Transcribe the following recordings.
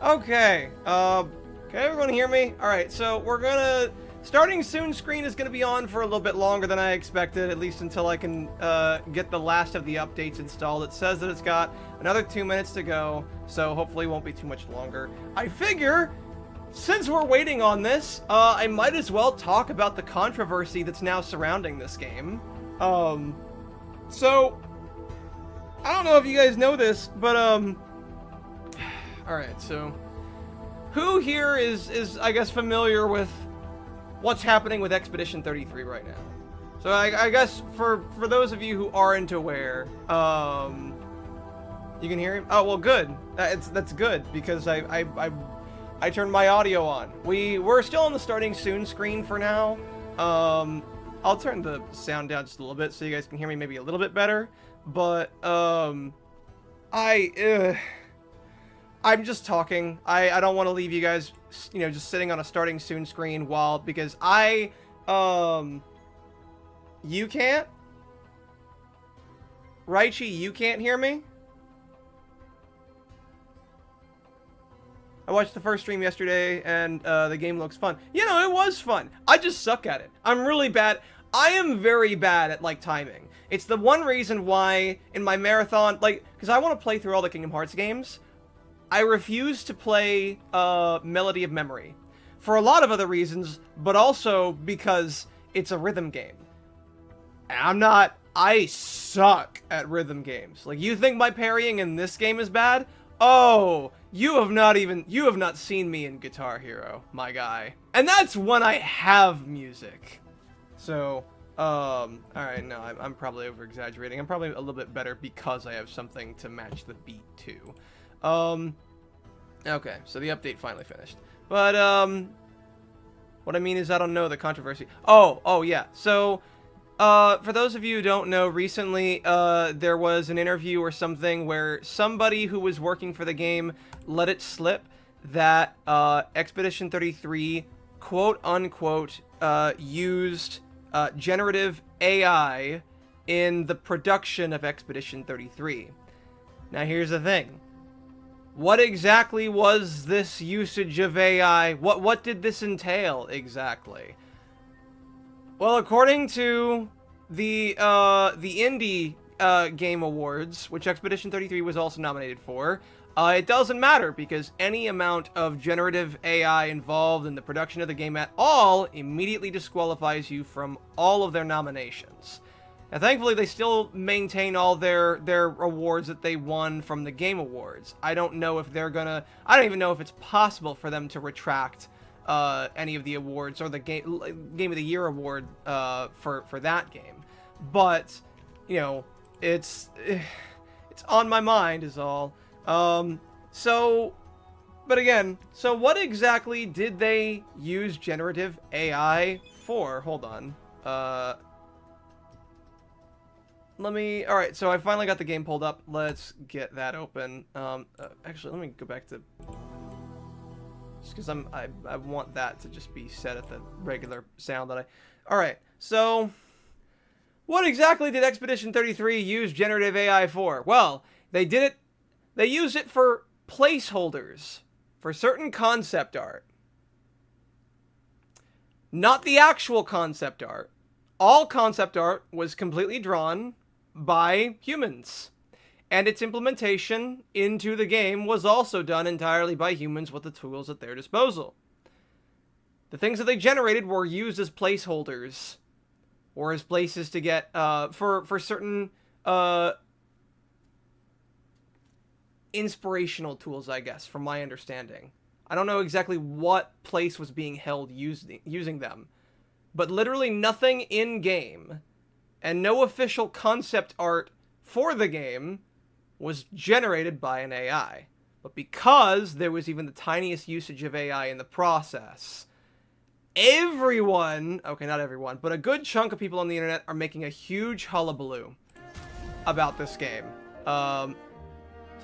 Okay, can everyone hear me? Alright, so we're gonna... Starting soon screen is gonna be on for a little bit longer than I expected, at least until I can, get the last of the updates installed. It says that it's got another 2 minutes to go, so hopefully it won't be too much longer. I figure, since we're waiting on this, I might as well talk about the controversy that's now surrounding this game. So... I don't know if you guys know this, but, alright, so... Who here is, I guess, familiar with what's happening with Expedition 33 right now? So, I guess, for those of you who aren't aware, you can hear him? Oh, well, good. That's good, because I turned my audio on. We're still on the starting soon screen for now. I'll turn the sound down just a little bit so you guys can hear me maybe a little bit better. But, I'm just talking. I don't want to leave you guys, you know, just sitting on a starting soon screen because you can't? Raichi, you can't hear me? I watched the first stream yesterday, and the game looks fun. You know, it was fun. I just suck at it. I'm really bad. I am very bad at, like, timing. It's the one reason why, in my marathon, like, because I want to play through all the Kingdom Hearts games, I refuse to play Melody of Memory. For a lot of other reasons, but also because it's a rhythm game. And I suck at rhythm games. Like, you think my parrying in this game is bad? Oh, you have not seen me in Guitar Hero, my guy. And that's when I have music. So, alright, no, I'm probably over-exaggerating. I'm probably a little bit better because I have something to match the beat, too. Okay, so the update finally finished. But, what I mean is I don't know the controversy. Oh, yeah, so... for those of you who don't know, recently, there was an interview or something where somebody who was working for the game let it slip that, Expedition 33, quote-unquote, used, generative AI in the production of Expedition 33. Now, here's the thing. What exactly was this usage of AI? What did this entail, exactly? Well, according to the Indie Game Awards, which Expedition 33 was also nominated for, it doesn't matter because any amount of generative AI involved in the production of the game at all immediately disqualifies you from all of their nominations. Now, thankfully, they still maintain all their awards that they won from the Game Awards. I don't know if they're gonna... I don't even know if it's possible for them to retract any of the awards or the Game of the Year award for that game. But, you know, it's on my mind is all. But again, so what exactly did they use generative AI for? Hold on. Alright, so I finally got the game pulled up. Let's get that open. Actually, let me go back to... Just because I want that to just be set at the regular sound that I... Alright, so... What exactly did Expedition 33 use generative AI for? Well, they used it for placeholders. For certain concept art. Not the actual concept art. All concept art was completely drawn by humans. And its implementation into the game was also done entirely by humans with the tools at their disposal. The things that they generated were used as placeholders, or as places to get, for certain, inspirational tools, I guess, from my understanding. I don't know exactly what place was being held using them, but literally nothing in-game, and no official concept art for the game was generated by an AI. But because there was even the tiniest usage of AI in the process, everyone, okay, not everyone, but a good chunk of people on the internet are making a huge hullabaloo about this game. So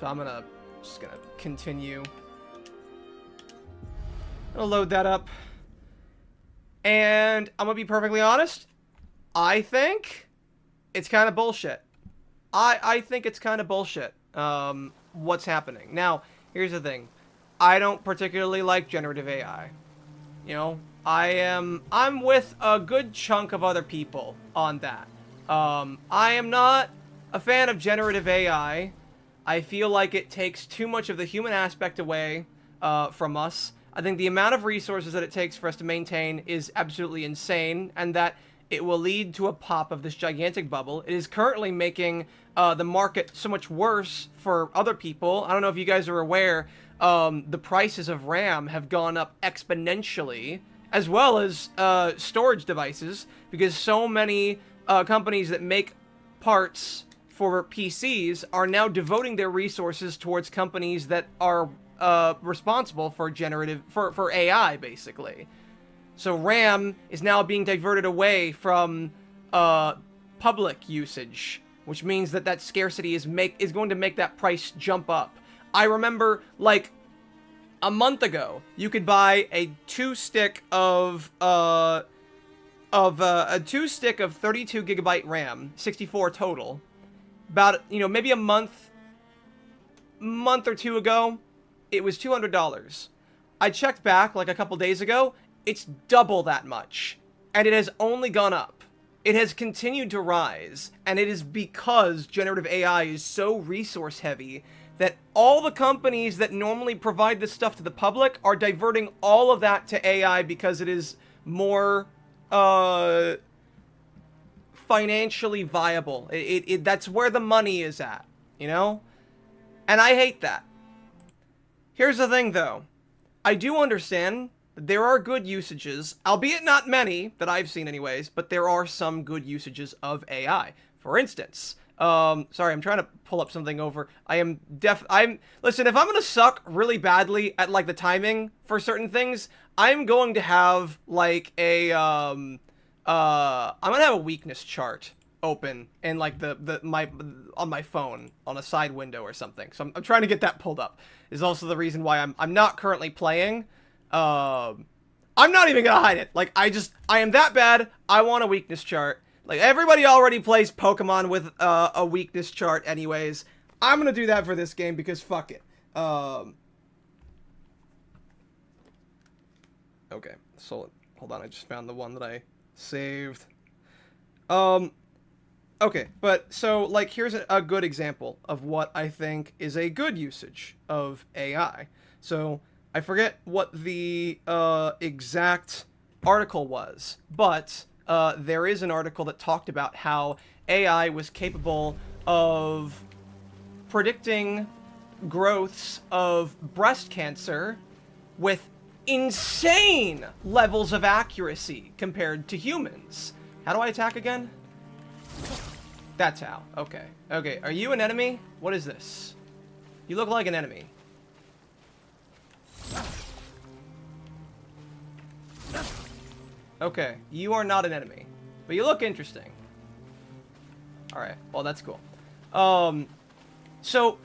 I'm just gonna continue. I'll load that up. And I'm gonna be perfectly honest, I think it's kind of bullshit. I think it's kind of bullshit, what's happening. Now, here's the thing. I don't particularly like generative AI. You know, I'm with a good chunk of other people on that. I am not a fan of generative AI. I feel like it takes too much of the human aspect away from us. I think the amount of resources that it takes for us to maintain is absolutely insane, and that it will lead to a pop of this gigantic bubble. It is currently making the market so much worse for other people. I don't know if you guys are aware, the prices of RAM have gone up exponentially, as well as storage devices, because so many companies that make parts for PCs are now devoting their resources towards companies that are responsible for for AI, basically. So RAM is now being diverted away from public usage, which means that that scarcity is going to make that price jump up. I remember, like, a month ago, you could buy a two-stick of a two-stick of 32 gigabyte RAM, 64 total. About, you know, maybe a month or two ago, it was $200. I checked back like a couple days ago, it's double that much, and it has only gone up. It has continued to rise, and it is because generative AI is so resource heavy that all the companies that normally provide this stuff to the public are diverting all of that to AI because it is more financially viable. That's where the money is at, you know? And I hate that. Here's the thing, though. I do understand that there are good usages, albeit not many, that I've seen anyways, but there are some good usages of AI. For instance, sorry, I'm trying to pull up something over. Listen, if I'm gonna suck really badly at, like, the timing for certain things, I'm going to have, like, I'm gonna have a weakness chart open in, like, on my phone on a side window or something. So I'm trying to get that pulled up. Is also the reason why I'm not currently playing. I'm not even gonna hide it. Like, I am that bad. I want a weakness chart. Like, everybody already plays Pokemon with a weakness chart anyways. I'm gonna do that for this game because fuck it. Okay, so hold on, I just found the one that I saved. Okay, but so, like, here's a good example of what I think is a good usage of AI. So I forget what the exact article was, but there is an article that talked about how AI was capable of predicting growths of breast cancer with insane levels of accuracy compared to humans. How do I attack again? That's how. Okay. Okay, are you an enemy? What is this? You look like an enemy. Okay, you are not an enemy, but you look interesting. Alright, well, that's cool. So,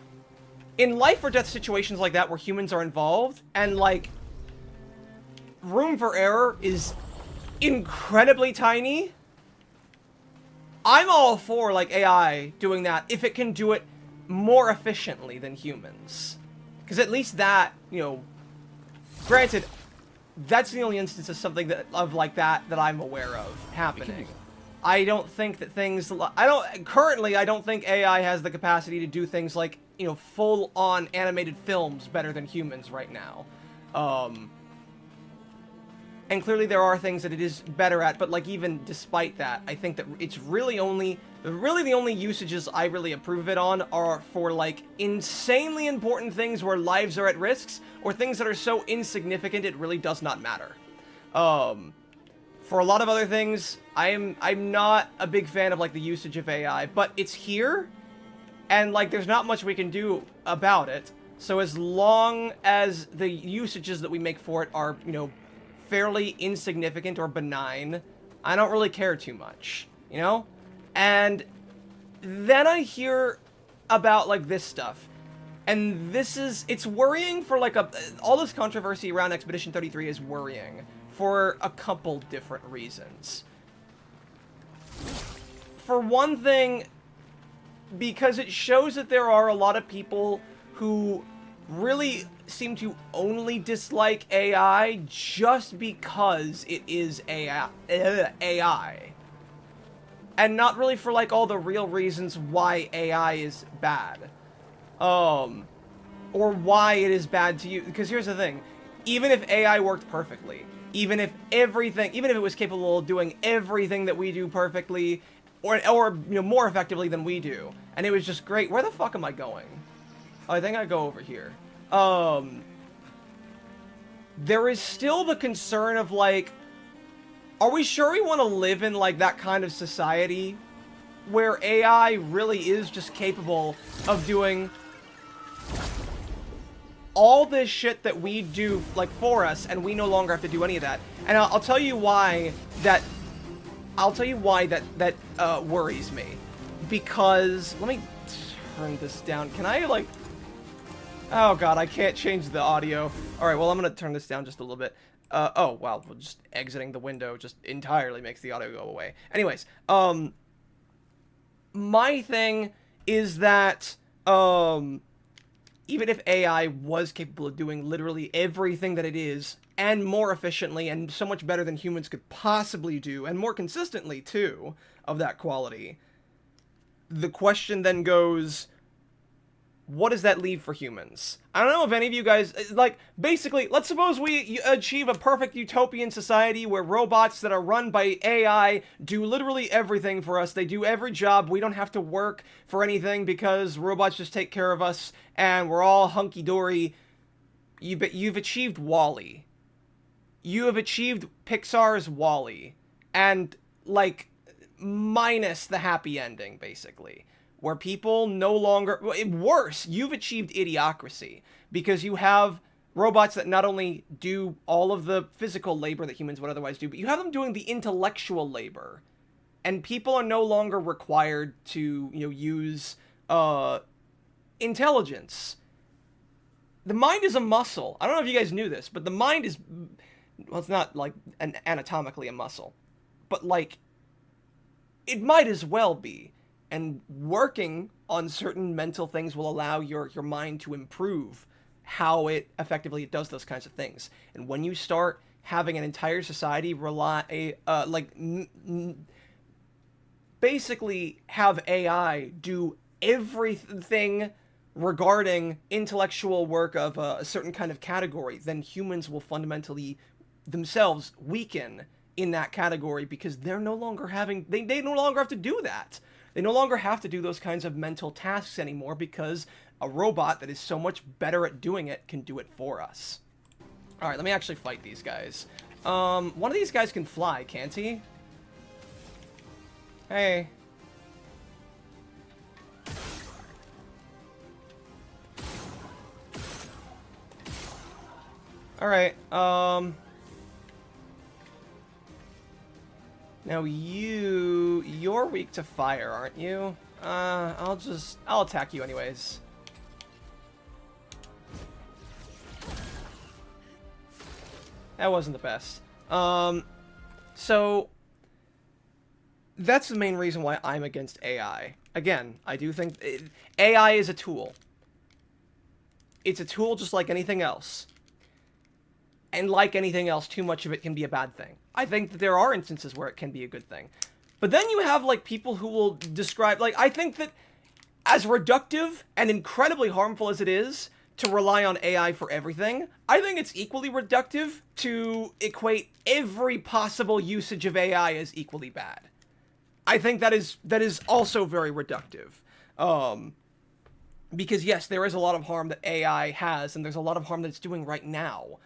in life or death situations like that where humans are involved, and, like, room for error is incredibly tiny, I'm all for, like, AI doing that if it can do it more efficiently than humans. Because at least that, you know, granted, that's the only instance of something like that I'm aware of happening. I don't think that currently I don't think AI has the capacity to do things like, you know, full-on animated films better than humans right now. And clearly there are things that it is better at, but, like, even despite that, I think that it's really the only usages I really approve of it on are for, like, insanely important things where lives are at risks, or things that are so insignificant it really does not matter. For a lot of other things, I'm not a big fan of, like, the usage of AI, but it's here, and, like, there's not much we can do about it. So as long as the usages that we make for it are, you know, fairly insignificant or benign, I don't really care too much, you know? And then I hear about, like, this stuff. And it's worrying for, like, all this controversy around Expedition 33 is worrying for a couple different reasons. For one thing, because it shows that there are a lot of people who really seem to only dislike AI just because it is AI. And not really for, like, all the real reasons why AI is bad. Or why it is bad to you. Because here's the thing. Even if AI worked perfectly, even if it was capable of doing everything that we do perfectly, or you know, more effectively than we do, and it was just great. Where the fuck am I going? Oh, I think I go over here. There is still the concern of, like, are we sure we want to live in, like, that kind of society where AI really is just capable of doing all this shit that we do, like, for us, and we no longer have to do any of that? And I'll tell you why that worries me. Because, let me turn this down. Can I, like... Oh god, I can't change the audio. Alright, well, I'm gonna turn this down just a little bit. Oh, wow, well, just exiting the window just entirely makes the audio go away. Anyways, my thing is that, even if AI was capable of doing literally everything that it is, and more efficiently, and so much better than humans could possibly do, and more consistently, too, of that quality, the question then goes, what does that leave for humans? I don't know if any of you guys, like, basically, let's suppose we achieve a perfect utopian society where robots that are run by AI do literally everything for us. They do every job. We don't have to work for anything because robots just take care of us, and we're all hunky-dory. You've achieved WALL-E. You have achieved Pixar's WALL-E. And, like, minus the happy ending, basically. Where people no longer... Worse, you've achieved Idiocracy. Because you have robots that not only do all of the physical labor that humans would otherwise do, but you have them doing the intellectual labor. And people are no longer required to, you know, use intelligence. The mind is a muscle. I don't know if you guys knew this, but the mind is... Well, it's not, like, anatomically a muscle. But, like, it might as well be. And working on certain mental things will allow your mind to improve how it effectively does those kinds of things. And when you start having an entire society basically have AI do everything regarding intellectual work of a certain kind of category, then humans will fundamentally themselves weaken in that category because they're no longer having... They no longer have to do that. They no longer have to do those kinds of mental tasks anymore because a robot that is so much better at doing it can do it for us. Alright, let me actually fight these guys. One of these guys can fly, can't he? Hey. Alright, now you're weak to fire, aren't you? I'll attack you anyways. That wasn't the best. So that's the main reason why I'm against AI. Again, I do think AI is a tool. It's a tool just like anything else. And like anything else, too much of it can be a bad thing. I think that there are instances where it can be a good thing. But then you have, like, people who will describe... Like, I think that as reductive and incredibly harmful as it is to rely on AI for everything, I think it's equally reductive to equate every possible usage of AI as equally bad. I think that is also very reductive. Because, yes, there is a lot of harm that AI has, and there's a lot of harm that it's doing right now.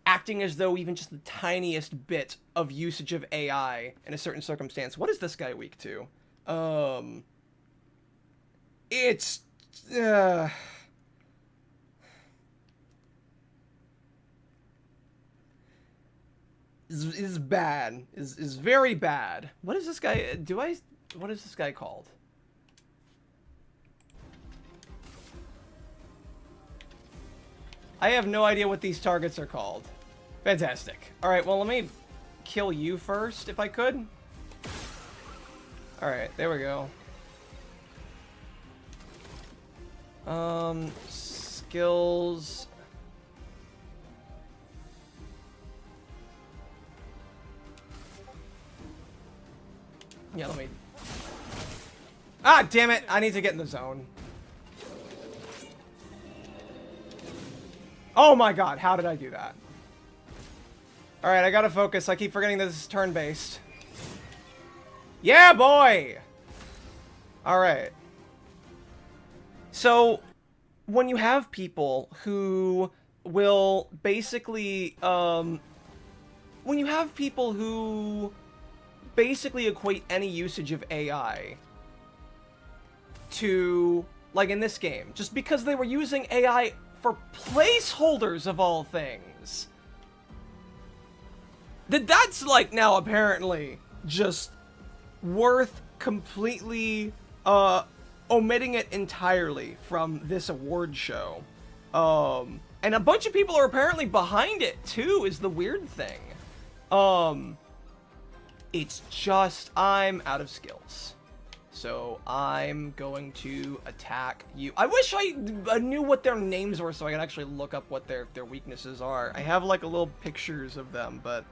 Acting as though even just the tiniest bit of usage of AI in a certain circumstance... What is this guy weak to? It's... Is bad. Is very bad. What is this guy... What is this guy called? I have no idea what these targets are called. Fantastic. Alright, well, let me kill you first, if I could. Alright, there we go. skills. Yeah, let me... Ah, damn it! I need to get in the zone. Oh my god, how did I do that? Alright, I gotta focus. I keep forgetting that this is turn-based. Yeah, boy! Alright. So, when you have people who will basically, when you have people who basically equate any usage of AI to, like in this game, just because they were using AI for placeholders of all things. That's like now apparently just worth completely omitting it entirely from this award show. And a bunch of people are apparently behind it too, is the weird thing. It's just I'm out of skills. So I'm going to attack you. I wish I knew what their names were so I could actually look up what their weaknesses are. I have like a little pictures of them, but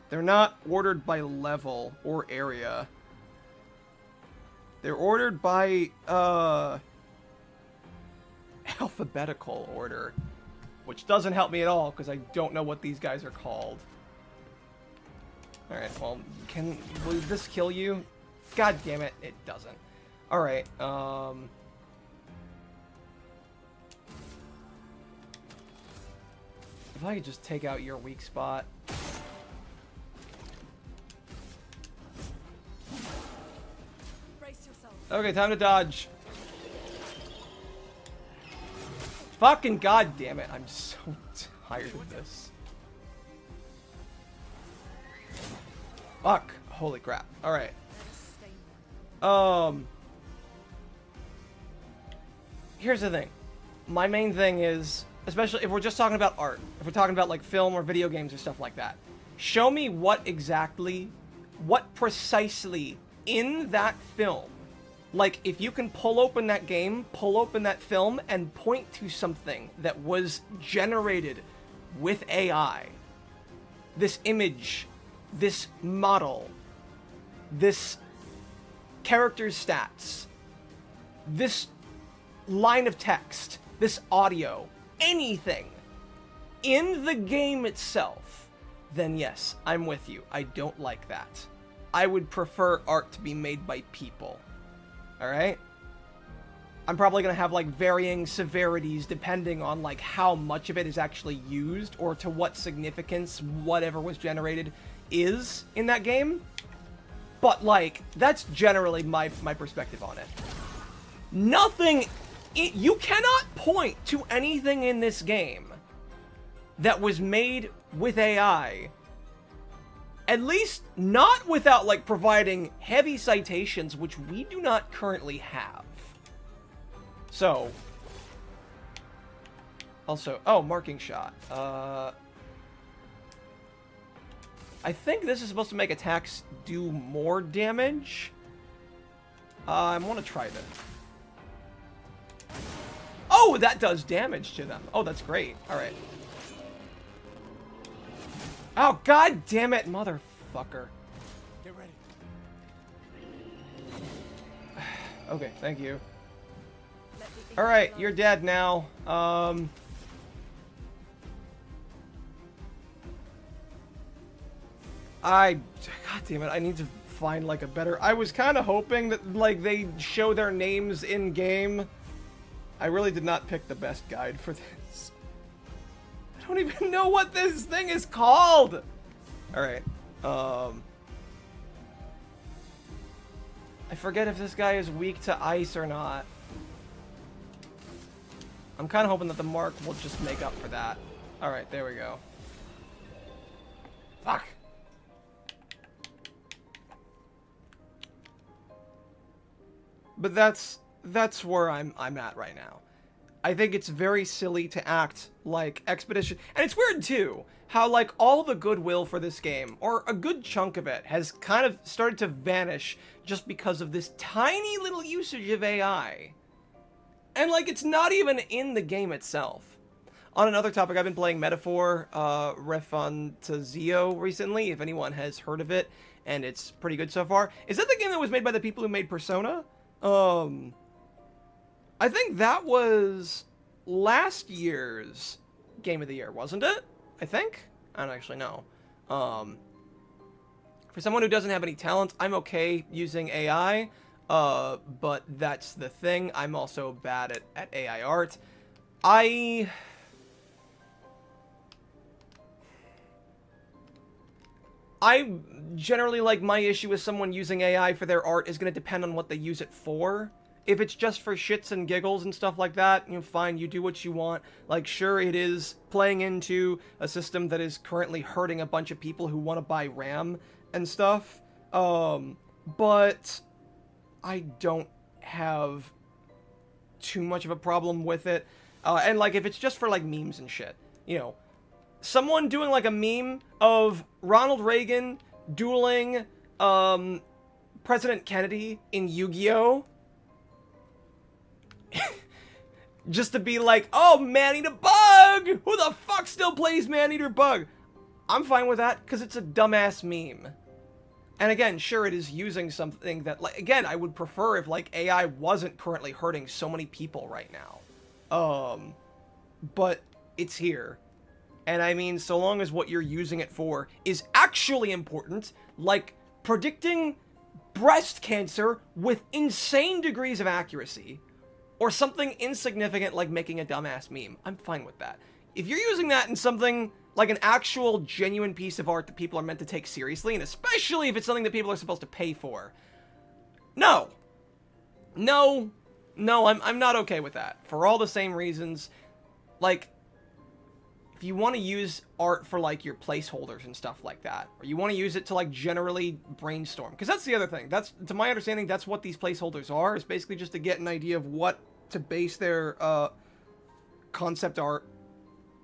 they're not ordered by level or area. They're ordered by alphabetical order, which doesn't help me at all because I don't know what these guys are called. All right, well, will this kill you? God damn it, it doesn't. All right, if I could just take out your weak spot. Okay, time to dodge. Fucking god damn it, I'm so tired of this. Fuck. Holy crap. Alright. Here's the thing. My main thing is, especially if we're just talking about art, if we're talking about like film or video games or stuff like that, show me what precisely in that film, like if you can pull open that game, pull open that film, and point to something that was generated with AI, this image, this model, this character's stats, this line of text, this audio, anything in the game itself, then yes, I'm with you. I don't like that. I would prefer art to be made by people. Alright? I'm probably gonna have like varying severities depending on like how much of it is actually used or to what significance whatever was generated is in that game. But like, that's generally my perspective on it. Nothing, you cannot point to anything in this game that was made with AI, at least not without like providing heavy citations, which we do not currently have. So, also, oh, marking shot. I think this is supposed to make attacks do more damage. I want to try this. Oh, that does damage to them. Oh, that's great. All right. Oh, god damn it, motherfucker. Get ready. Okay, thank you. All right, you're dead now. God damn it, I need to find like a better... I was kind of hoping that like they show their names in game. I really did not pick the best guide for this. I don't even know what this thing is called. All right. I forget if this guy is weak to ice or not. I'm kind of hoping that the mark will just make up for that. All right, there we go. Fuck. But that's where I'm at right now. I think it's very silly to act like Expedition, and it's weird too how like all the goodwill for this game, or a good chunk of it, has kind of started to vanish just because of this tiny little usage of AI. And, like, it's not even in the game itself. On another topic, I've been playing Metaphor Refantazio recently, if anyone has heard of it, and it's pretty good so far. Is that the game that was made by the people who made Persona? I think that was last year's Game of the Year, wasn't it? I think? I don't actually know. For someone who doesn't have any talent, I'm okay using AI, but that's the thing. I'm also bad at AI art. I generally, like, my issue with someone using AI for their art is going to depend on what they use it for. If it's just for shits and giggles and stuff like that, you know, fine, you do what you want. Like, sure, it is playing into a system that is currently hurting a bunch of people who want to buy RAM and stuff. But I don't have too much of a problem with it. And, like, if it's just for, like, memes and shit, you know, someone doing, like, a meme of Ronald Reagan dueling President Kennedy in Yu-Gi-Oh! Just to be like, oh, Man-Eater Bug! Who the fuck still plays Man-Eater Bug? I'm fine with that, because it's a dumbass meme. And again, sure, it is using something that, like, again, I would prefer if, like, AI wasn't currently hurting so many people right now. But it's here. And I mean, so long as what you're using it for is actually important, like predicting breast cancer with insane degrees of accuracy, or something insignificant like making a dumbass meme, I'm fine with that. If you're using that in something like an actual genuine piece of art that people are meant to take seriously, and especially if it's something that people are supposed to pay for, no, I'm not okay with that, for all the same reasons. Like, if you want to use art for, like, your placeholders and stuff like that, or you want to use it to, like, generally brainstorm, because that's the other thing. That's, to my understanding, that's what these placeholders are, is basically just to get an idea of what to base their concept art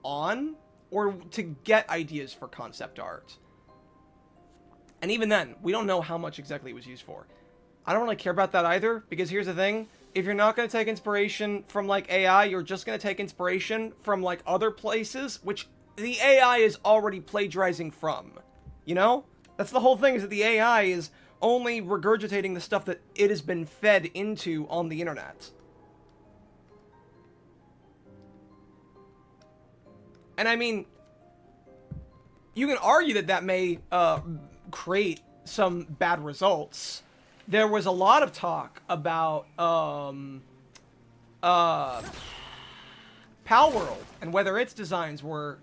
on, or to get ideas for concept art. And even then, we don't know how much exactly it was used for. I don't really care about that either, because here's the thing. If you're not going to take inspiration from, like, AI, you're just going to take inspiration from, like, other places, which the AI is already plagiarizing from. You know? That's the whole thing, is that the AI is only regurgitating the stuff that it has been fed into on the internet. And I mean, you can argue that that may create some bad results. There was a lot of talk about Palworld and whether its designs were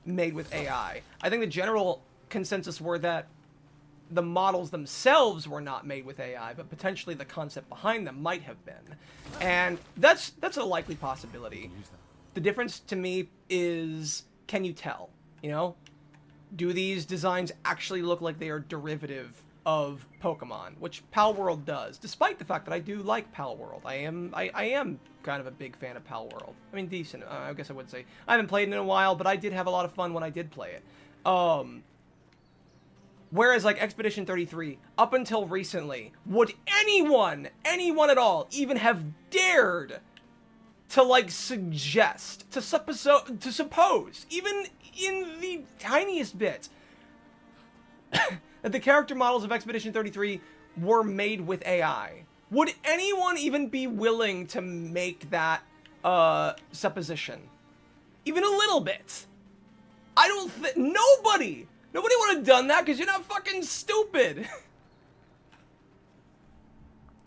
made with AI. I think the general consensus were that the models themselves were not made with AI, but potentially the concept behind them might have been. And that's a likely possibility. The difference to me is, can you tell? You know? Do these designs actually look like they are derivative of Pokemon, which Palworld does, despite the fact that I do like Palworld. I am kind of a big fan of Palworld. I mean, decent, I guess I would say. I haven't played it in a while, but I did have a lot of fun when I did play it. Whereas, like, Expedition 33, up until recently, would anyone at all, even have dared to, like, suggest, to suppose, even in the tiniest bit, that the character models of Expedition 33 were made with AI? Would anyone even be willing to make that supposition? Even a little bit? I don't think... Nobody would have done that because you're not fucking stupid.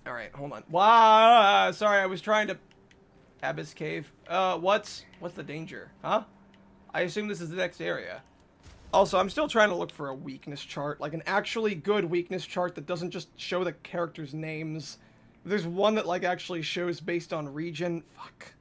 Alright, hold on. Wow, sorry, I was trying to... Abyss Cave. What's the danger? Huh? I assume this is the next area. Also, I'm still trying to look for a weakness chart, like an actually good weakness chart that doesn't just show the characters' names. There's one that, like, actually shows based on region. Fuck.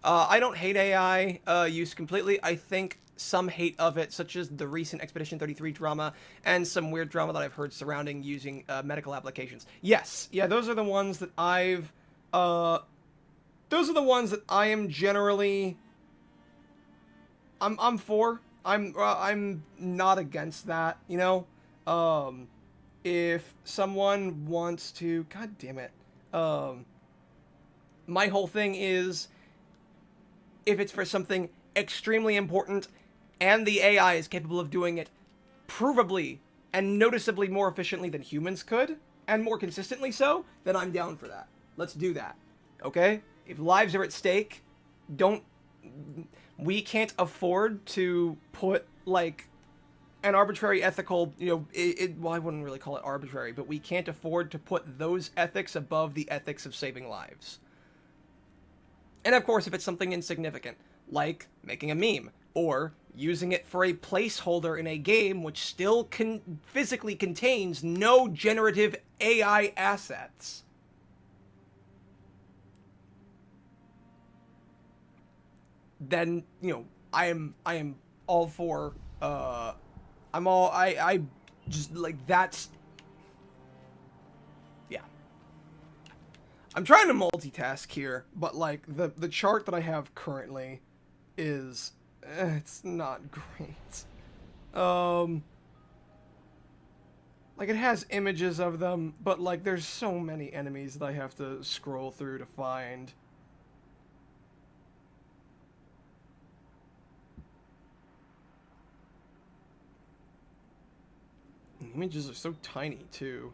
I don't hate AI use completely. I think some hate of it, such as the recent Expedition 33 drama and some weird drama that I've heard surrounding using medical applications. Yes, yeah, those are the ones that I've... those are the ones that I am generally... I'm for. I'm not against that, you know? If someone wants to, god damn it, my whole thing is, if it's for something extremely important and the AI is capable of doing it provably and noticeably more efficiently than humans could, and more consistently so, then I'm down for that. Let's do that. Okay? If lives are at stake, we can't afford to put, like, an arbitrary ethical, well, I wouldn't really call it arbitrary, but we can't afford to put those ethics above the ethics of saving lives. And of course, if it's something insignificant, like making a meme, or using it for a placeholder in a game which still physically contains no generative AI assets, then, I am all for, I just, like, that's, yeah. I'm trying to multitask here, but, like, the chart that I have currently is, it's not great. Like, it has images of them, but, like, there's so many enemies that I have to scroll through to find. Images are so tiny, too.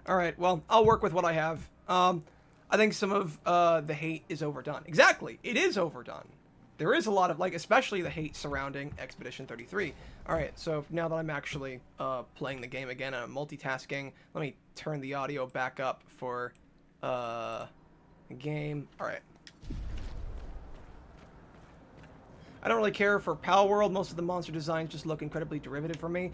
Alright, well, I'll work with what I have. I think some of the hate is overdone. Exactly, it is overdone. There is a lot of, like, especially the hate surrounding Expedition 33. Alright, so now that I'm actually playing the game again and I'm multitasking, let me turn the audio back up for the game. Alright. I don't really care for Pal World. Most of the monster designs just look incredibly derivative for me.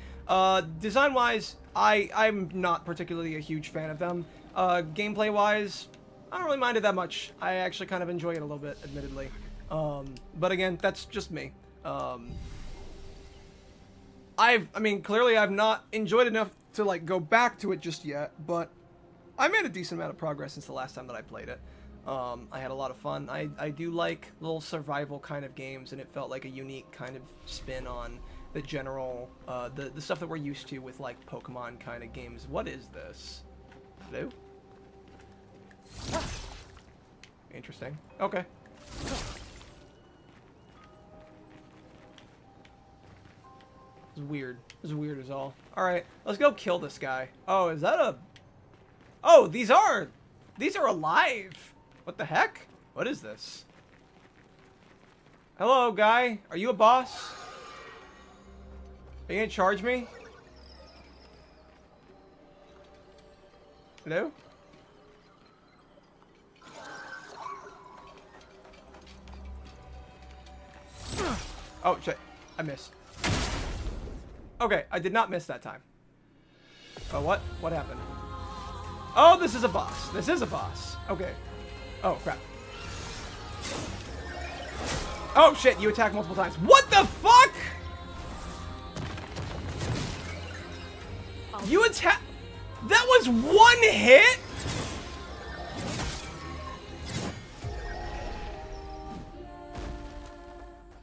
Design-wise, I'm not particularly a huge fan of them. Gameplay-wise, I don't really mind it that much. I actually kind of enjoy it a little bit, admittedly. But again, that's just me. I mean, clearly I've not enjoyed enough to, like, go back to it just yet, but I made a decent amount of progress since the last time that I played it. I had a lot of fun. I do like little survival kind of games, and it felt like a unique kind of spin on the general, the stuff that we're used to with, like, Pokemon kind of games. What is this? Hello? Interesting. Okay. This is weird. This is weird as all. Alright, let's go kill this guy. Oh, is that a... Oh, these are alive! What the heck? What is this? Hello, guy. Are you a boss? Are you gonna charge me? Hello? Oh, shit. I missed. Okay, I did not miss that time. Oh, what? What happened? Oh, this is a boss. This is a boss. Okay. Oh, crap. Oh, shit, you attack multiple times. What the fuck? You attack... That was one hit?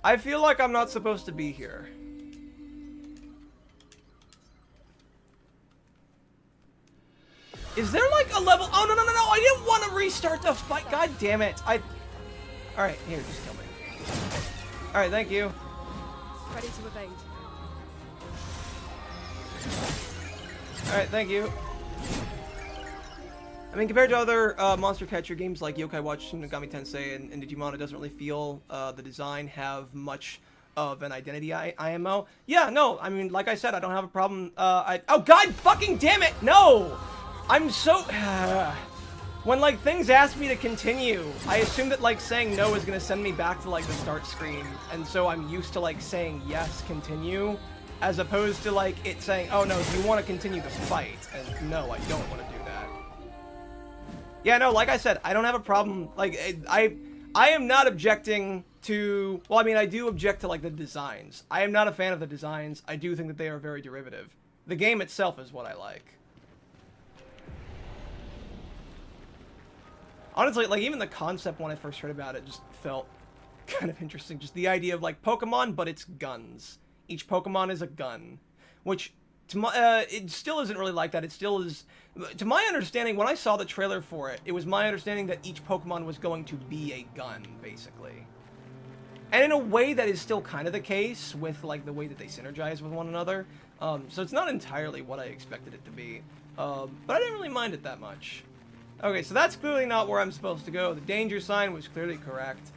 I feel like I'm not supposed to be here. Is there, like, a level... Oh, no, no, no, no. I didn't want to restart the fight. God damn it. Alright, here, just kill me. Alright, thank you. Ready to evade. Alright, thank you. I mean, compared to other monster catcher games like Yokai Watch, Shin Megami Tensei, and Digimon, it doesn't really feel the design have much of an identity IMO. Yeah, no, I mean, like I said, I don't have a problem. Oh, God fucking damn it! No! I'm so... when, like, things ask me to continue, I assume that, like, saying no is gonna send me back to, like, the start screen. And so I'm used to, like, saying yes, continue, as opposed to, like, it saying, oh, no, do you want to continue the fight? And no, I don't want to do that. Yeah, no, like I said, I don't have a problem. Like, I am not objecting to... Well, I mean, I do object to, like, the designs. I am not a fan of the designs. I do think that they are very derivative. The game itself is what I like. Honestly, like, even the concept when I first heard about it just felt kind of interesting. Just the idea of, like, Pokemon, but it's guns. Each Pokemon is a gun. Which, it still isn't really like that. It still is, to my understanding, when I saw the trailer for it, it was my understanding that each Pokemon was going to be a gun, basically. And in a way that is still kind of the case with, like, the way that they synergize with one another. So it's not entirely what I expected it to be. But I didn't really mind it that much. Okay, so that's clearly not where I'm supposed to go. The danger sign was clearly correct.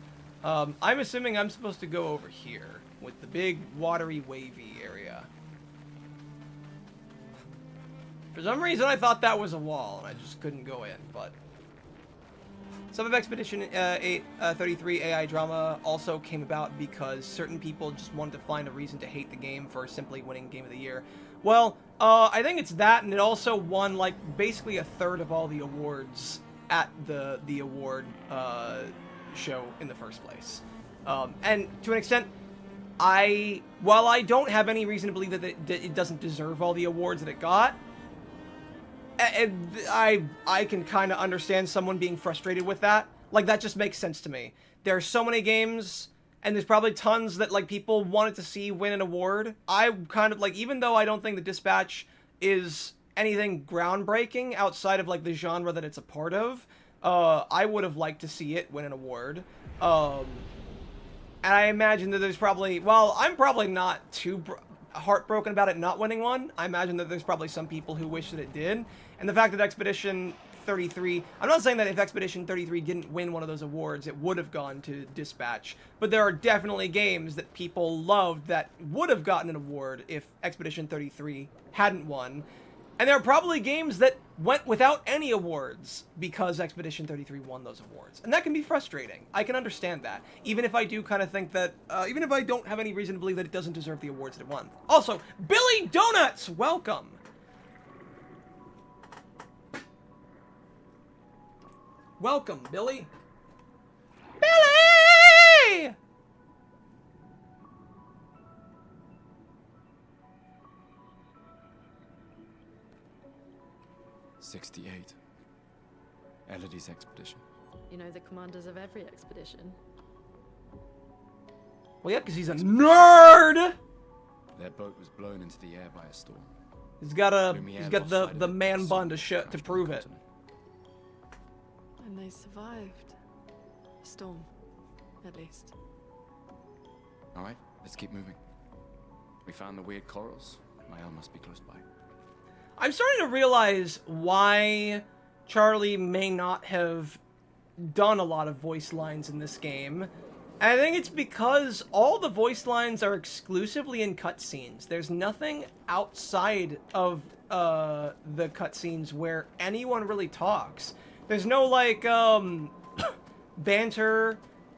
I'm assuming I'm supposed to go over here with the big watery wavy area. For some reason I thought that was a wall and I just couldn't go in, but some of Expedition 33 AI drama also came about because certain people just wanted to find a reason to hate the game for simply winning Game of the Year. Well, I think it's that, and it also won, like, basically a third of all the awards at the award show in the first place. And to an extent, while I don't have any reason to believe that it doesn't deserve all the awards that it got, I can kind of understand someone being frustrated with that. Like, that just makes sense to me. There are so many games, and there's probably tons that, like, people wanted to see win an award. I kind of, like, even though I don't think the Dispatch is anything groundbreaking outside of, like, the genre that it's a part of, I would have liked to see it win an award. And I imagine that there's probably, well, I'm probably not too heartbroken about it not winning one. I imagine that there's probably some people who wish that it did. And the fact that Expedition 33, I'm not saying that if Expedition 33 didn't win one of those awards, it would have gone to Dispatch. But there are definitely games that people loved that would have gotten an award if Expedition 33 hadn't won. And there are probably games that went without any awards because Expedition 33 won those awards. And that can be frustrating. I can understand that. Even if I do kind of think that, even if I don't have any reason to believe that it doesn't deserve the awards that it won. Also, Billy Donuts, welcome! Welcome, Billy. Billy! 68. Elodie's expedition. You know the commanders of every expedition. Well, yeah, because he's a nerd! Their boat was blown into the air by a storm. He's got the man bun to prove it. And they survived. A storm, at least. Alright, let's keep moving. We found the weird corals. Mael must be close by. I'm starting to realize why Charlie may not have done a lot of voice lines in this game. And I think it's because all the voice lines are exclusively in cutscenes. There's nothing outside of the cutscenes where anyone really talks. There's no, like, banter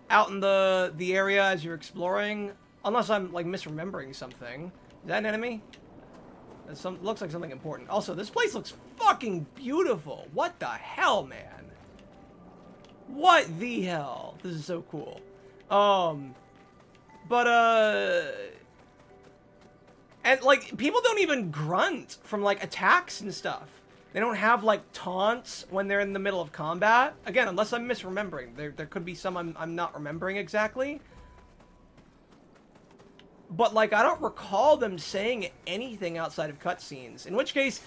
out in the area as you're exploring. Unless I'm, like, misremembering something. Is that an enemy? Looks like something important. Also, this place looks fucking beautiful. What the hell, man? What the hell? This is so cool. And, like, people don't even grunt from, like, attacks and stuff. They don't have, like, taunts when they're in the middle of combat. Again, unless I'm misremembering. There could be some I'm not remembering exactly. But, like, I don't recall them saying anything outside of cutscenes. In which case,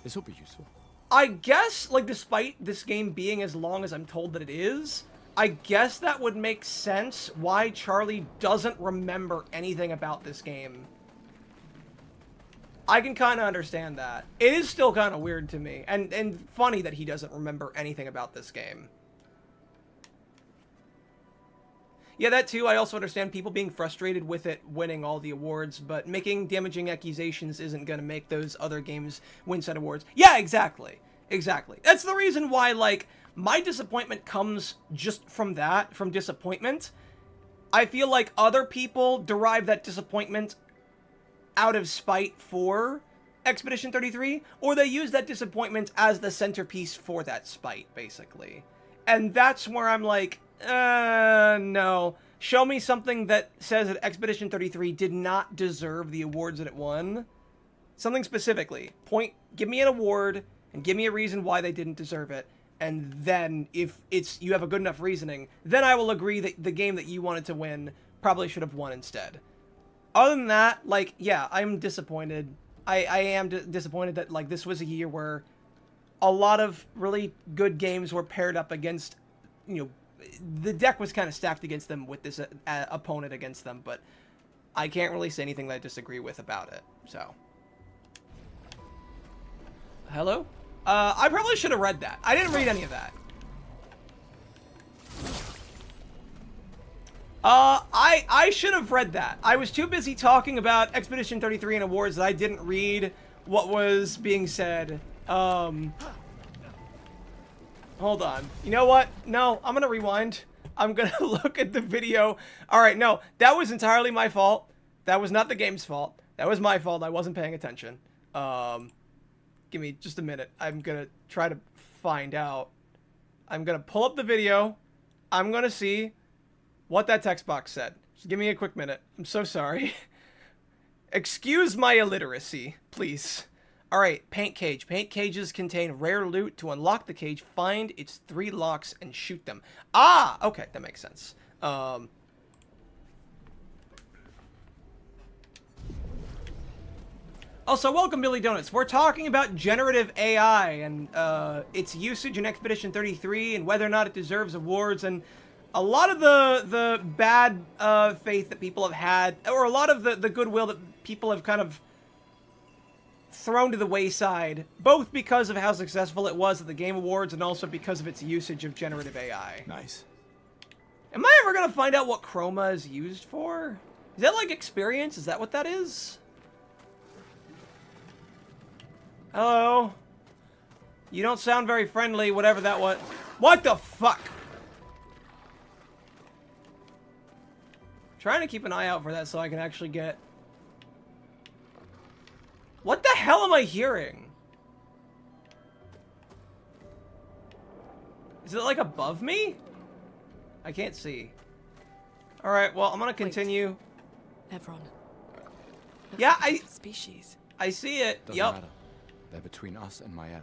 this will be useful. I guess, like, despite this game being as long as I'm told that it is, I guess that would make sense why Charlie doesn't remember anything about this game. I can kind of understand that. It is still kind of weird to me, and funny that he doesn't remember anything about this game. Yeah, that too. I also understand people being frustrated with it winning all the awards, but making damaging accusations isn't going to make those other games win said awards. Yeah, exactly. Exactly. That's the reason why, like, my disappointment comes just from that, from disappointment. I feel like other people derive that disappointment out of spite for Expedition 33, or they use that disappointment as the centerpiece for that spite, basically. And that's where I'm like, no. Show me something that says that Expedition 33 did not deserve the awards that it won. Something specifically. Give me an award, and give me a reason why they didn't deserve it. And then, if you have a good enough reasoning, then I will agree that the game that you wanted to win probably should have won instead. Other than that, like, yeah, I'm disappointed. I am disappointed that, like, this was a year where a lot of really good games were paired up against, you know, the deck was kind of stacked against them with this opponent against them, but I can't really say anything that I disagree with about it, so. Hello? I probably should have read that. I didn't read any of that. I should have read that. I was too busy talking about Expedition 33 and awards that I didn't read what was being said. Hold on. You know what? No, I'm gonna rewind. I'm gonna look at the video. Alright, no. That was entirely my fault. That was not the game's fault. That was my fault. I wasn't paying attention. Give me just a minute. I'm gonna try to find out. I'm gonna pull up the video. I'm gonna see what that text box said. Just give me a quick minute. I'm so sorry. Excuse my illiteracy, please. Alright, paint cage. Paint cages contain rare loot. To unlock the cage, find its 3 locks and shoot them. Ah! Okay, that makes sense. Also, welcome, Billy Donuts. We're talking about generative AI and its usage in Expedition 33 and whether or not it deserves awards, and a lot of the bad faith that people have had, or a lot of the goodwill that people have kind of thrown to the wayside, both because of how successful it was at the Game Awards and also because of its usage of generative AI. Nice. Am I ever going to find out what Chroma is used for? Is that like experience? Is that what that is? Hello? You don't sound very friendly, whatever that was. What the fuck? Trying to keep an eye out for that so I can actually get... What the hell am I hearing? Is it like above me? I can't see. Alright, well, I'm gonna continue. Evron. Yeah, Species. I see it. Doesn't Yup. matter. They're between us and Mael.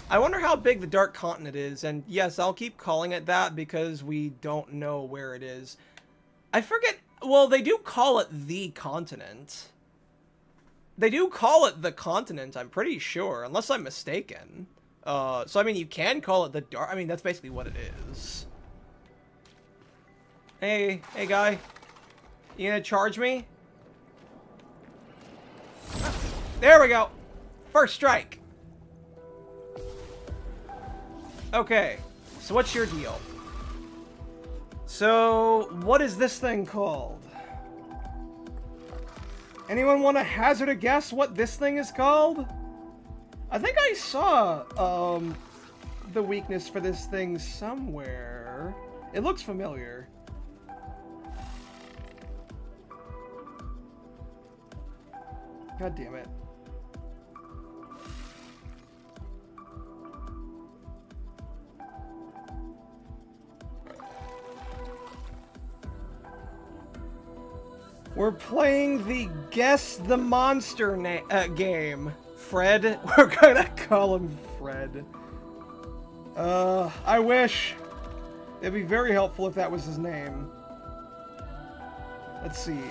I wonder how big the Dark Continent is, and yes, I'll keep calling it that because we don't know where it is. I forget... Well, they do call it the continent. They do call it the continent, I'm pretty sure, unless I'm mistaken. So, I mean, you can call it the Dark... I mean, that's basically what it is. Hey, guy. You gonna charge me? There we go. First strike. Okay, so what's your deal? So, what is this thing called? Anyone want to hazard a guess what this thing is called? I think I saw the weakness for this thing somewhere. It looks familiar. God damn it. We're playing the Guess the Monster game. Fred. We're gonna call him Fred. I wish. It'd be very helpful if that was his name. Let's see.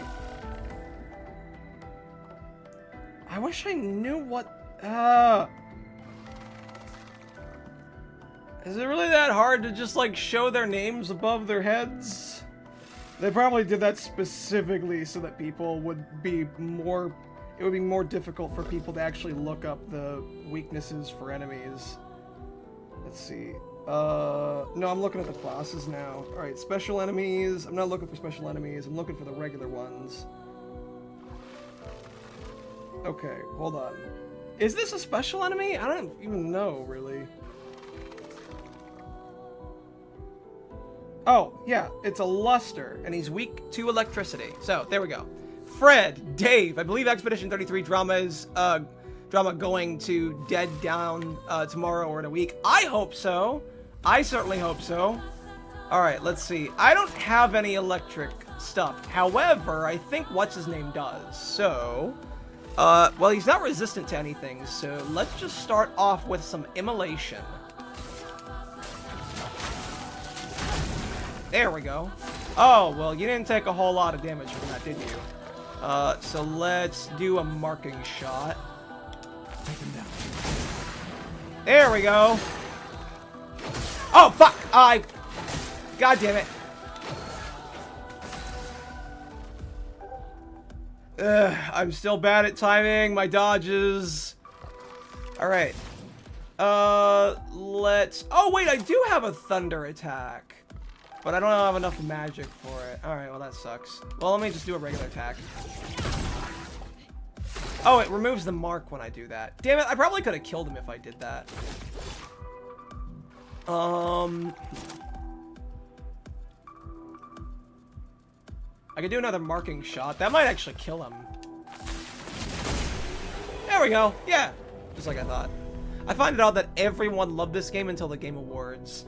I wish I knew what... Is it really that hard to just, like, show their names above their heads? They probably did that specifically so that people would be more... It would be more difficult for people to actually look up the weaknesses for enemies. Let's see. No, I'm looking at the classes now. Alright, special enemies. I'm not looking for special enemies. I'm looking for the regular ones. Okay, hold on. Is this a special enemy? I don't even know, really. Oh, yeah, it's a luster, and he's weak to electricity. So, there we go. Fred, Dave, I believe Expedition 33 drama is, drama going to dead down, tomorrow or in a week. I hope so. I certainly hope so. Alright, let's see. I don't have any electric stuff. However, I think what's-his-name does. So, well, he's not resistant to anything, so let's just start off with some immolation. There we go. Oh, well, you didn't take a whole lot of damage from that, did you? So let's do a marking shot. Take him down. There we go. Oh, fuck! God damn it. I'm still bad at timing my dodges. Alright. Let's... Oh, wait, I do have a thunder attack. But I don't have enough magic for it. Alright, well, that sucks. Well, let me just do a regular attack. Oh, it removes the mark when I do that. Damn it, I probably could have killed him if I did that. I could do another marking shot. That might actually kill him. There we go. Yeah. Just like I thought. I find it odd that everyone loved this game until the Game Awards.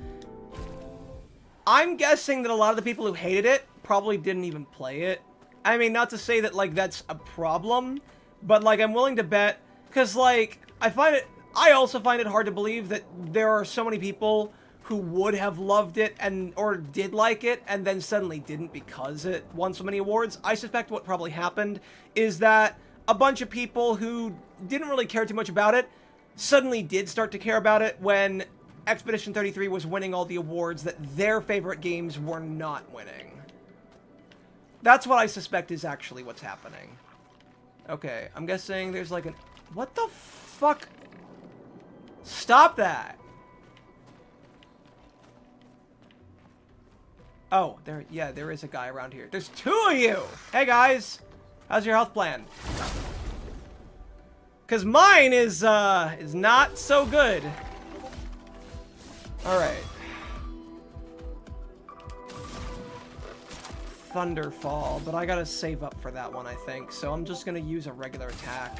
I'm guessing that a lot of the people who hated it probably didn't even play it. I mean, not to say that, like, that's a problem, but, like, I'm willing to bet, because, like, I also find it hard to believe that there are so many people who would have loved it or did like it and then suddenly didn't because it won so many awards. I suspect what probably happened is that a bunch of people who didn't really care too much about it suddenly did start to care about it when Expedition 33 was winning all the awards that their favorite games were not winning. That's what I suspect is actually what's happening. Okay, I'm guessing there's like an... What the fuck? Stop that! Oh, there is a guy around here. There's two of you! Hey guys! How's your health plan? Cause mine is not so good. Alright. Thunderfall, but I gotta save up for that one, I think. So I'm just gonna use a regular attack.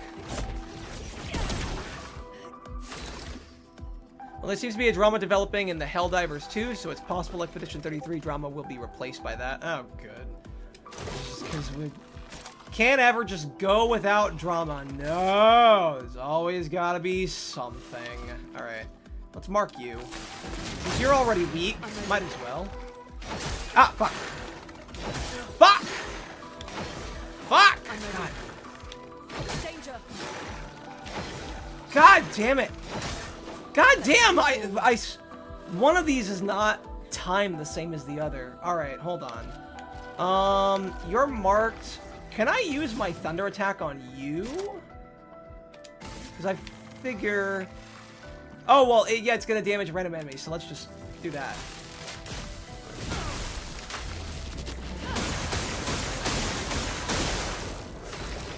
Well, there seems to be a drama developing in the Helldivers 2, so it's possible Expedition 33 drama will be replaced by that. Oh, good. Just because we can't ever just go without drama. No, there's always gotta be something. Alright, let's mark you. Since you're already weak, might as well. Ah, fuck. Fuck! Fuck! God. Danger. God damn it. God damn, one of these is not timed the same as the other. Alright, hold on. You're marked. Can I use my thunder attack on you? Because I figure... Oh, well, yeah, it's going to damage random enemies, so let's just do that.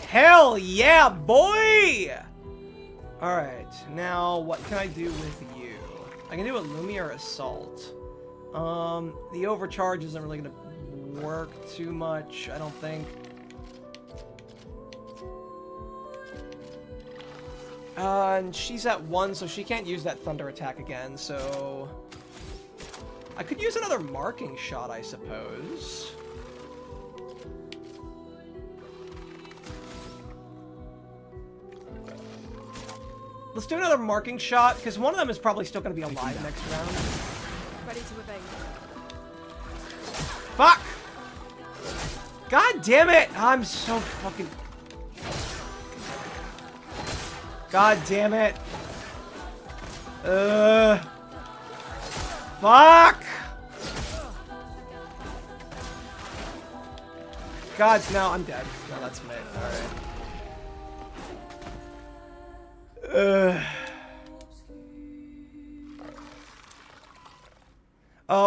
Hell yeah, boy! Alright, now what can I do with you? I can do a Lumiere Assault. The overcharge isn't really going to work too much, I don't think. And she's at 1, so she can't use that thunder attack again, so... I could use another marking shot, I suppose. Let's do another marking shot, because one of them is probably still going to be alive next round. Ready to evade. Fuck! God damn it! I'm so fucking... God damn it! Fuck! God, no, I'm dead. No, that's me. Alright.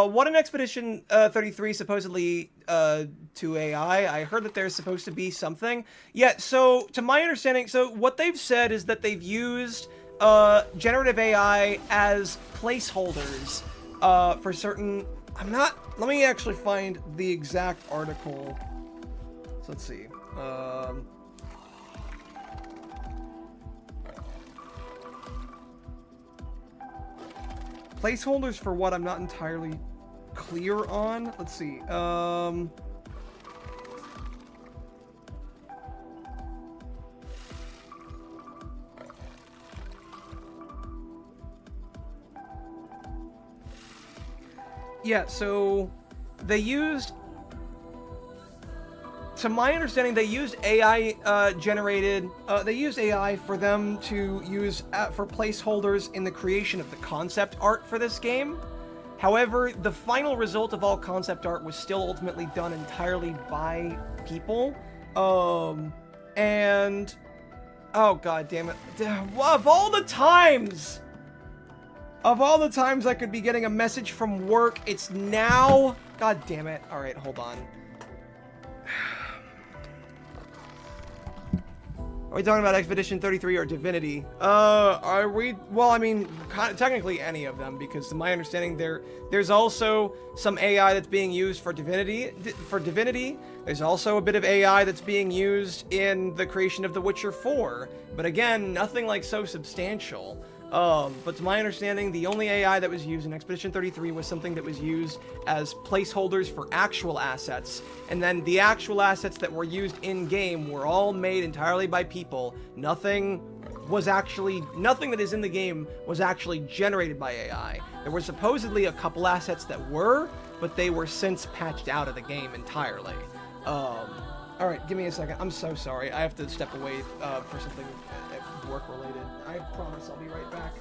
What an Expedition 33 supposedly to AI. I heard that there's supposed to be something. Yeah, so to my understanding, so what they've said is that they've used generative AI as placeholders for certain... Let me actually find the exact article. So let's see. Placeholders for what I'm not entirely clear on. Let's see. Yeah, so they used to my understanding, they used AI generated. They used AI for them to use for placeholders in the creation of the concept art for this game. However, the final result of all concept art was still ultimately done entirely by people. And oh god damn it! Of all the times I could be getting a message from work, it's now. God damn it! All right, hold on. Are we talking about Expedition 33 or Divinity? Are we? Well, I mean, technically any of them, because to my understanding, there's also some AI that's being used for Divinity. There's also a bit of AI that's being used in the creation of The Witcher 4. But again, nothing like so substantial. But to my understanding, the only AI that was used in Expedition 33 was something that was used as placeholders for actual assets, and then the actual assets that were used in-game were all made entirely by people. Nothing that is in the game was actually generated by AI. There were supposedly a couple assets that were, but they were since patched out of the game entirely. Alright, give me a second. I'm so sorry. I have to step away for something work-related. I promise I'll be right back.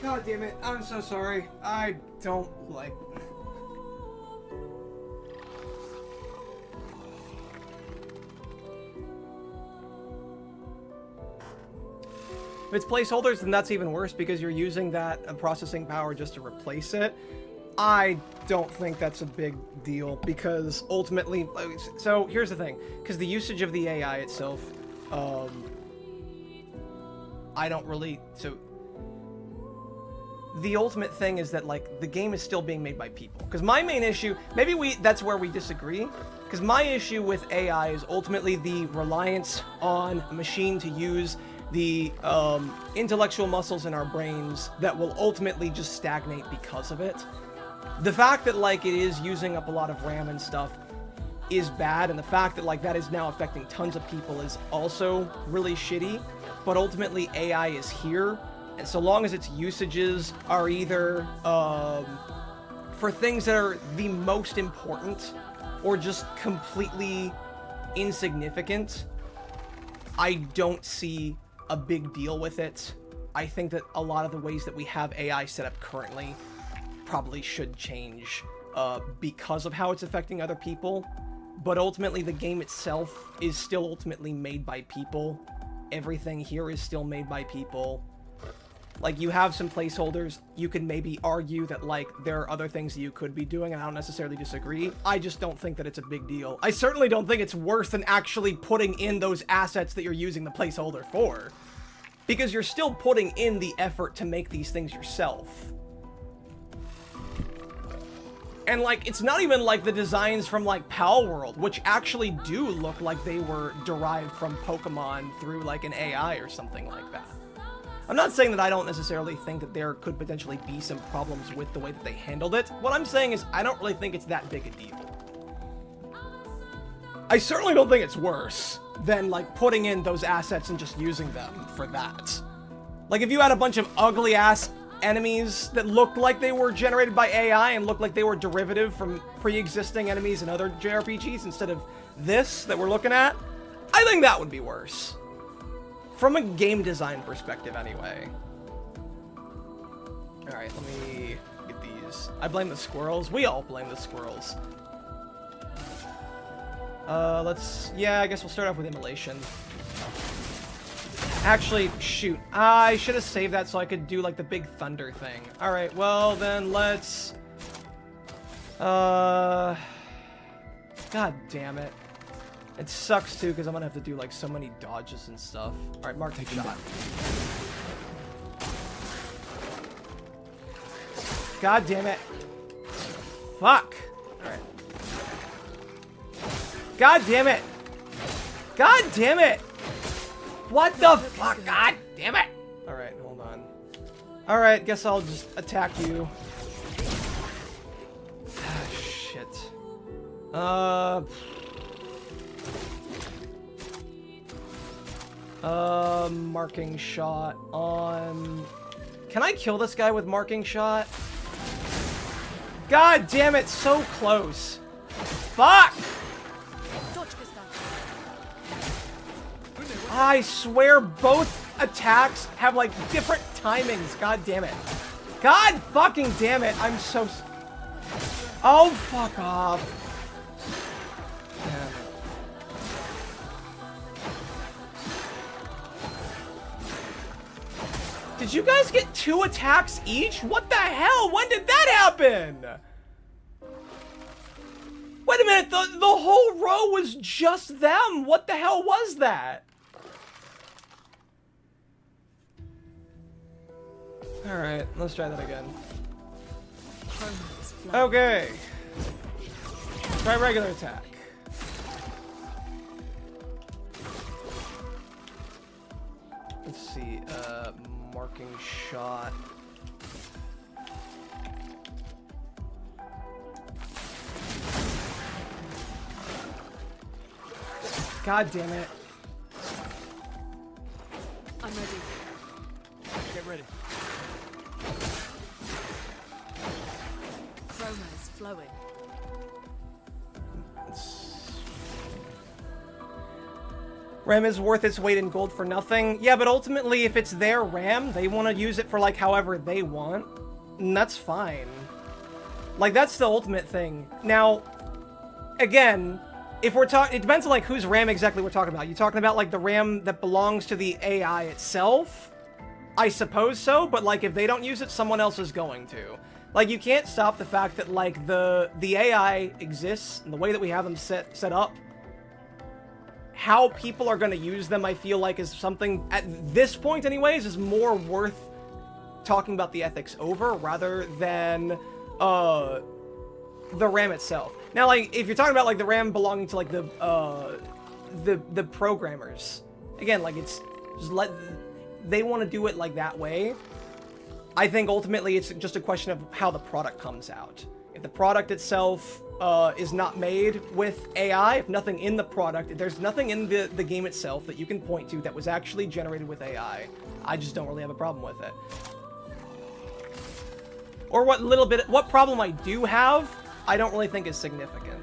God damn it, I'm so sorry. I don't like... If it's placeholders, then that's even worse because you're using that processing power just to replace it. I don't think that's a big deal because ultimately... So here's the thing, because the usage of the AI itself, I don't really... So the ultimate thing is that, like, the game is still being made by people. Because my main issue, that's where we disagree. Because my issue with AI is ultimately the reliance on a machine to use the intellectual muscles in our brains that will ultimately just stagnate because of it. The fact that, like, it is using up a lot of RAM and stuff is bad, and the fact that, like, that is now affecting tons of people is also really shitty. But ultimately, AI is here. And so long as its usages are either for things that are the most important or just completely insignificant, I don't see a big deal with it. I think that a lot of the ways that we have AI set up currently probably should change because of how it's affecting other people. But ultimately, the game itself is still ultimately made by people. everything here is still made by people. Like, you have some placeholders. You can maybe argue that, like, there are other things that you could be doing, and I don't necessarily disagree. I just don't think that it's a big deal. I certainly don't think it's worse than actually putting in those assets that you're using the placeholder for. Because you're still putting in the effort to make these things yourself. And, like, it's not even like the designs from, like, Pal World, which actually do look like they were derived from Pokemon through, like, an AI or something like that. I'm not saying that I don't necessarily think that there could potentially be some problems with the way that they handled it. What I'm saying is I don't really think it's that big a deal. I certainly don't think it's worse than, like, putting in those assets and just using them for that. Like, if you had a bunch of ugly-ass enemies that looked like they were generated by AI and looked like they were derivative from pre-existing enemies in other JRPGs instead of this that we're looking at, I think that would be worse. From a game design perspective, anyway. Alright, let me get these. I blame the squirrels. We all blame the squirrels. Yeah, I guess we'll start off with immolation. Actually, shoot. I should have saved that so I could do, like, the big thunder thing. Alright, well, then let's... God damn it. It sucks, too, because I'm gonna have to do, like, so many dodges and stuff. Alright, Mark, take a shot. God damn it. Fuck. Alright. God damn it. God damn it. What the fuck? God damn it! Alright, hold on. Alright, guess I'll just attack you. Ah, shit. Marking shot on... Can I kill this guy with marking shot? God damn it, so close. Fuck! I swear both attacks have, like, different timings. God damn it. God fucking damn it. I'm so... Oh, fuck off. Yeah. Did you guys get 2 attacks each? What the hell? When did that happen? Wait a minute. The whole row was just them. What the hell was that? Alright, let's try that again. Okay. Try regular attack. Let's see, marking shot. God damn it. I'm ready. Get ready. Chroma is flowing. RAM is worth its weight in gold for nothing. Yeah, but ultimately, if it's their RAM, they want to use it for, like, however they want. And that's fine. Like, that's the ultimate thing. Now, again, if we're talking... It depends on, like, whose RAM exactly we're talking about. You talking about, like, the RAM that belongs to the AI itself? I suppose so, but, like, if they don't use it, someone else is going to. Like, you can't stop the fact that, like, the AI exists, and the way that we have them set up, how people are going to use them, I feel like, is something, at this point anyways, is more worth talking about the ethics over, rather than, the RAM itself. Now, like, if you're talking about, like, the RAM belonging to, like, the programmers, again, like, it's, just they want to do it, like, that way. I think ultimately it's just a question of how the product comes out. If the product itself is not made with AI, if nothing in the product, if there's nothing in the game itself that you can point to that was actually generated with AI, I just don't really have a problem with it. Or what problem I do have, I don't really think is significant.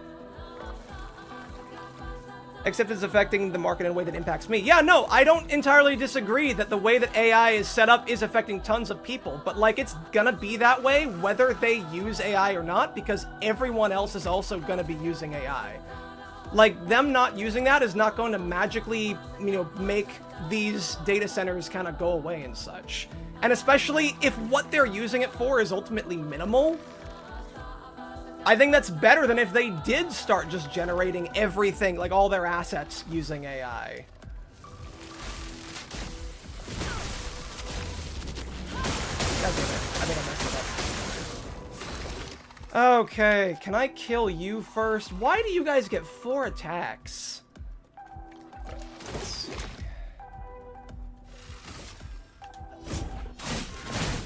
Except it's affecting the market in a way that impacts me. Yeah, no, I don't entirely disagree that the way that AI is set up is affecting tons of people, but, like, it's gonna be that way whether they use AI or not, because everyone else is also gonna be using AI. like, them not using that is not going to magically, you know, make these data centers kind of go away and such. And especially if what they're using it for is ultimately minimal, I think that's better than if they did start just generating everything, like all their assets using AI. God damn it. I think I messed it up. Okay, can I kill you first? Why do you guys get 4 attacks? Let's see.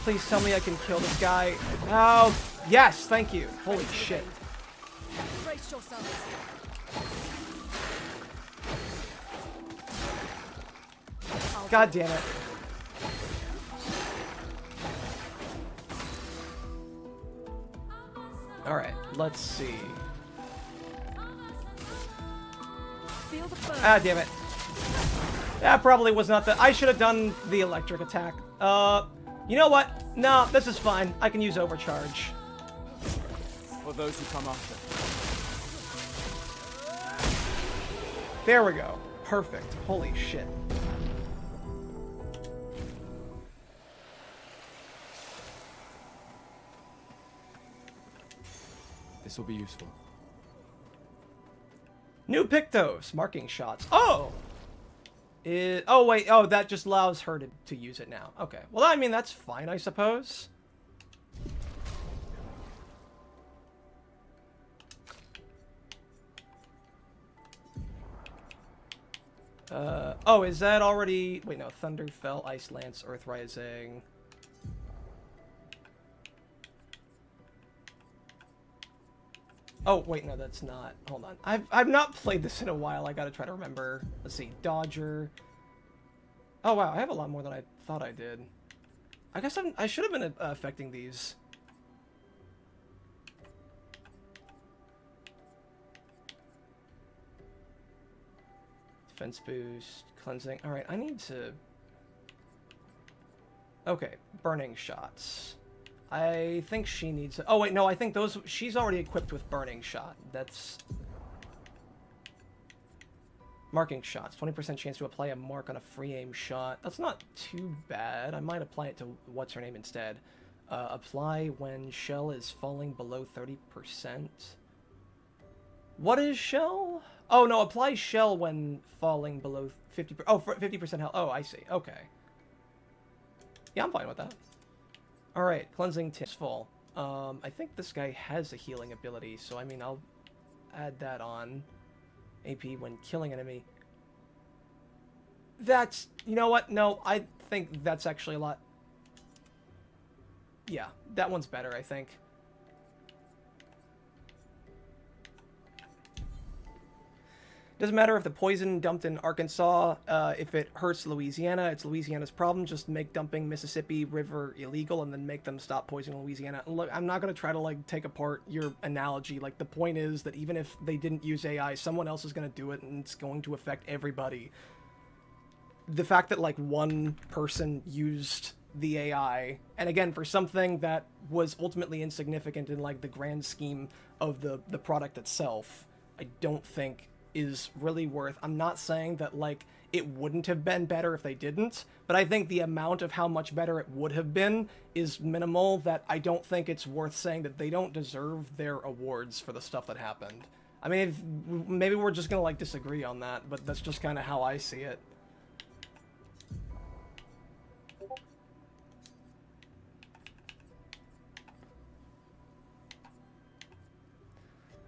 Please tell me I can kill this guy. Oh, yes, thank you. Holy shit. Brace yourselves. God damn it. Alright, let's see. Feel the burn. Ah, damn it. That probably was not the... I should have done the electric attack. You know what? No, this is fine. I can use overcharge. For those who come after. There we go. Perfect. Holy shit. This will be useful. New Pictos. Marking shots. Oh! Oh, wait. Oh, that just allows her to use it now. Okay. Well, I mean, that's fine, I suppose. Oh, is that already... Wait, no. Thunder, Fell, Ice Lance, Earth Rising. Oh, wait, no, that's not. Hold on. I've not played this in a while. I gotta try to remember. Let's see. Dodger. Oh, wow. I have a lot more than I thought I did. I guess I should have been affecting these. Defense boost. Cleansing. Alright, I need to... Okay. Burning shots. I think she needs... Oh, wait, no, I think those... She's already equipped with Burning Shot. That's... Marking shots. 20% chance to apply a mark on a free aim shot. That's not too bad. I might apply it to what's-her-name instead. Apply when shell is falling below 30%. What is shell? Oh, no, apply shell when falling below 50%. Oh, 50% health. Oh, I see. Okay. Yeah, I'm fine with that. Alright, cleansing tip full. I think this guy has a healing ability, so I mean, I'll add that on. AP when killing enemy. That's... You know what? No, I think that's actually a lot... Yeah, that one's better, I think. Doesn't matter if the poison dumped in Arkansas, if it hurts Louisiana, it's Louisiana's problem. Just make dumping Mississippi River illegal and then make them stop poisoning Louisiana. Look, I'm not going to try to, like, take apart your analogy. Like, the point is that even if they didn't use AI, someone else is going to do it and it's going to affect everybody. The fact that, like, one person used the AI, and again, for something that was ultimately insignificant in, like, the grand scheme of the product itself, I don't think... is really worth. I'm not saying that, like, it wouldn't have been better if they didn't, but I think the amount of how much better it would have been is minimal, that I don't think it's worth saying that they don't deserve their awards for the stuff that happened. I mean, maybe we're just gonna, like, disagree on that, but that's just kind of how I see it.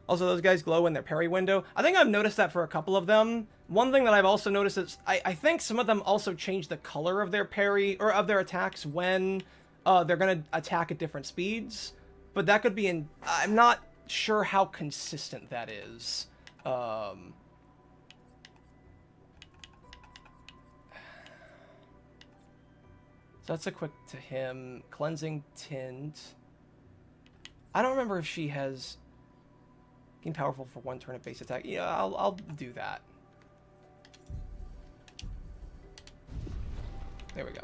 Also, those guys glow in their parry window. I think I've noticed that for a couple of them. One thing that I've also noticed is I think some of them also change the color of their parry, or of their attacks when they're going to attack at different speeds. But that could be in... I'm not sure how consistent that is. So that's a quick to him. Cleansing Tint. I don't remember if she has... Being powerful for one turn of base attack. Yeah, I'll do that. There we go.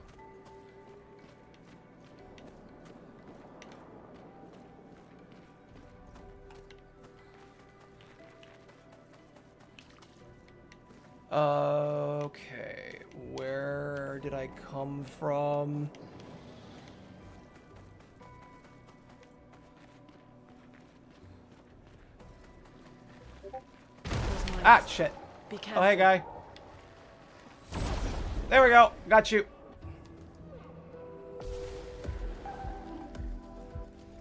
Okay, where did I come from? Those mines. Ah, shit. Be careful. Oh, hey, guy. There we go. Got you.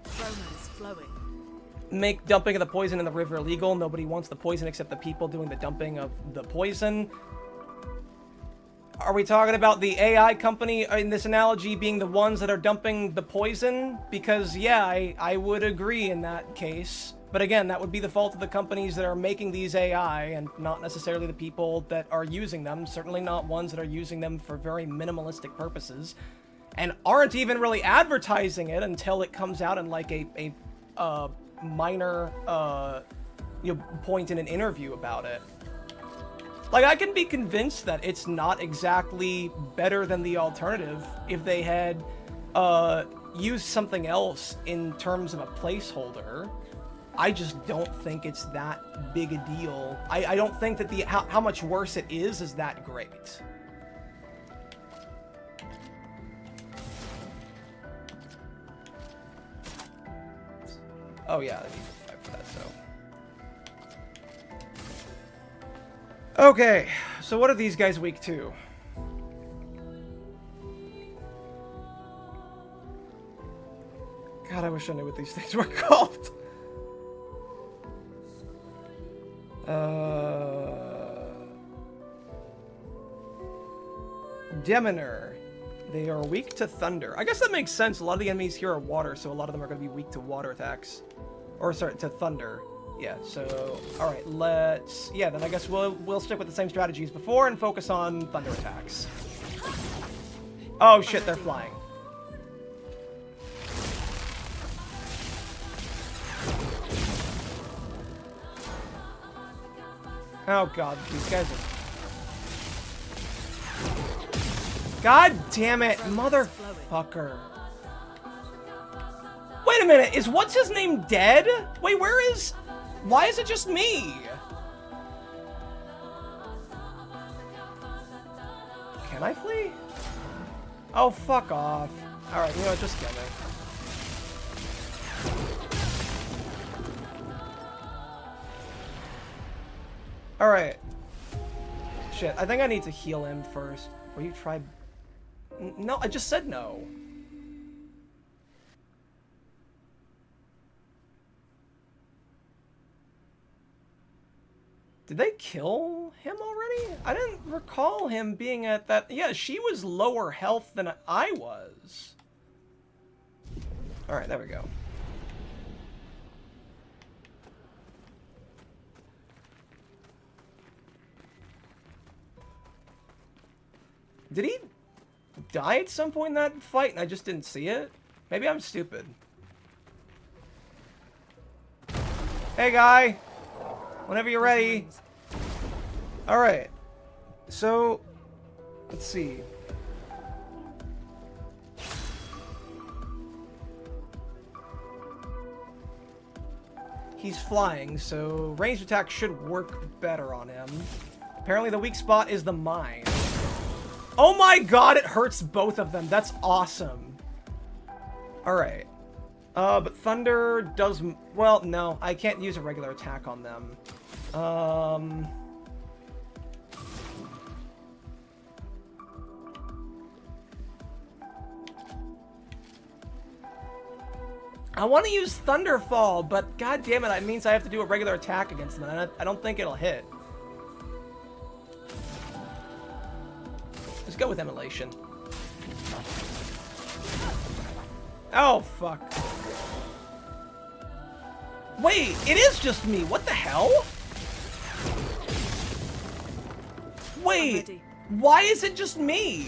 Chroma is flowing. Make dumping of the poison in the river illegal. Nobody wants the poison except the people doing the dumping of the poison. Are we talking about the AI company in this analogy being the ones that are dumping the poison? Because, yeah, I would agree in that case. But again, that would be the fault of the companies that are making these AI and not necessarily the people that are using them. Certainly not ones that are using them for very minimalistic purposes. And aren't even really advertising it until it comes out in like a minor point in an interview about it. Like, I can be convinced that it's not exactly better than the alternative if they had used something else in terms of a placeholder. I just don't think it's that big a deal. I don't think that how much worse it is that great. Oh yeah, I need to fight for that, so. Okay, so what are these guys weak to? God, I wish I knew what these things were called. Deminer. They are weak to thunder. I guess that makes sense. A lot of the enemies here are water, so a lot of them are going to be weak to water attacks. Or, sorry, to thunder. Yeah, so, alright, let's... Yeah, then I guess we'll stick with the same strategies before and focus on thunder attacks. Oh shit, they're flying. Oh god, these guys are... God damn it, motherfucker. Wait a minute, is what's his name dead? Wait, where is... Why is it just me? Can I flee? Oh, fuck off. Alright, you know what, just kill me. Alright. Shit, I think I need to heal him first. Will you try... No, I just said no. Did they kill him already? I didn't recall him being at that... Yeah, she was lower health than I was. Alright, there we go. Did he die at some point in that fight and I just didn't see it? Maybe I'm stupid. Hey, guy! Whenever you're ready. Alright. So, let's see. He's flying, so ranged attack should work better on him. Apparently the weak spot is the mine. Oh my god, it hurts both of them. That's awesome. Alright. But Thunder does... Well, no. I can't use a regular attack on them. I want to use Thunderfall, but god damn it, that means I have to do a regular attack against them, and I don't think it'll hit. Let's go with Immolation. Oh, fuck. Wait, it is just me. What the hell? Wait, why is it just me?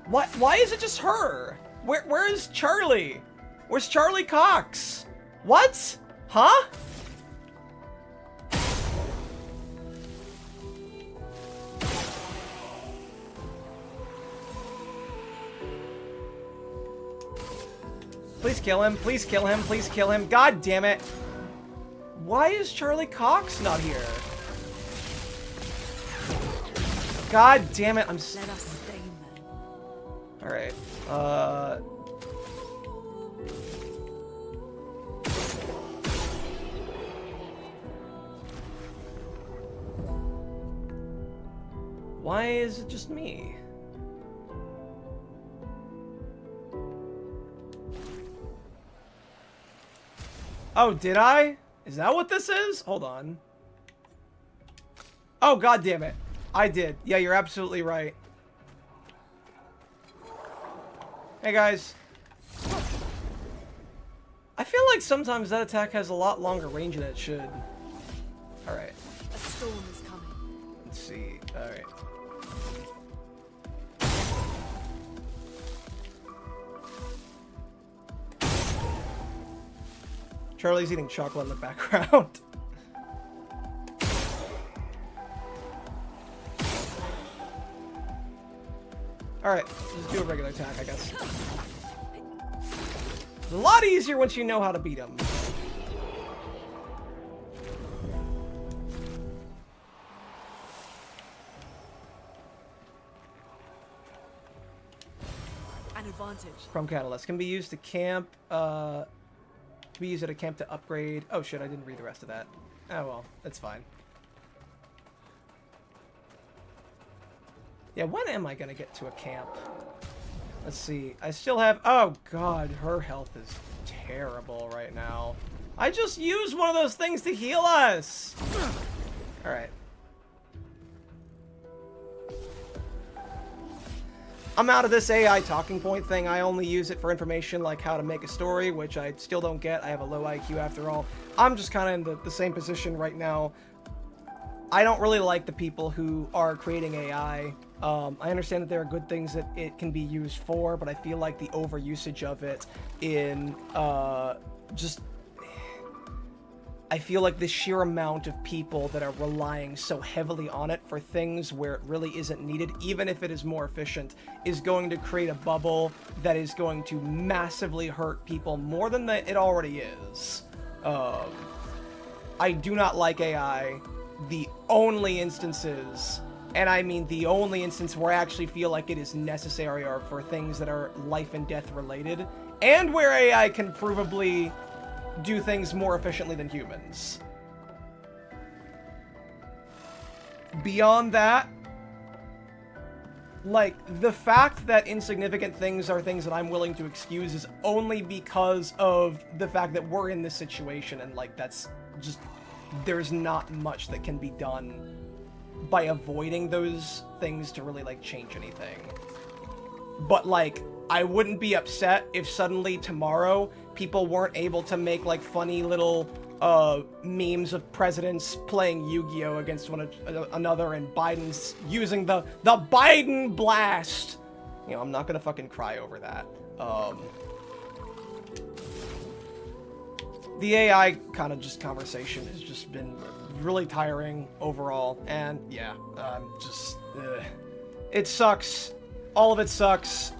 Why is it just her? Where is Charlie? Where's Charlie Cox? What? Huh? Please kill him, please kill him, please kill him. God damn it. Why is Charlie Cox not here? God damn it, I'm... Let us stain them. Alright, why is it just me? Oh, did I? Is that what this is? Hold on. Oh, god damn it. I did. Yeah, you're absolutely right. Hey, guys. I feel like sometimes that attack has a lot longer range than it should. Alright. A storm is coming. Let's see. Alright. Charlie's eating chocolate in the background. Alright, just do a regular attack, I guess. It's a lot easier once you know how to beat him. An advantage. Chrome Catalyst can be used to camp, can be used at a camp to upgrade. Oh shit, I didn't read the rest of that. Oh well, that's fine. Yeah, when am I gonna get to a camp? Let's see. I still have... Oh god, her health is terrible right now. I just used one of those things to heal us! Alright. I'm out of this AI talking point thing. I only use it for information like how to make a story, which I still don't get. I have a low IQ after all. I'm just kind of in the same position right now. I don't really like the people who are creating AI. I understand that there are good things that it can be used for, but I feel like the overusage of it in just... I feel like the sheer amount of people that are relying so heavily on it for things where it really isn't needed, even if it is more efficient, is going to create a bubble that is going to massively hurt people more than it already is. I do not like AI. The only instances, and I mean the only instance where I actually feel like it is necessary are for things that are life and death related, and where AI can provably do things more efficiently than humans. Beyond that, like, the fact that insignificant things are things that I'm willing to excuse is only because of the fact that we're in this situation, and, like, that's just... There's not much that can be done by avoiding those things to really, like, change anything. But, like, I wouldn't be upset if suddenly tomorrow people weren't able to make, like, funny little memes of presidents playing Yu-Gi-Oh! Against one another, and Biden's using the Biden blast. You know, I'm not gonna fucking cry over that. The AI kind of just conversation has just been really tiring overall, and yeah, just, it sucks. All of it sucks.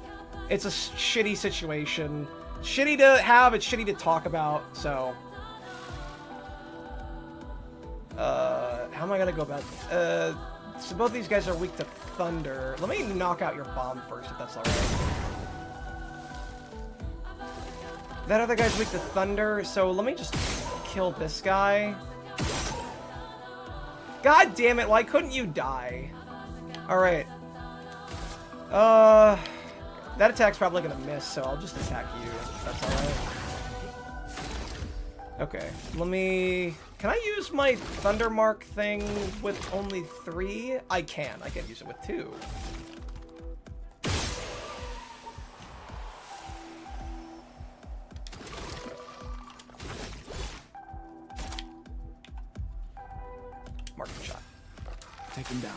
It's a shitty situation. Shitty to have, it's shitty to talk about, so... how am I gonna go about... so both these guys are weak to thunder. Let me knock out your bomb first, if that's alright. That other guy's weak to thunder, so let me just kill this guy. God damn it, why couldn't you die? Alright. That attack's probably gonna miss, so I'll just attack you, if that's alright. Okay, let me... Can I use my Thunder Mark thing with only 3? I can use it with 2. Marking shot. Take him down.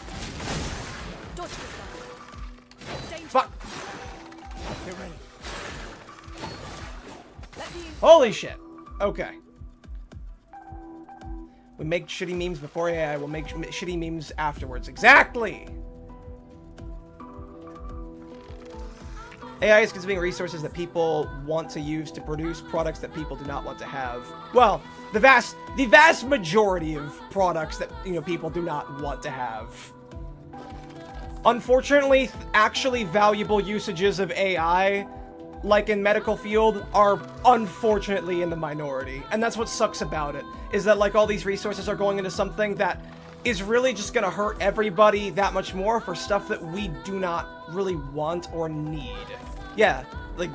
Dodge this guy. Danger. Fuck! Get ready. Let me in. Holy shit! Okay. We make shitty memes before AI, we'll make shitty memes afterwards. Exactly! AI is consuming resources that people want to use to produce products that people do not want to have. Well, the vast majority of products that, you know, people do not want to have. Unfortunately, actually valuable usages of AI, like in medical field, are unfortunately in the minority. And that's what sucks about it, is that like all these resources are going into something that is really just gonna hurt everybody that much more for stuff that we do not really want or need. Yeah, like...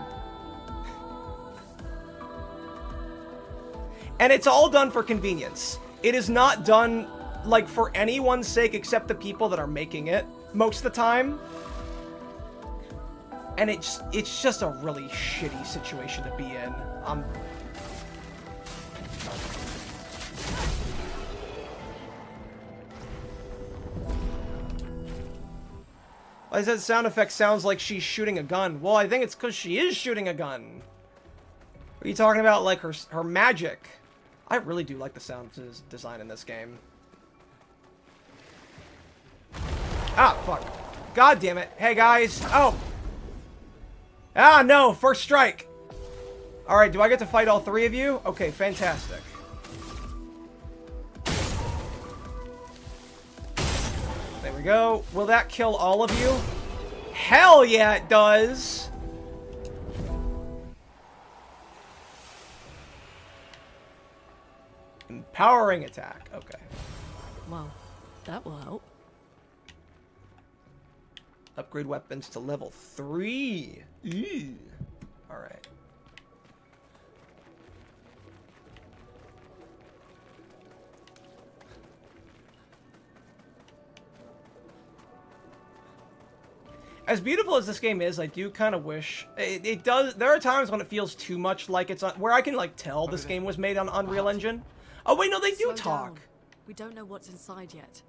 And it's all done for convenience. It is not done, like, for anyone's sake except the people that are making it, most of the time. And it's just a really shitty situation to be in. I said sound effect sounds like she's shooting a gun. Well, I think it's because she is shooting a gun. Are you talking about, like, her magic? I really do like the sound design in this game. Ah, fuck. God damn it. Hey, guys. Oh. Ah, no. First strike. Alright, do I get to fight all three of you? Okay, fantastic. There we go. Will that kill all of you? Hell yeah, it does. Empowering attack. Okay. Well, that will help. Upgrade weapons to level 3. Ew. Alright. As beautiful as this game is, I do kind of wish it does. There are times when it feels too much like it's on, where I can like tell this game was made on Unreal Engine. Oh wait, no, they do Slow talk. down. We don't know what's inside yet.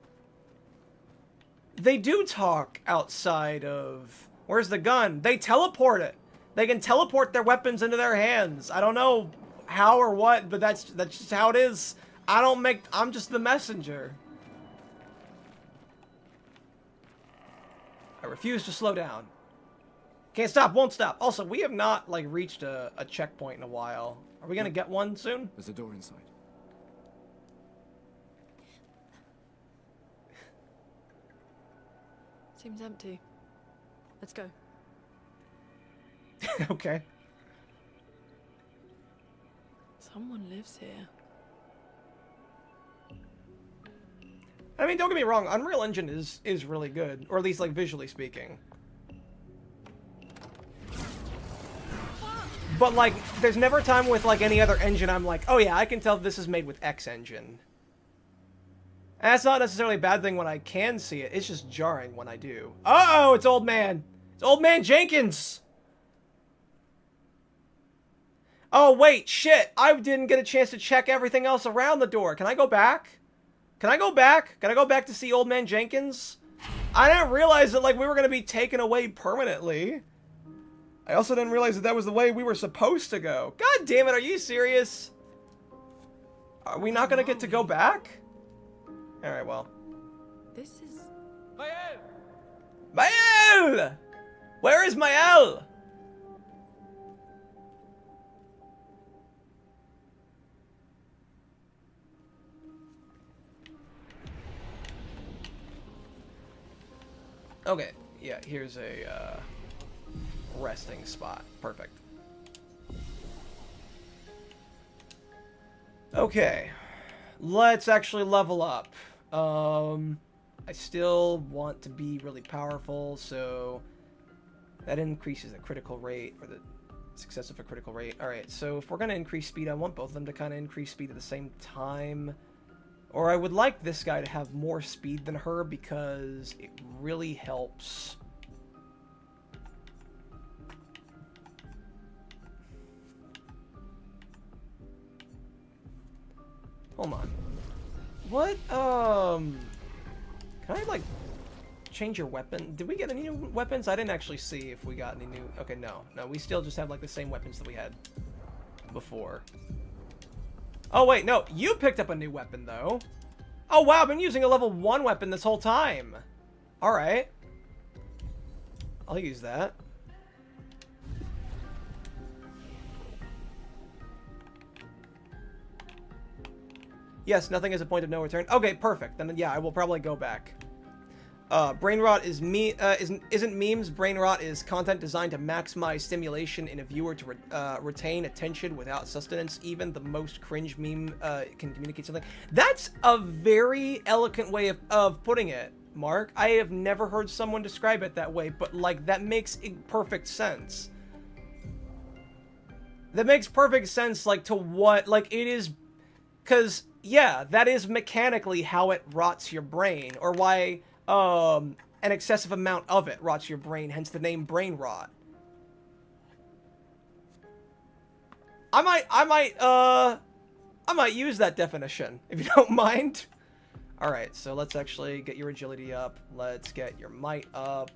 They do talk outside of. Where's the gun? They teleport it. They can teleport their weapons into their hands. I don't know how or what, but that's just how it is. I'm just the messenger. I refuse to slow down. Can't stop, won't stop. Also, we have not, like, reached a checkpoint in a while. Are we gonna get one soon? There's a door inside. Seems empty. Let's go. Okay. Someone lives here. I mean, don't get me wrong, Unreal Engine is really good. Or at least, like, visually speaking. But, like, there's never a time with, like, any other engine I'm like, oh yeah, I can tell this is made with X engine. And that's not necessarily a bad thing when I can see it. It's just jarring when I do. Uh-oh, it's Old Man. It's Old Man Jenkins. Oh, wait, shit. I didn't get a chance to check everything else around the door. Can I go back? Can I go back? Can I go back to see Old Man Jenkins? I didn't realize that, like, we were going to be taken away permanently. I also didn't realize that that was the way we were supposed to go. God damn it, are you serious? Are we not going to get to go back? Alright, well. This is... Mael! Where is Mael? Okay, yeah, here's a resting spot. Perfect. Okay, let's actually level up. I still want to be really powerful, so that increases the critical rate, or the success of a critical rate. Alright, so if we're going to increase speed, I want both of them to kind of increase speed at the same time. Or I would like this guy to have more speed than her because it really helps. Hold on. What? Can I, like, change your weapon? Did we get any new weapons? I didn't actually see if we got any new... Okay, no. No, we still just have, like, the same weapons that we had before. Oh, wait, no. You picked up a new weapon, though. Oh, wow, I've been using a level 1 weapon this whole time. Alright. I'll use that. Yes, nothing is a point of no return. Okay, perfect. Then, yeah, I will probably go back. Brain rot is isn't memes. Brain rot is content designed to maximize stimulation in a viewer to retain attention without sustenance. Even the most cringe meme can communicate something. That's a very eloquent way of putting it, Mark. I have never heard someone describe it that way, but like that makes perfect sense. That makes perfect sense, like to what, like it is, because yeah, that is mechanically how it rots your brain, or why an excessive amount of it rots your brain, hence the name brain rot. I might use that definition, if you don't mind. Alright, so let's actually get your agility up. Let's get your might up.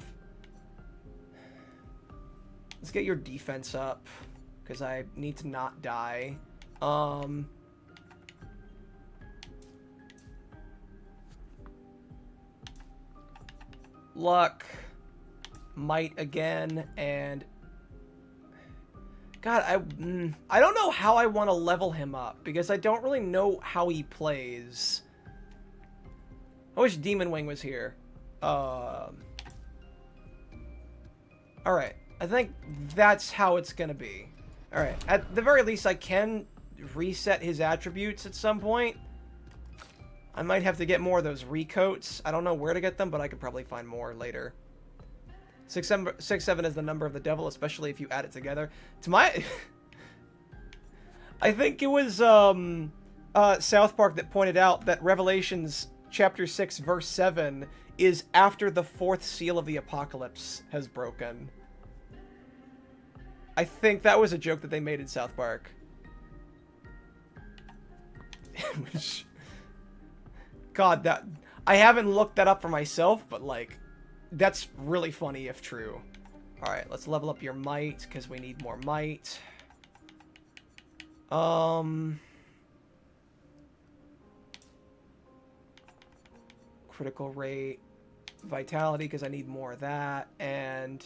Let's get your defense up, because I need to not die. Luck, might again, and God, I don't know how I want to level him up, because I don't really know how he plays. I wish Demon Wing was here. Alright, I think that's how it's gonna be. Alright, at the very least I can reset his attributes at some point. I might have to get more of those recoats. I don't know where to get them, but I could probably find more later. 7 is the number of the devil, especially if you add it together. To my... I think it was South Park that pointed out that Revelations chapter 6 verse 7 is after the 4th seal of the apocalypse has broken. I think that was a joke that they made in South Park. Which... God, that... I haven't looked that up for myself, but, like, that's really funny if true. Alright, let's level up your might, because we need more might. Critical rate. Vitality, because I need more of that. And...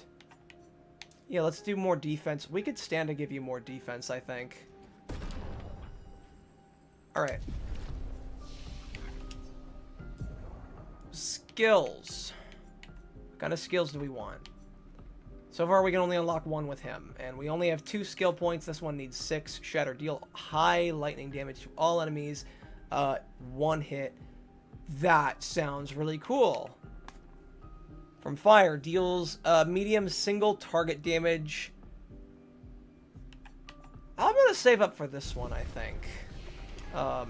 yeah, let's do more defense. We could stand to give you more defense, I think. Alright. Skills. What kind of skills do we want? So far, we can only unlock 1 with him. And we only have 2 skill points. This one needs 6. Shatter. Deal high lightning damage to all enemies. 1 hit. That sounds really cool. From fire. Deals medium single target damage. I'm going to save up for this one, I think. Oh,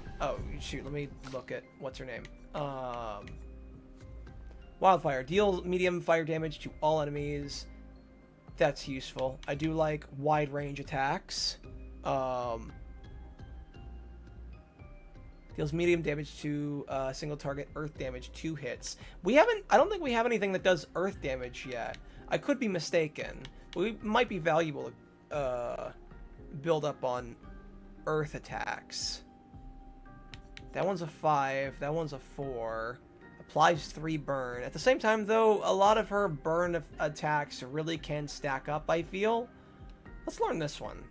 shoot. Let me look at... what's her name? Wildfire. Deal medium fire damage to all enemies. That's useful. I do like wide range attacks. Deals medium damage to single target earth damage, 2 hits. I don't think we have anything that does earth damage yet. I could be mistaken. We might be valuable to build up on earth attacks. That one's a 5. That one's a 4. Applies 3 burn. At the same time, though, a lot of her burn attacks really can stack up, I feel. Let's learn this one.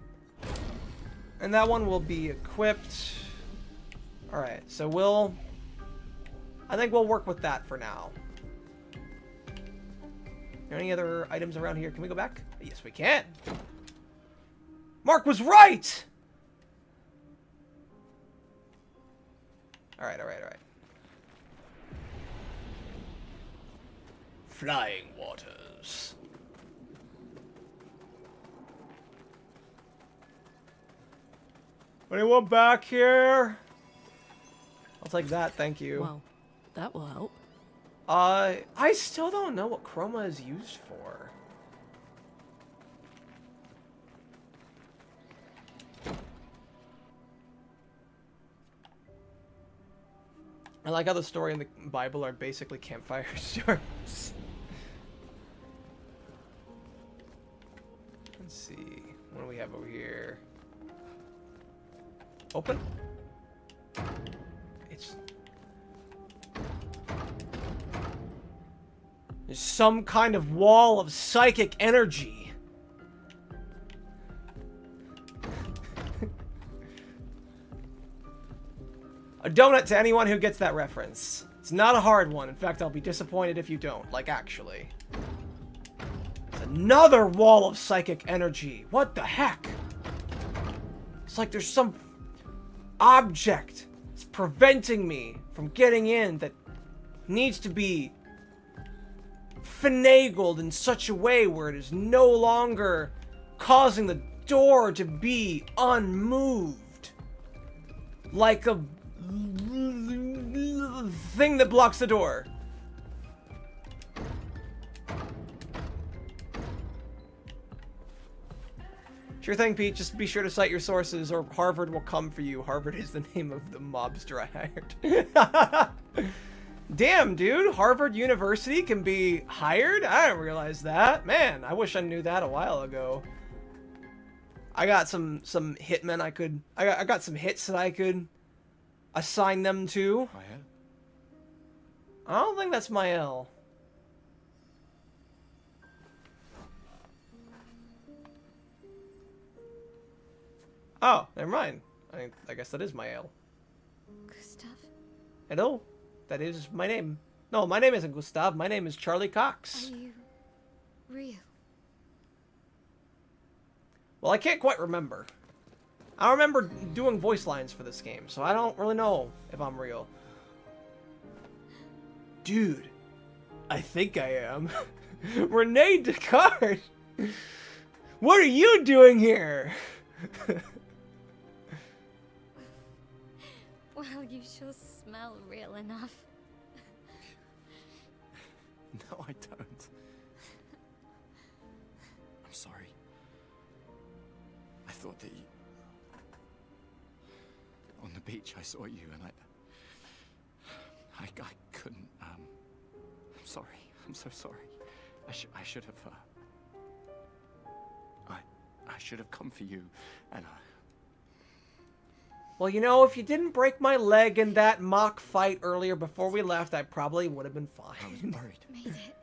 And that one will be equipped. Alright, so I think we'll work with that for now. Are there any other items around here? Can we go back? Yes, we can. Mark was right! Alright. Flying waters. Anyone back here? I'll take that, thank you. Well, that will help. I still don't know what chroma is used for. I like how the story and the Bible are basically campfire stories. Let's see. What do we have over here? Open? There's some kind of wall of psychic energy. A donut to anyone who gets that reference. It's not a hard one. In fact, I'll be disappointed if you don't. Like, actually. It's another wall of psychic energy. What the heck? It's like there's some object that's preventing me from getting in that needs to be finagled in such a way where it is no longer causing the door to be unmoved. Like a thing that blocks the door. Sure thing, Pete. Just be sure to cite your sources or Harvard will come for you. Harvard is the name of the mobster I hired. Damn, dude. Harvard University can be hired? I didn't realize that. Man, I wish I knew that a while ago. I got some hitmen I got some hits that I could assign them to. Mael? I don't think that's Mael. Oh, never mind. I guess that is Mael. Gustav? Hello. That is my name. No, my name isn't Gustav. My name is Charlie Cox. Are you real? Well, I can't quite remember. I don't remember doing voice lines for this game, so I don't really know if I'm real. Dude, I think I am. Renee Descartes! What are you doing here? Well, you sure smell real enough. No, I don't. I'm sorry. I thought that you... On the beach, I saw you, and I couldn't, I'm sorry. I'm so sorry. I should have, I should have come for you, and Well, you know, if you didn't break my leg in that mock fight earlier before we left, I probably would have been fine. I was worried. Made it.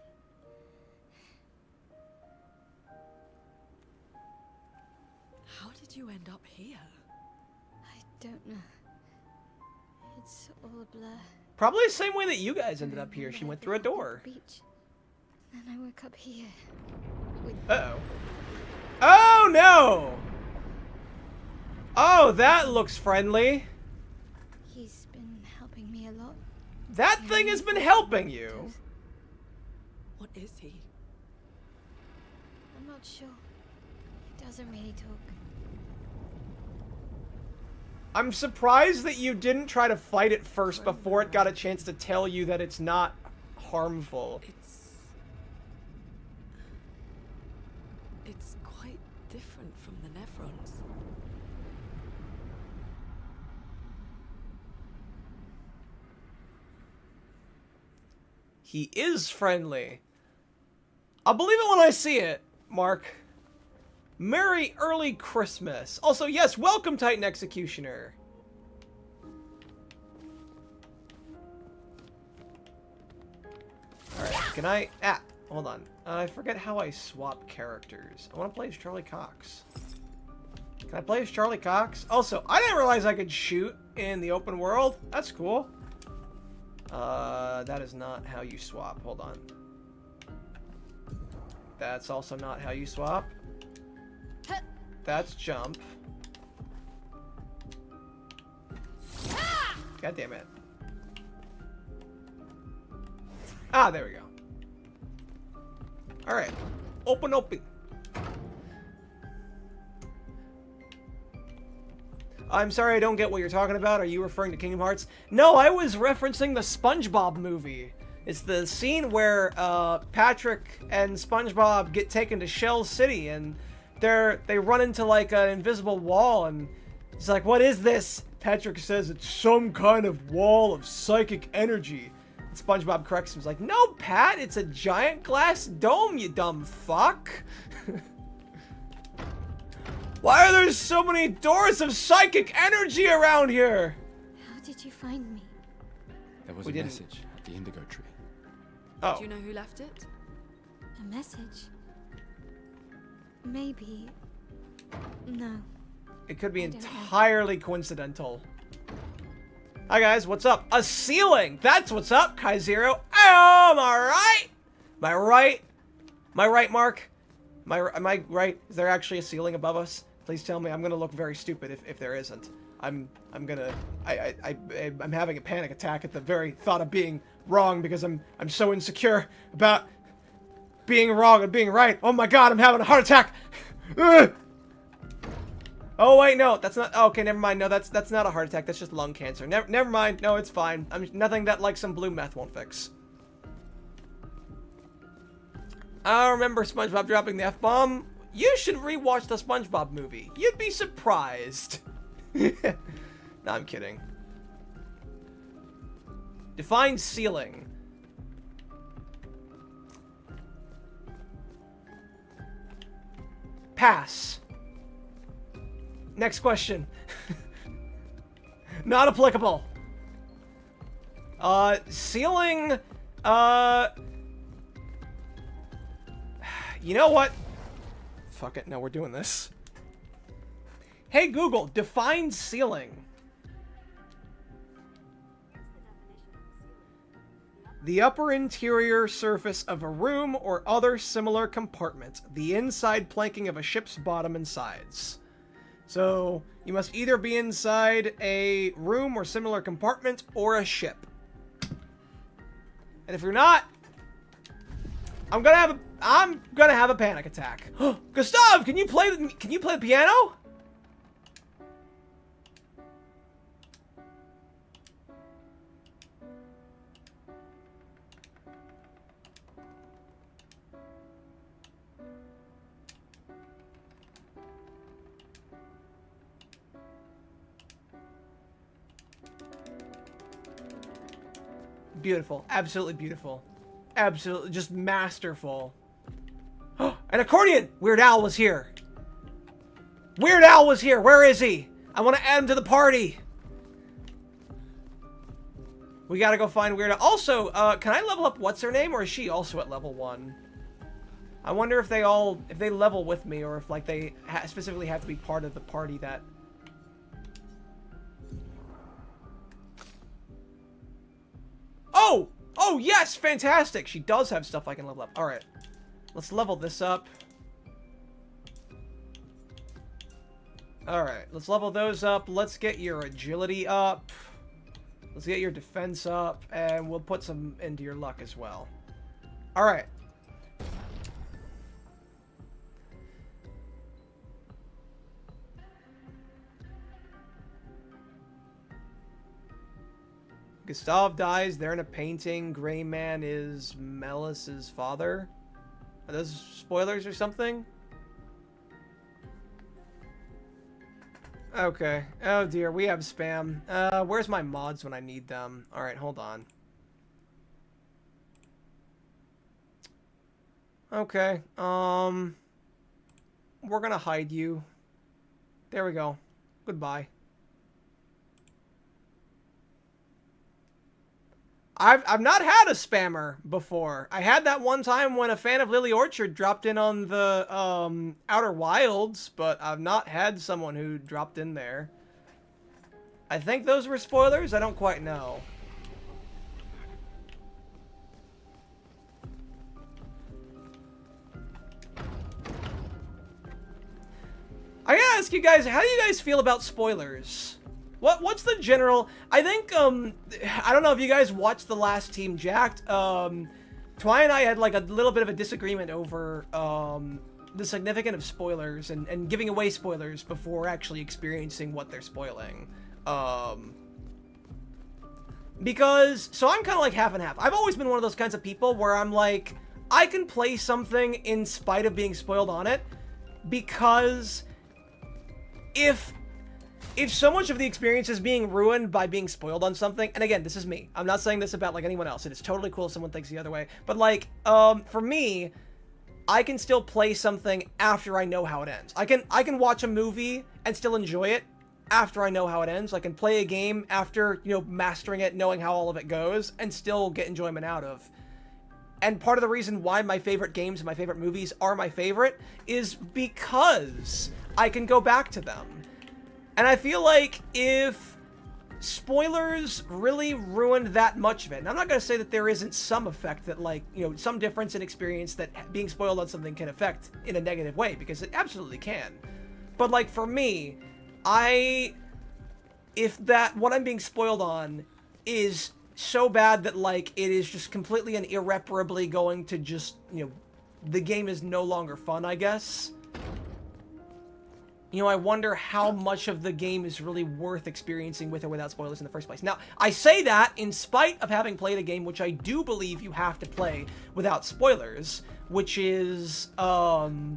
How did you end up here? I don't know. It's all a blur. Probably the same way that you guys ended up here. She went through a door. Beach. Then I woke up here. With Uh-oh. Oh, no! Oh, that looks friendly. He's been helping me a lot. That thing has been helping you. What is he? I'm not sure. He doesn't really talk. I'm surprised that you didn't try to fight it first before it got a chance to tell you that it's not harmful. It's quite different from the Nephrons. He is friendly. I'll believe it when I see it, Mark. Merry early Christmas. Also, yes, welcome, Titan Executioner. Alright, can I... Ah, hold on. I forget how I swap characters. I want to play as Charlie Cox. Can I play as Charlie Cox? Also, I didn't realize I could shoot in the open world. That's cool. That is not how you swap. Hold on. That's also not how you swap. That's jump. God damn it. Ah, there we go. Alright. Open. I'm sorry, I don't get what you're talking about. Are you referring to Kingdom Hearts? No, I was referencing the SpongeBob movie. It's the scene where Patrick and SpongeBob get taken to Shell City, and they run into like an invisible wall, and it's like, what is this? Patrick says it's some kind of wall of psychic energy. And SpongeBob corrects him. He's like, no, Pat, it's a giant glass dome, you dumb fuck. Why are there so many doors of psychic energy around here? How did you find me? There was We a didn't. message at the indigo tree. Oh. Do you know who left it? A message? Maybe. No. It could be I don't know. entirely coincidental. Hi guys, what's up? A ceiling! That's what's up, Kai Zero. Oh, am I right? Am I right? Am I right, Mark? Am I right? Is there actually a ceiling above us? Please tell me. I'm gonna look very stupid if there isn't. I'm having a panic attack at the very thought of being wrong because I'm so insecure about being wrong and being right. Oh my god, I'm having a heart attack. Ugh. Oh wait, no, that's not. Okay, never mind. No, that's not a heart attack. That's just lung cancer. Never mind. No, it's fine. Nothing that like some blue meth won't fix. I remember SpongeBob dropping the F-bomb. You should rewatch the SpongeBob movie. You'd be surprised. No, I'm kidding. Define ceiling. Pass. Next question. Not applicable. Ceiling, you know what? Fuck it, no, we're doing this. Hey Google, define ceiling. The upper interior surface of a room or other similar compartment. The inside planking of a ship's bottom and sides. So, you must either be inside a room or similar compartment or a ship. And if you're not, I'm gonna have a panic attack. Gustav, can you play the piano? Beautiful. Absolutely beautiful. Absolutely just masterful. An accordion! Weird Al was here. Weird Al was here. Where is he? I want to add him to the party. We gotta go find Weird Al. Also, can I level up what's her name, or is she also at level 1? I wonder if they level with me, or if like they specifically have to be part of the party that. Oh! Oh, yes! Fantastic! She does have stuff I can level up. Alright. Let's level this up. Alright, let's level those up. Let's get your agility up. Let's get your defense up. And we'll put some into your luck as well. Alright. Gustav dies. They're in a painting. Gray Man is Melis's father. Are those spoilers or something? Okay. Oh dear, we have spam. Where's my mods when I need them? Alright, hold on. Okay, we're gonna hide you. There we go. Goodbye. I've not had a spammer before. I had that one time when a fan of Lily Orchard dropped in on the Outer Wilds, but I've not had someone who dropped in there. I think those were spoilers. I don't quite know. I gotta ask you guys, how do you guys feel about spoilers? What's the general? I think I don't know if you guys watched the last Team Jacked. Twy and I had like a little bit of a disagreement over the significance of spoilers and giving away spoilers before actually experiencing what they're spoiling. Because so I'm kind of like half and half. I've always been one of those kinds of people where I'm like, I can play something in spite of being spoiled on it, because if so much of the experience is being ruined by being spoiled on something, and again, this is me. I'm not saying this about like anyone else. It is totally cool if someone thinks the other way. But like, for me, I can still play something after I know how it ends. I can watch a movie and still enjoy it after I know how it ends. I can play a game after, you know, mastering it, knowing how all of it goes, and still get enjoyment out of. And part of the reason why my favorite games and my favorite movies are my favorite is because I can go back to them. And I feel like if spoilers really ruined that much of it. And I'm not going to say that there isn't some effect that, like, you know, some difference in experience that being spoiled on something can affect in a negative way, because it absolutely can. But, like, for me, if what I'm being spoiled on is so bad that, like, it is just completely and irreparably going to just, you know, the game is no longer fun, I guess. You know, I wonder how much of the game is really worth experiencing with or without spoilers in the first place. Now, I say that in spite of having played a game which I do believe you have to play without spoilers, which is, Outer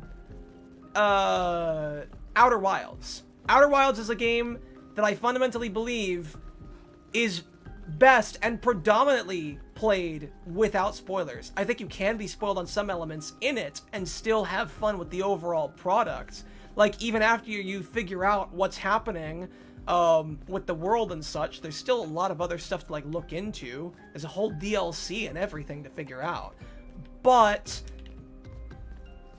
Wilds. Outer Wilds is a game that I fundamentally believe is best and predominantly played without spoilers. I think you can be spoiled on some elements in it and still have fun with the overall product. Like, even after you figure out what's happening with the world and such, there's still a lot of other stuff to, like, look into. There's a whole DLC and everything to figure out. But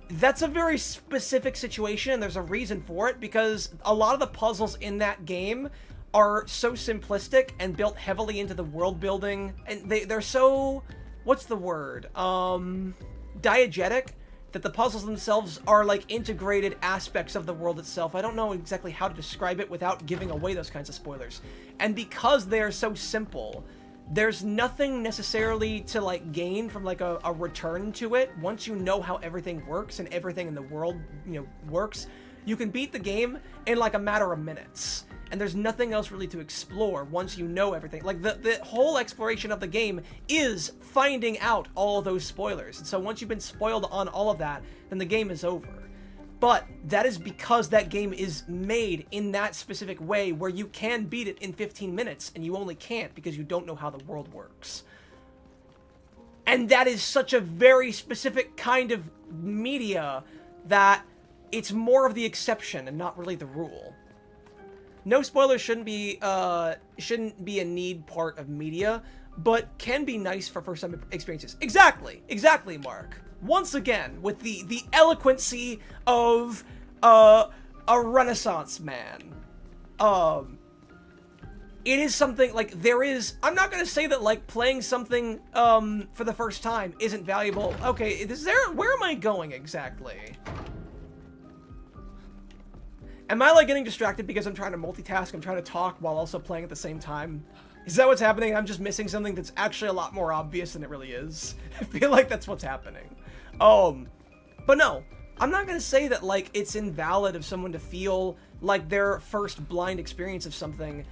that's a very specific situation, and there's a reason for it, because a lot of the puzzles in that game are so simplistic and built heavily into the world building, and they're so, what's the word, diegetic, that the puzzles themselves are like integrated aspects of the world itself. I don't know exactly how to describe it without giving away those kinds of spoilers. And because they are so simple, there's nothing necessarily to, like, gain from, like, a return to it. Once you know how everything works and everything in the world, you know, works, you can beat the game in, like, a matter of minutes. And there's nothing else really to explore once you know everything. Like, the whole exploration of the game is finding out all of those spoilers. And so once you've been spoiled on all of that, then the game is over. But that is because that game is made in that specific way where you can beat it in 15 minutes, and you only can't because you don't know how the world works. And that is such a very specific kind of media that it's more of the exception and not really the rule. No spoilers shouldn't be a need part of media, but can be nice for first-time experiences. Exactly, Mark. Once again, with the eloquency of a Renaissance man. It is something, like, I'm not gonna say that, like, playing something for the first time isn't valuable. Okay, where am I going exactly? Am I, like, getting distracted because I'm trying to multitask, I'm trying to talk while also playing at the same time? Is that what's happening? I'm just missing something that's actually a lot more obvious than it really is. I feel like that's what's happening. But no, I'm not gonna say that, like, it's invalid of someone to feel like their first blind experience of something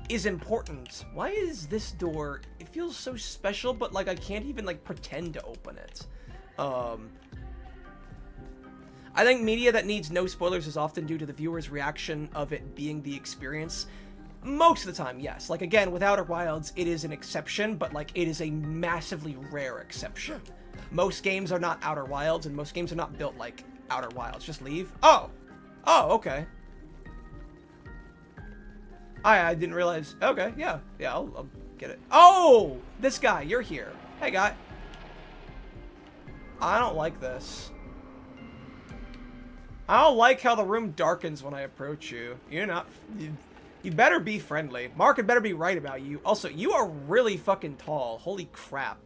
is important. Why is this door, it feels so special, but, like, I can't even, like, pretend to open it. I think media that needs no spoilers is often due to the viewer's reaction of it being the experience. Most of the time, yes. Like, again, with Outer Wilds, it is an exception, but, like, it is a massively rare exception. Most games are not Outer Wilds, and most games are not built like Outer Wilds. Just leave? Oh! Oh, okay. I didn't realize. Okay, yeah. Yeah, I'll get it. Oh! This guy, you're here. Hey, guy. I don't like this. I don't like how the room darkens when I approach you. You're not... You better be friendly. Mark had better be right about you. Also, you are really fucking tall. Holy crap.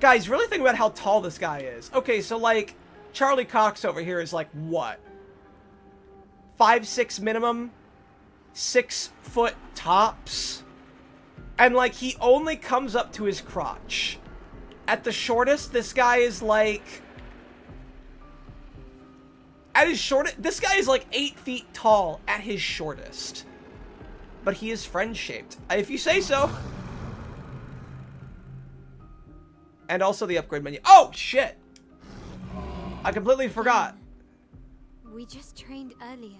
Guys, really think about how tall this guy is. Okay, so, like, Charlie Cox over here is, like, what? 5'6" minimum? 6 foot tops? And, like, he only comes up to his crotch. At the shortest, this guy is, like... At his shortest... This guy is, like, 8 feet tall at his shortest. But he is friend-shaped. If you say so. And also the upgrade menu. Oh, shit! I completely forgot. We just trained earlier.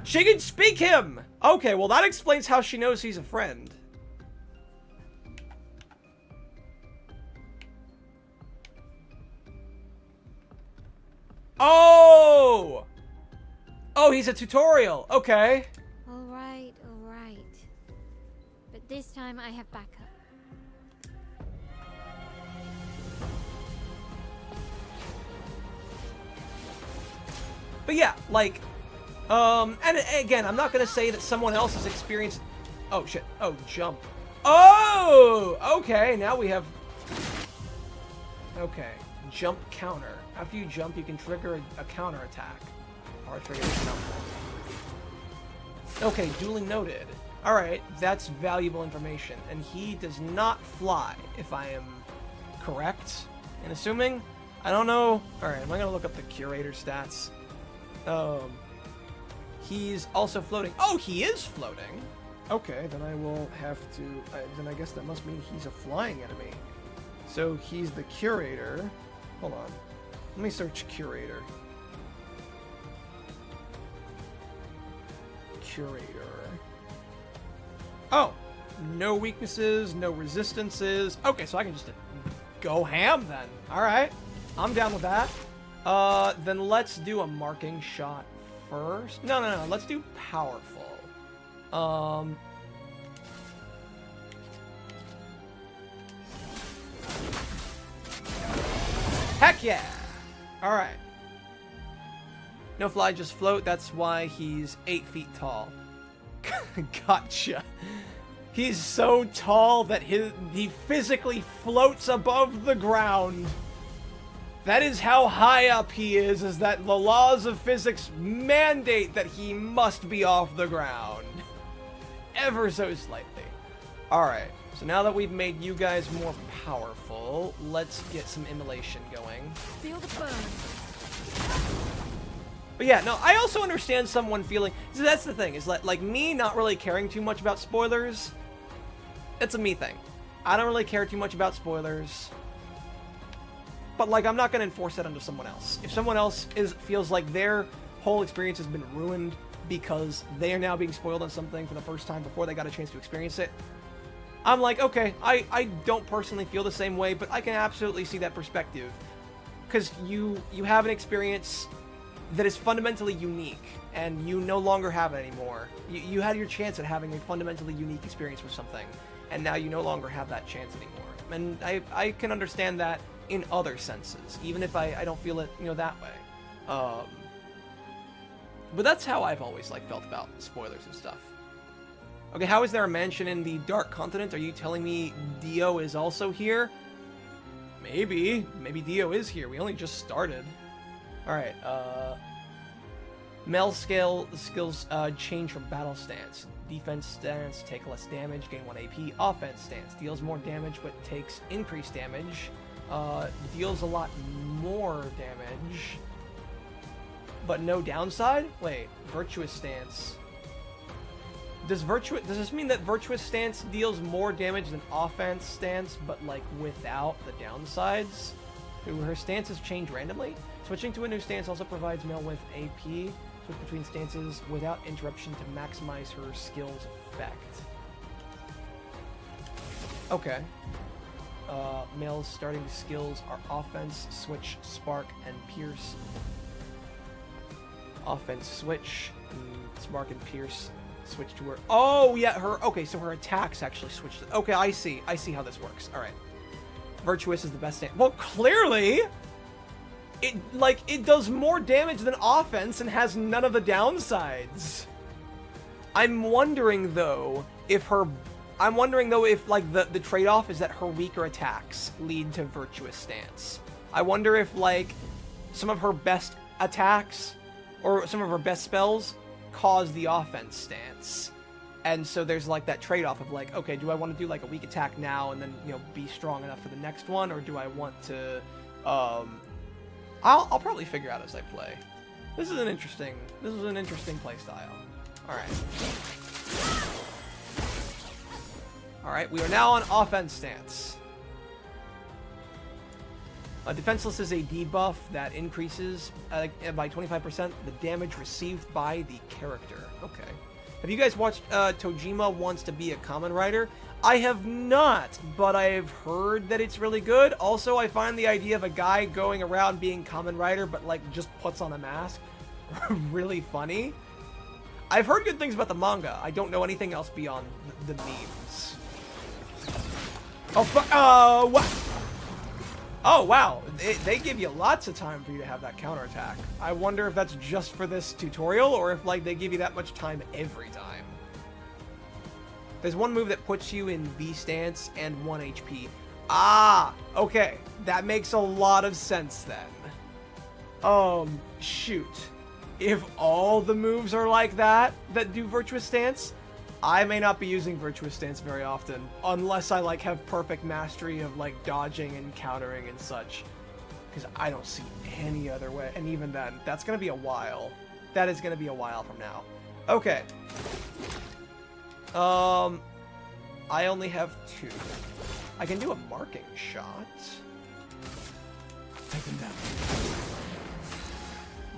She can speak him! Okay, well that explains how she knows he's a friend. Oh! Oh, he's a tutorial. Okay. Alright, alright. But this time I have backup. But yeah, like, And again, I'm not gonna say that someone else has experienced. Oh shit! Oh, jump! Oh, okay. Now we have. Okay, jump counter. After you jump, you can trigger a counter attack, or trigger a jump. Okay, duly noted. All right, that's valuable information. And he does not fly, if I am correct in assuming. I don't know. All right, am I gonna look up the curator stats? He's also floating. Oh, he is floating. Okay, then I will have to. Then I guess that must mean he's a flying enemy. So he's the curator. Hold on. Let me search curator. Curator. Oh, no weaknesses, no resistances. Okay, so I can just go ham then. All right, I'm down with that. Then let's do a marking shot first. No. Let's do powerful. Heck yeah! All right. No fly, just float. That's why he's 8 feet tall. Gotcha. He's so tall that he physically floats above the ground. That is how high up he is that the laws of physics mandate that he must be off the ground. Ever so slightly. Alright, so now that we've made you guys more powerful, let's get some immolation going. Feel the burn. But yeah, no, I also understand someone feeling... So that's the thing, is like me not really caring too much about spoilers. It's a me thing. I don't really care too much about spoilers. But like, I'm not going to enforce that onto someone else. If someone else feels like their whole experience has been ruined because they are now being spoiled on something for the first time before they got a chance to experience it, I'm like, okay, I don't personally feel the same way, but I can absolutely see that perspective. Because you have an experience that is fundamentally unique, and you no longer have it anymore. You had your chance at having a fundamentally unique experience with something, and now you no longer have that chance anymore. And I can understand that in other senses, even if I don't feel it, that way. But that's how I've always felt about spoilers and stuff. Okay, how is there a mansion in the Dark Continent? Are you telling me Dio is also here? Maybe Dio is here. We only just started. Alright, Mel skills change from battle stance. Defense stance, take less damage, gain 1 AP. Offense stance, deals more damage but takes increased damage. Deals a lot more damage, but no downside? Wait, virtuous stance. Does this mean that virtuous stance deals more damage than offense stance, but without the downsides? Do her stances change randomly? Switching to a new stance also provides Mel with AP. Switch between stances without interruption to maximize her skill's effect. Okay. Mel's starting skills are offense, switch, spark, and pierce. Offense, switch, spark, and pierce. Switch to her. Oh yeah, okay, so her attacks actually switched. Okay, I see how this works. All right. Virtuous is the best stance. Well, clearly, it does more damage than offense and has none of the downsides. I'm wondering though if the trade-off is that her weaker attacks lead to virtuous stance. I wonder if some of her best attacks or some of her best spells cause the offense stance. And so there's that trade-off of okay, do I want to do a weak attack now and then be strong enough for the next one, or do I want to I'll probably figure out as I play. This is an interesting play style. Alright, we are now on offense stance. Defenseless is a debuff that increases by 25% the damage received by the character. Okay. Have you guys watched Tojima Wants to Be a Kamen Rider? I have not, but I've heard that it's really good. Also, I find the idea of a guy going around being Kamen Rider but just puts on a mask really funny. I've heard good things about the manga. I don't know anything else beyond the memes. Oh, fuck. What? Oh, wow. They give you lots of time for you to have that counterattack. I wonder if that's just for this tutorial, or if, like, they give you that much time every time. There's one move that puts you in V stance and 1 HP. Ah, okay. That makes a lot of sense then. Shoot. If all the moves are like that do Virtuous Stance, I may not be using Virtuous Stance very often, unless I, like, have perfect mastery of, like, dodging and countering and such. Because I don't see any other way. And even then, that's going to be a while. That is going to be a while from now. Okay. I only have 2. I can do a marking shot. Take him down.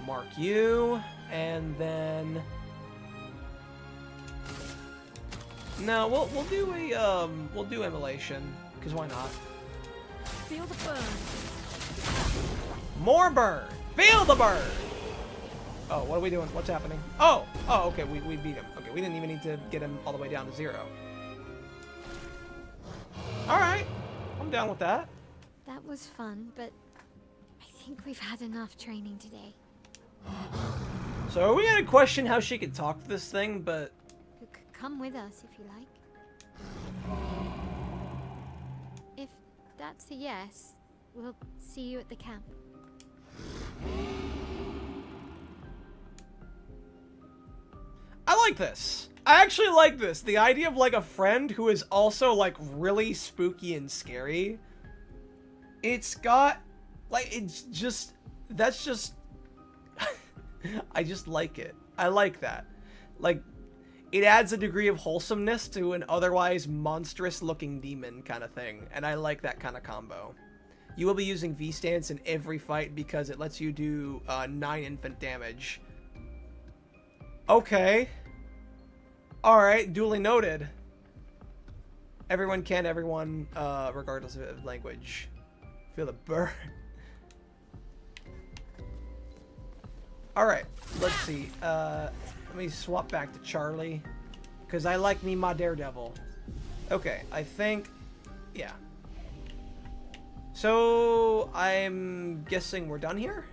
Mark you, and then... No, we'll do a, we'll do immolation, because why not? Feel the burn. More burn! Feel the burn! Oh, what are we doing? What's happening? Oh, okay, we beat him. Okay, we didn't even need to get him all the way down to 0. Alright, I'm down with that. That was fun, but I think we've had enough training today. So are we gonna question how she could talk to this thing, but... You could come with us if you like. If that's a yes, we'll see you at the camp. I like this. I actually like this. The idea of, like, a friend who is also, like, really spooky and scary. It's got, like, it's just, that's just, I just like it. I like that. Like, it adds a degree of wholesomeness to an otherwise monstrous-looking demon kind of thing, and I like that kind of combo. You will be using V-Stance in every fight because it lets you do 9 infant damage. Okay. Alright, duly noted. Everyone can, everyone, regardless of language. Feel the burn. Alright, let's see. Let me swap back to Charlie. Because I like me my Daredevil. Okay, I think... Yeah. So, I'm guessing we're done here?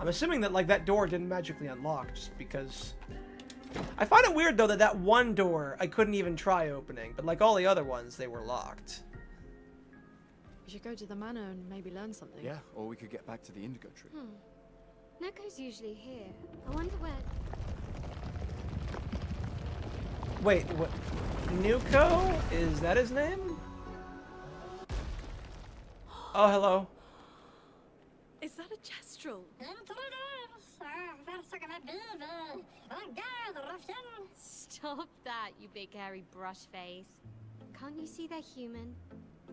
I'm assuming that, like, that door didn't magically unlock, just because... I find it weird, though, that that one door I couldn't even try opening, but like all the other ones, they were locked. We should go to the manor and maybe learn something. Yeah, or we could get back to the indigo tree. Neko's usually here. I wonder where... Wait, what? Nuko? Is that his name? Oh, hello. Is that a Jestrel? Stop that, you big hairy brush face. Can't you see they're human?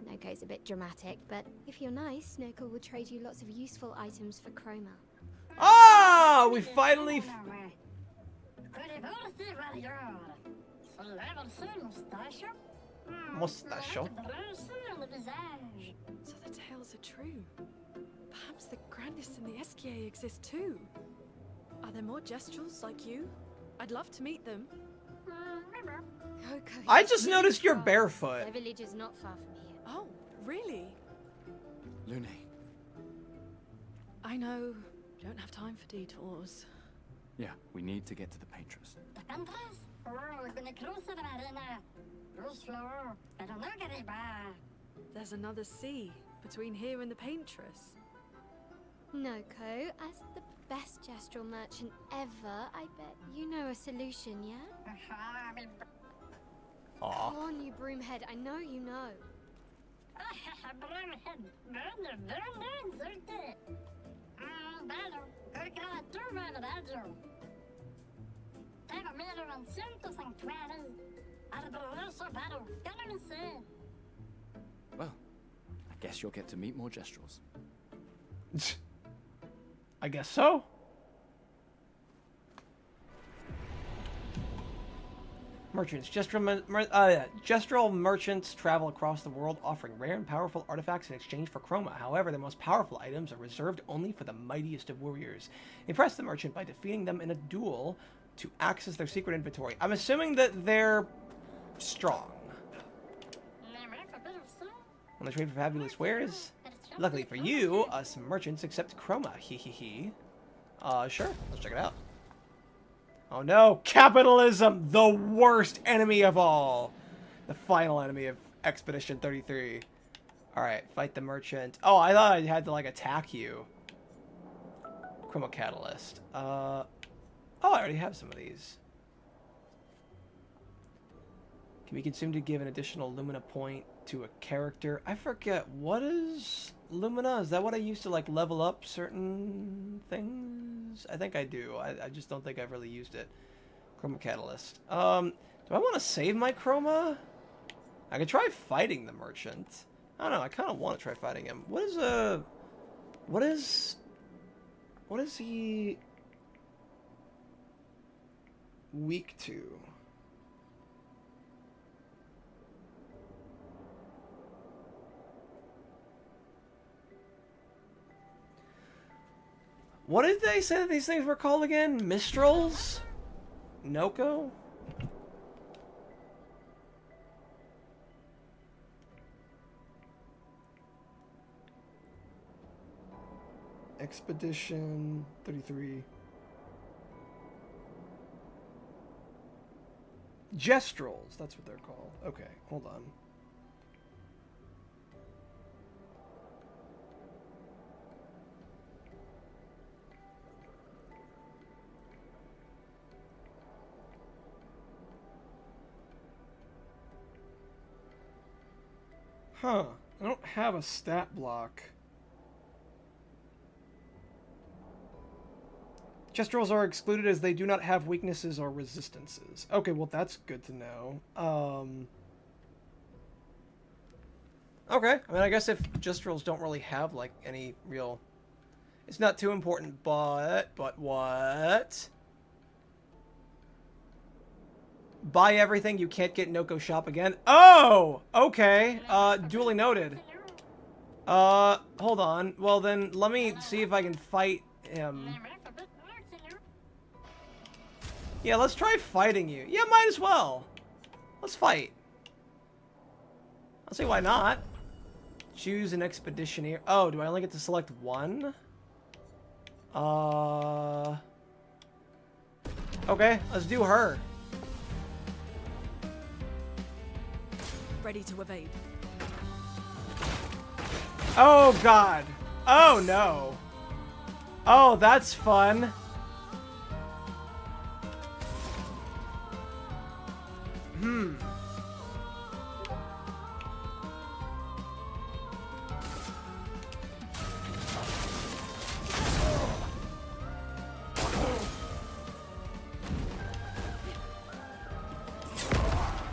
Noko's a bit dramatic, but if you're nice, Noko will trade you lots of useful items for chroma. Ah, we finally... Mustacho. So the tales are true. Perhaps the grandest in the Esquier exist too. Are there more Jestrels like you? I'd love to meet them. Noko, I just really noticed you're far. barefoot. Their village is not far from here. Oh, really? Lune, I know. Don't have time for detours. yeah, we need to get to the Paintress. There's another sea between here and the Paintress. Noko, as the best Jestrel merchant ever, I bet you know a solution, yeah? Aw. Come on, you broomhead, I know you know. Well, I guess you'll get to meet more Jestrels. I guess so. Merchants. Jestrel merchants travel across the world offering rare and powerful artifacts in exchange for chroma. However, the most powerful items are reserved only for the mightiest of warriors. Impress the merchant by defeating them in a duel to access their secret inventory. I'm assuming that they're strong. When they trade for fabulous wares, Luckily for you, some merchants accept chroma. Hee hee hee. Sure. Let's check it out. Oh no! Capitalism! The worst enemy of all! The final enemy of Expedition 33. Alright, fight the merchant. Oh, I thought I had to, like, attack you. Chroma Catalyst. Oh, I already have some of these. Can be consumed to give an additional Lumina point to a character. I forget, what is Lumina? Is that what I use to, like, level up certain things? I think I do. I just don't think I've really used it. Chroma Catalyst. Do I want to save my Chroma? I could try fighting the merchant. I don't know, I kind of want to try fighting him. What is he weak to? What did they say that these things were called again? Mistrals? Noko? Expedition 33. Gestrals, that's what they're called. Okay, hold on. Huh, I don't have a stat block. Gestrals are excluded as they do not have weaknesses or resistances. Okay, well that's good to know. Okay, I mean I guess if Gestrals don't really have like any real... It's not too important, but what? Buy everything, you can't get Noko shop again. Oh! Okay, duly noted. Hold on. Well then, let me see if I can fight him. Yeah, let's try fighting you. Yeah, might as well. Let's fight. I'll see why not. Choose an expeditioneer. Oh, do I only get to select one? Okay, let's do her. Ready to evade. Oh, God. Oh, no. Oh, that's fun.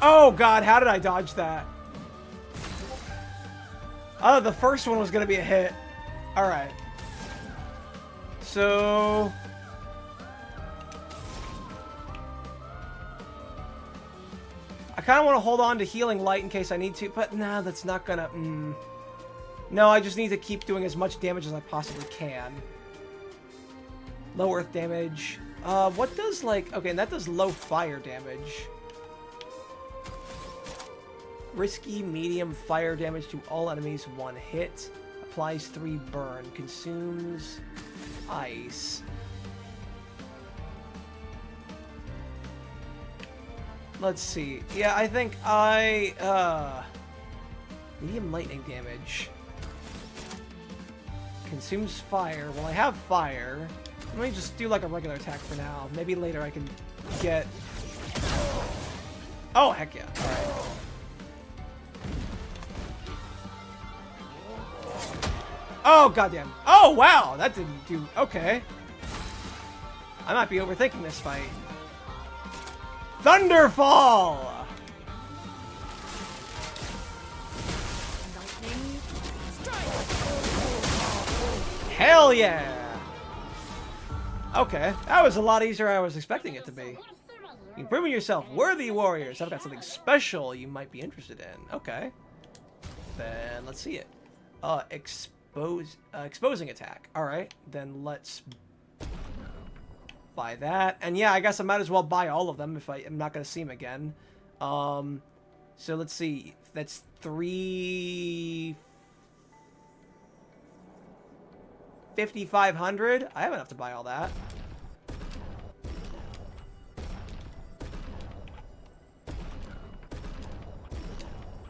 Oh God, how did I dodge that? Oh, the first one was gonna be a hit. Alright. So... I kind of want to hold on to Healing Light in case I need to, but nah, that's not gonna... No, I just need to keep doing as much damage as I possibly can. Low earth damage. What does, like... Okay, and that does low fire damage. Risky medium fire damage to all enemies, 1 hit. Applies 3 burn. Consumes ice. Let's see. Yeah, I think medium lightning damage. Consumes fire. Well, I have fire. Let me just do like a regular attack for now. Maybe later I can get... Oh, heck yeah. Alright. Oh, goddamn. Oh, wow. That didn't do... Okay. I might be overthinking this fight. Thunderfall! Hell yeah! Okay, that was a lot easier than I was expecting it to be. You're proving yourself worthy, warriors. I've got something special you might be interested in. Okay. Then let's see it. Exposing attack. Alright, then let's buy that. And yeah, I guess I might as well buy all of them if I'm not going to see them again. So let's see. That's 3... 5,500. I have enough to buy all that.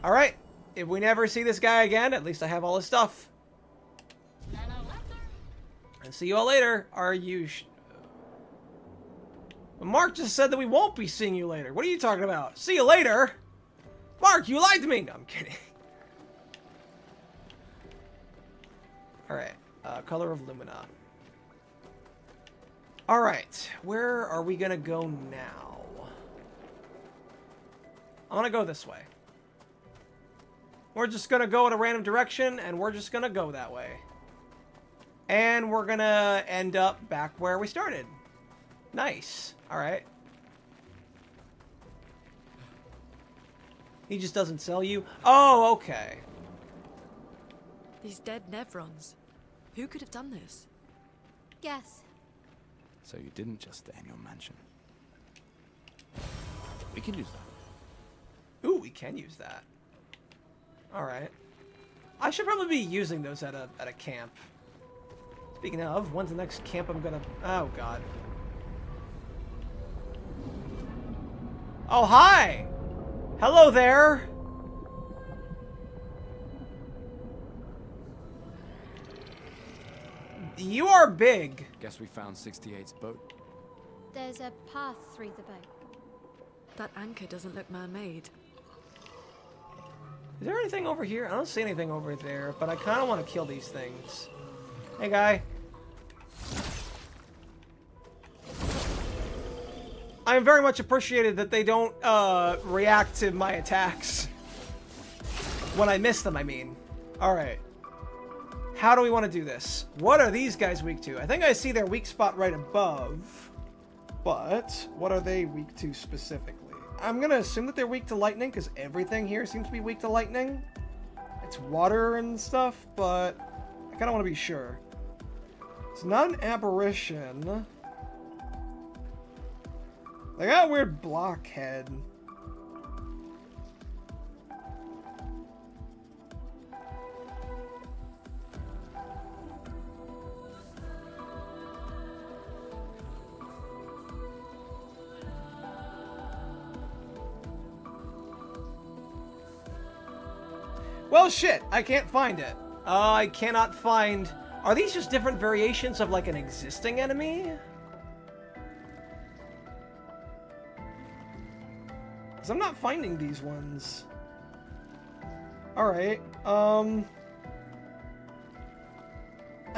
All right. If we never see this guy again, at least I have all his stuff. And see you all later. Are you... Mark just said that we won't be seeing you later. What are you talking about? See you later? Mark, you lied to me. No, I'm kidding. Alright. Color of Lumina. Alright. Where are we going to go now? I'm going to go this way. We're just going to go in a random direction, and we're just going to go that way. And we're going to end up back where we started. Nice. Alright. He just doesn't sell you? Oh, okay. These dead Nevrons. Who could have done this? Guess. So you didn't just stay in your mansion. We can use that. Ooh, we can use that. Alright. I should probably be using those at a camp. Speaking of, when's the next camp I'm gonna... Oh, God. Oh, hi! Hello there! You are big. Guess we found 68's boat. There's a path through the boat. That anchor doesn't look man-made. Is there anything over here? I don't see anything over there, but I kind of want to kill these things. Hey, guy. I am very much appreciated that they don't react to my attacks. When I miss them, I mean. Alright. How do we want to do this? What are these guys weak to? I think I see their weak spot right above. But what are they weak to specifically? I'm going to assume that they're weak to lightning because everything here seems to be weak to lightning. It's water and stuff, but I kind of want to be sure. It's not an apparition. They got a weird blockhead. Well, shit, I can't find it. I cannot find... Are these just different variations of, like, an existing enemy? Because I'm not finding these ones. Alright, I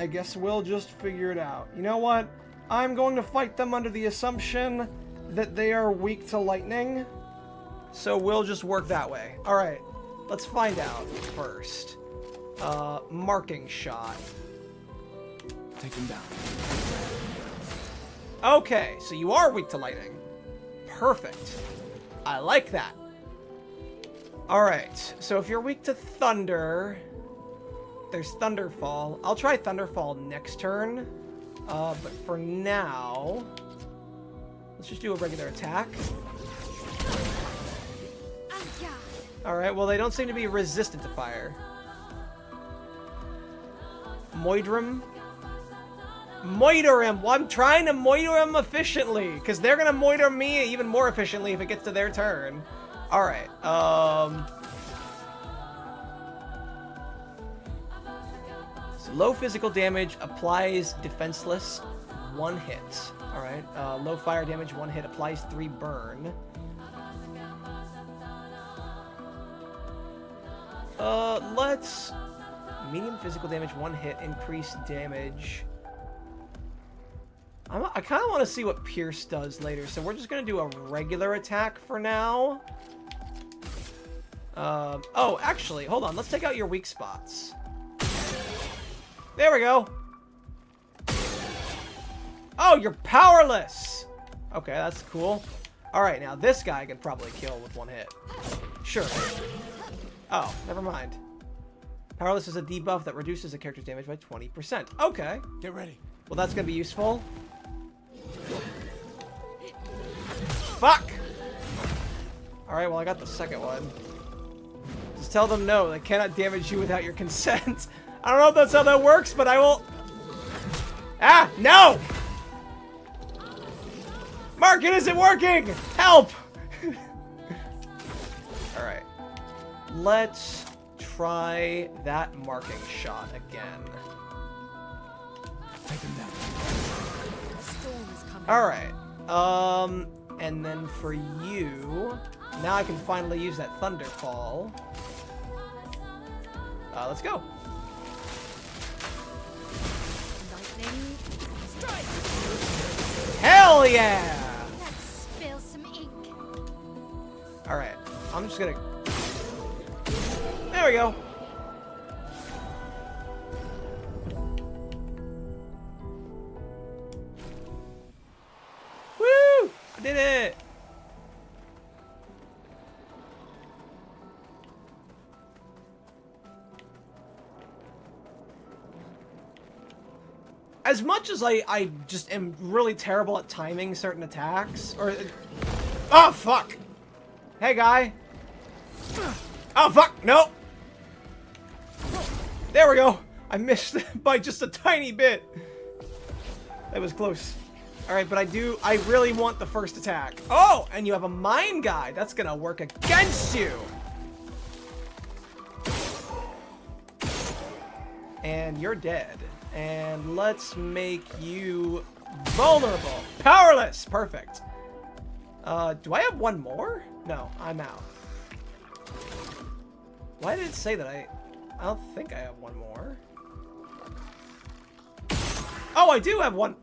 guess we'll just figure it out. You know what? I'm going to fight them under the assumption that they are weak to lightning. So we'll just work that way. Alright. Let's find out first. Marking shot. Take him down. Okay, so you are weak to lightning. Perfect. I like that. Alright, so if you're weak to thunder, there's Thunderfall. I'll try Thunderfall next turn. But for now, let's just do a regular attack. Alright, well, they don't seem to be resistant to fire. Moidrum. Moiter him! Well, I'm trying to moiter him efficiently, because they're going to moiter me even more efficiently if it gets to their turn. Alright, so low physical damage applies defenseless 1 hit. Alright, low fire damage 1 hit applies 3 burn. Let's... Medium physical damage, 1 hit, increased damage. I kind of want to see what Pierce does later, so we're just going to do a regular attack for now. Oh, actually, hold on. Let's take out your weak spots. There we go. Oh, you're powerless! Okay, that's cool. Alright, now this guy I could probably kill with 1 hit. Sure. Oh, never mind. Powerless is a debuff that reduces a character's damage by 20%. Okay. Get ready. Well, that's going to be useful. Fuck! Alright, well, I got the second one. Just tell them no. They cannot damage you without your consent. I don't know if that's how that works, but I will... Ah, no! Mark, it isn't working! Help! Alright. Let's try that marking shot again. Take him down. The storm is coming. Alright. And then for you, now I can finally use that Thunderfall. Let's go. Lightning strike. Hell yeah! Let's spill some ink. Alright. I'm just gonna... There we go. Woo! I did it! As much as I just am really terrible at timing certain attacks, or... Oh, fuck! Hey, guy! Oh, fuck! No! There we go! I missed by just a tiny bit. That was close. Alright, but I really want the first attack. Oh! And you have a mine guy! That's gonna work against you! And you're dead. And let's make you vulnerable. Powerless! Perfect. Do I have one more? No, I'm out. Why did it say that I don't think I have one more. Oh, I do have one.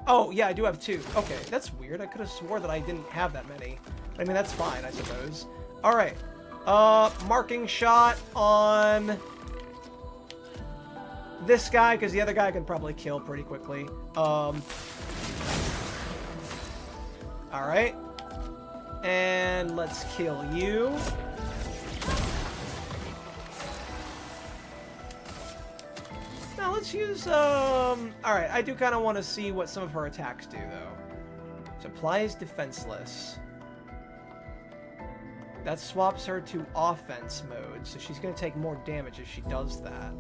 Oh, yeah, I do have two. Okay, that's weird. I could have swore that I didn't have that many. I mean, that's fine, I suppose. All right. Marking shot on this guy, because the other guy can probably kill pretty quickly. All right. And let's kill you. Now let's use, alright, I do kind of want to see what some of her attacks do, though. Supplies defenseless. That swaps her to offense mode, so she's going to take more damage if she does that.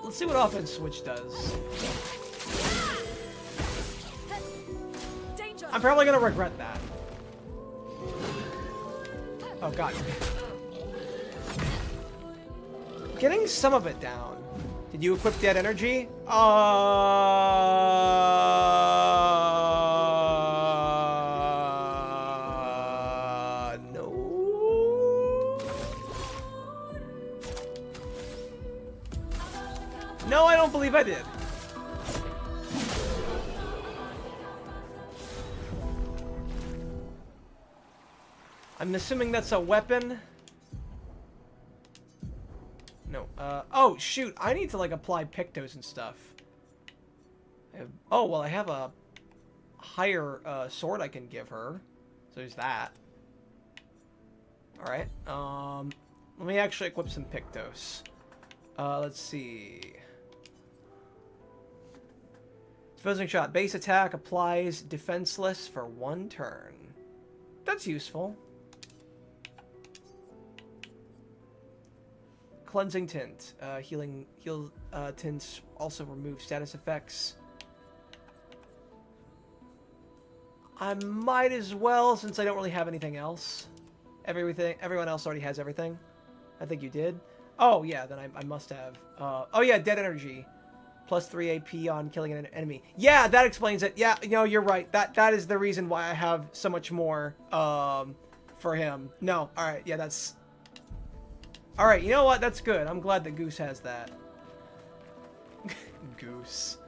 Let's see what offense switch does. Danger. I'm probably going to regret that. Oh, God. Getting some of it down. Did you equip that energy? No. No, I don't believe I did. I'm assuming that's a weapon. No. Oh, shoot. I need to, like, apply Pictos and stuff. Oh, well, I have a higher sword I can give her. So there's that. Alright. Let me actually equip some Pictos. Let's see. Exposing shot. Base attack applies defenseless for 1 turn. That's useful. Cleansing tint. Heal tints also remove status effects. I might as well, since I don't really have anything else. Everyone else already has everything. I think you did. Oh, yeah, then I must have. Oh, yeah, dead energy. Plus 3 AP on killing an enemy. Yeah, that explains it. Yeah, you know, you're right. That is the reason why I have so much more for him. No, alright, yeah, that's... Alright, you know what? That's good. I'm glad that Goose has that. Goose.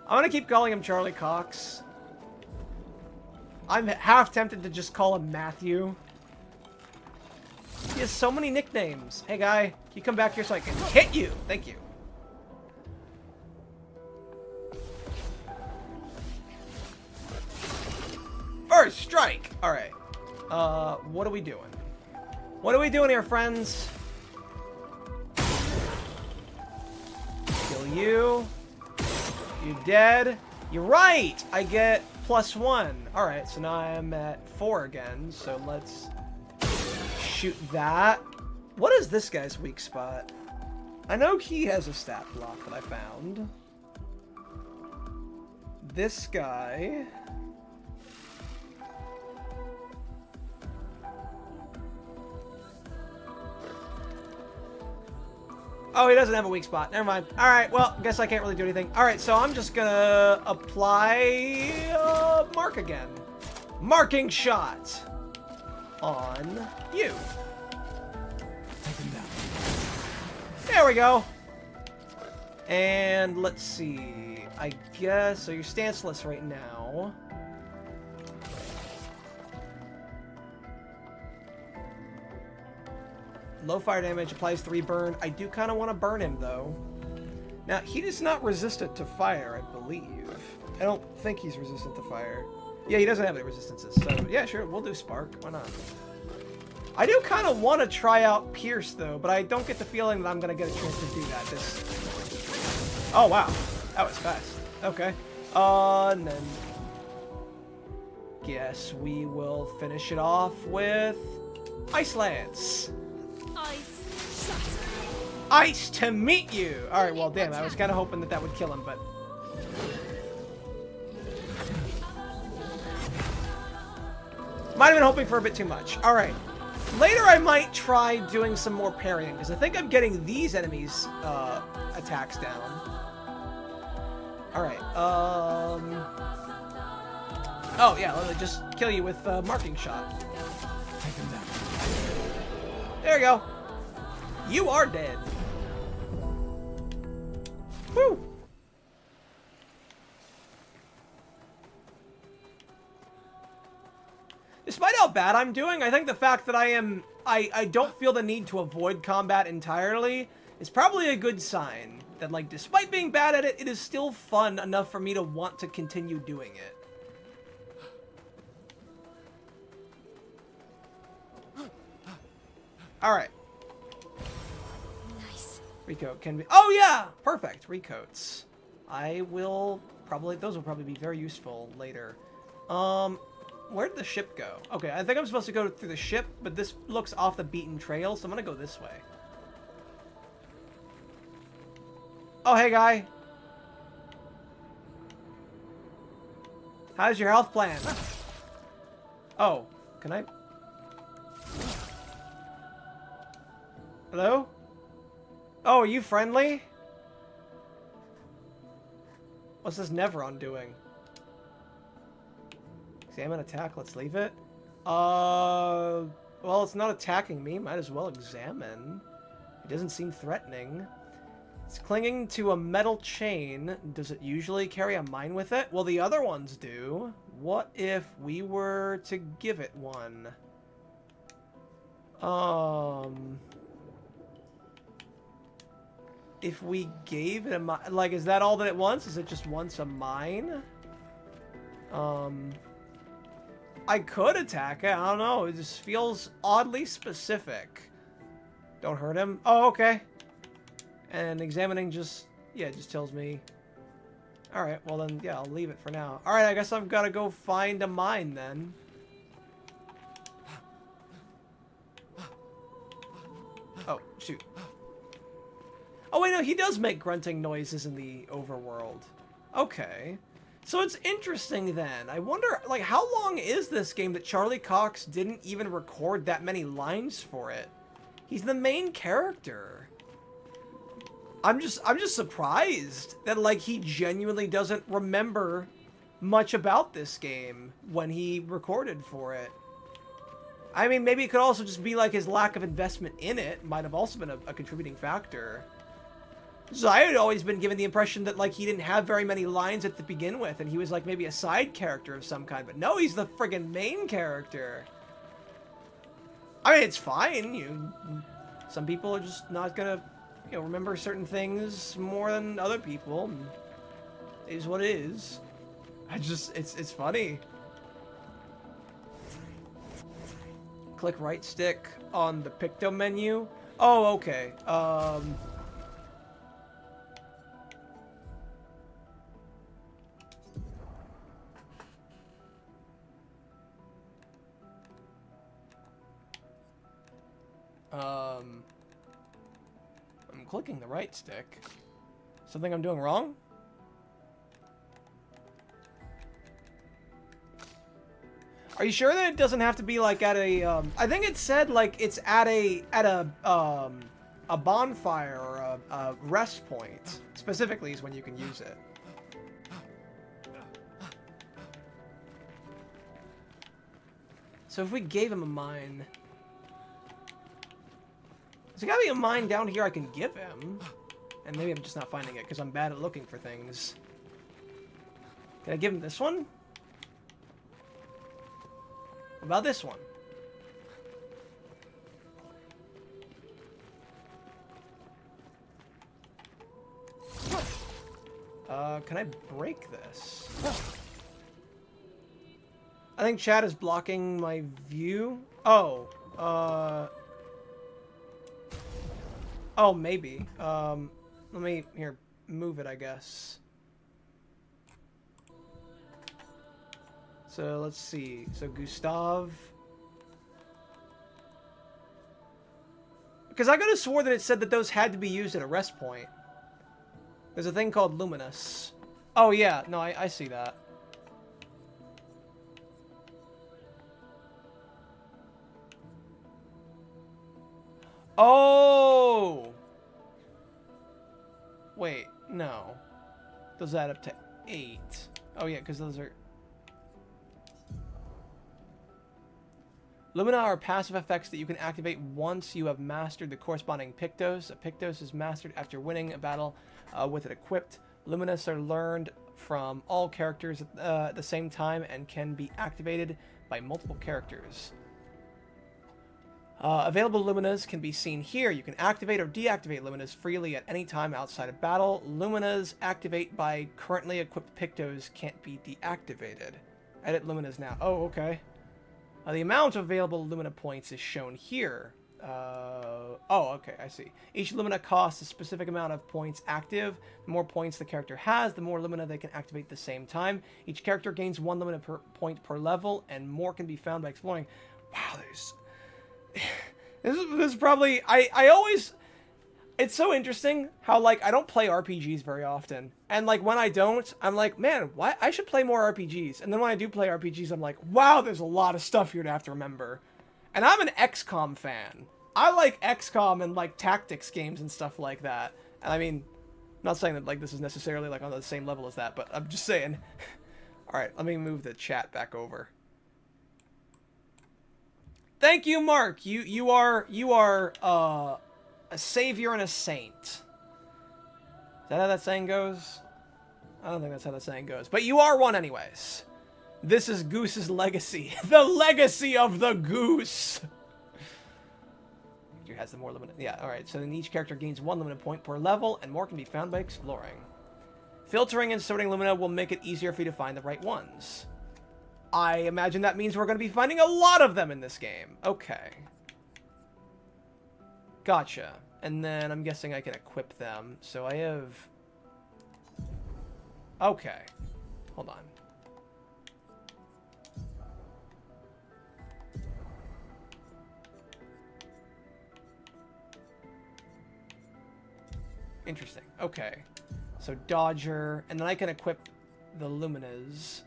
I'm gonna keep calling him Charlie Cox. I'm half tempted to just call him Matthew. He has so many nicknames. Hey, guy, can you come back here so I can hit you? Thank you. First strike! Alright. What are we doing? What are we doing here, friends? Kill you. You dead. You're right! I get +1. Alright, so now I'm at 4 again, so let's shoot that. What is this guy's weak spot? I know he has a stat block that I found. This guy... Oh, he doesn't have a weak spot. Never mind. All right, well, guess I can't really do anything. All right, so I'm just gonna apply mark again. Marking shot on you. Take him down. There we go. And let's see. I guess, so you're stanceless right now. Low fire damage, applies 3 burn. I do kind of want to burn him, though. Now, he is not resistant to fire, I believe. I don't think he's resistant to fire. Yeah, he doesn't have any resistances, so yeah, sure, we'll do Spark. Why not? I do kind of want to try out Pierce, though, but I don't get the feeling that I'm going to get a chance to do that. Oh, wow. That was fast. Okay. And then... guess we will finish it off with... Ice Lance. Ice shut. Ice to meet you! Alright, well, damn, I was kind of hoping that that would kill him, but... might have been hoping for a bit too much. Alright. Later I might try doing some more parrying, because I think I'm getting these enemies' attacks down. Alright, oh, yeah, let me just kill you with marking shot. Take him down. There you go. You are dead. Woo! Despite how bad I'm doing, I think the fact that I don't feel the need to avoid combat entirely is probably a good sign. That, like, despite being bad at it, it is still fun enough for me to want to continue doing it. Alright. Nice. Recoat can be... oh, yeah! Perfect. Recoats. I will probably... those will probably be very useful later. Where'd the ship go? Okay, I think I'm supposed to go through the ship, but this looks off the beaten trail, so I'm gonna go this way. Oh, hey, guy. How's your health plan? Oh, can I... hello? Oh, are you friendly? What's this Nevron doing? Examine attack, let's leave it. Well, it's not attacking me. Might as well examine. It doesn't seem threatening. It's clinging to a metal chain. Does it usually carry a mine with it? Well, the other ones do. What if we were to give it one? If we gave it a mine... like, is that all that it wants? Is it just wants a mine? I could attack it. I don't know. It just feels oddly specific. Don't hurt him. Oh, okay. And examining just... yeah, it just tells me... alright, well then, yeah, I'll leave it for now. Alright, I guess I've got to go find a mine then. Oh, shoot. Oh, wait, no, he does make grunting noises in the overworld. Okay. So it's interesting then. I wonder, like, how long is this game that Charlie Cox didn't even record that many lines for it? He's the main character. I'm just surprised that, like, he genuinely doesn't remember much about this game when he recorded for it. I mean, maybe it could also just be, like, his lack of investment in it might have also been a contributing factor. So I had always been given the impression that, like, he didn't have very many lines at the begin with, and he was, like, maybe a side character of some kind. But no, he's the friggin' main character. I mean, it's fine. Some people are just not gonna, remember certain things more than other people. It is what it is. It's funny. Click right stick on the Picto menu. Oh, okay. I'm clicking the right stick. Something I'm doing wrong? Are you sure that it doesn't have to be like at a I think it said like it's at a bonfire or a rest point specifically is when you can use it. So if we gave him a mine, there's gotta be a mine down here I can give him, and maybe I'm just not finding it because I'm bad at looking for things. Can I give him this one? What about this one? Can I break this? I think chat is blocking my view. Oh, oh, maybe. Let me, here, move it, I guess. So, let's see. So, Gustav. Because I could have swore that it said that those had to be used at a rest point. There's a thing called Luminous. Oh, yeah. No, I see that. Oh! Wait, no. Those add up to 8. Oh, yeah, because those are... Lumina are passive effects that you can activate once you have mastered the corresponding Pictos. A Pictos is mastered after winning a battle with it equipped. Luminous are learned from all characters at the same time and can be activated by multiple characters. Available Luminas can be seen here. You can activate or deactivate Luminas freely at any time outside of battle. Luminas activate by currently equipped Pictos can't be deactivated. Edit Luminas now. Oh, okay. The amount of available Lumina points is shown here. Oh, okay, I see. Each Lumina costs a specific amount of points active. The more points the character has, the more Lumina they can activate at the same time. Each character gains 1 Lumina per point per level, and more can be found by exploring. Wow, there's... this is probably... I always... It's so interesting how, like, I don't play RPGs very often. And, like, when I don't, I'm like, man, why? I should play more RPGs. And then when I do play RPGs, I'm like, wow, there's a lot of stuff here to have to remember. And I'm an XCOM fan. I like XCOM and, like, tactics games and stuff like that. And, I mean, I'm not saying that, like, this is necessarily, like, on the same level as that, but I'm just saying. Alright, let me move the chat back over. Thank you, Mark. You are, a savior and a saint. Is that how that saying goes? I don't think that's how that saying goes. But you are one anyways. This is Goose's legacy. The legacy of the goose! Who has the more limited... Yeah, alright. So then each character gains 1 Lumina point per level, and more can be found by exploring. Filtering and sorting Lumina will make it easier for you to find the right ones. I imagine that means we're going to be finding a lot of them in this game. Okay. Gotcha. And then I'm guessing I can equip them. So I have... Okay. Hold on. Interesting. Okay. So Dodger. And then I can equip the Luminas.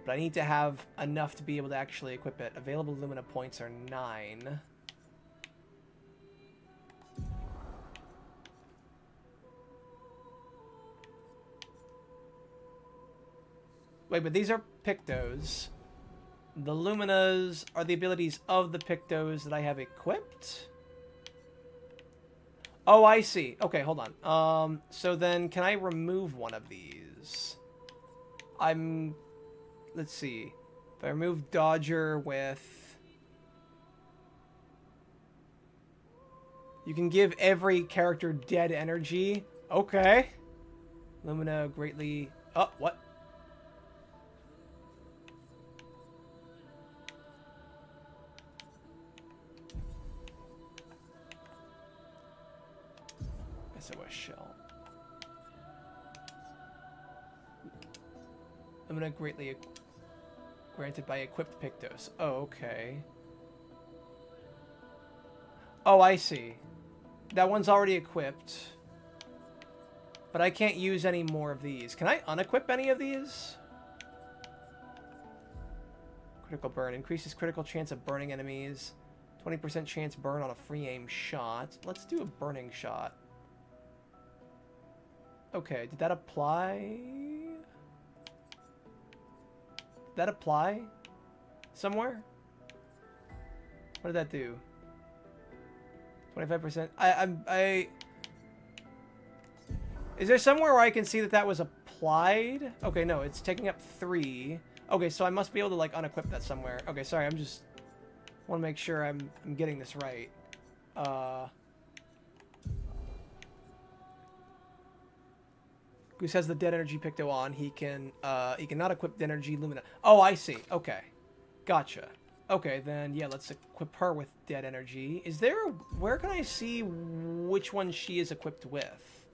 But I need to have enough to be able to actually equip it. Available Lumina points are 9. Wait, but these are Pictos. The Luminas are the abilities of the Pictos that I have equipped? Oh, I see. Okay, hold on. So then can I remove one of these? Let's see. If I remove Dodger with... You can give every character dead energy. Okay. Lumina greatly... Oh, what? SOS shell. Lumina greatly granted by equipped Pictos. Oh, okay. Oh, I see. That one's already equipped. But I can't use any more of these. Can I unequip any of these? Critical burn. Increases critical chance of burning enemies. 20% chance burn on a free aim shot. Let's do a burning shot. Okay, did that apply? Did that apply somewhere? What did that do? 25%. Is there somewhere where I can see that that was applied? Okay, no, it's taking up 3. Okay, so I must be able to, like, unequip that somewhere. Okay, sorry, I'm just... want to make sure I'm getting this right. Goose has the dead energy picto on. He cannot equip dead energy Lumina. Oh, I see. Okay. Gotcha. Okay, then, yeah, let's equip her with dead energy. Is there... where can I see which one she is equipped with?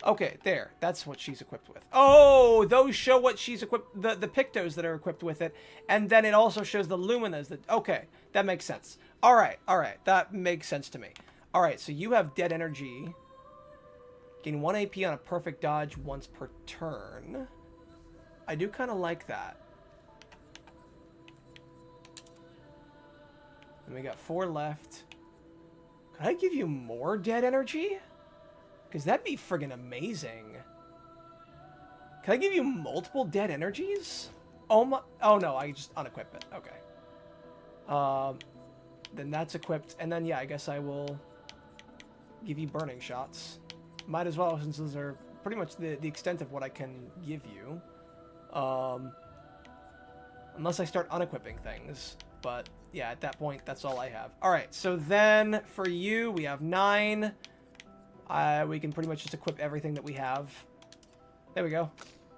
Okay, there. That's what she's equipped with. Oh, those show what she's equipped... the pictos that are equipped with it. And then it also shows the luminas that... okay, that makes sense. Alright, alright. That makes sense to me. Alright, so you have dead energy. Gain 1 AP on a perfect dodge once per turn. I do kind of like that. And we got 4 left. Could I give you more dead energy? Because that'd be friggin' amazing. Can I give you multiple dead energies? Oh my... oh no, I just unequip it. Okay. Then that's equipped. And then, yeah, I guess I will give you burning shots. Might as well, since those are pretty much the extent of what I can give you. Unless I start unequipping things. But, yeah, at that point, that's all I have. Alright, so then, for you, we have 9. We can pretty much just equip everything that we have. There we go.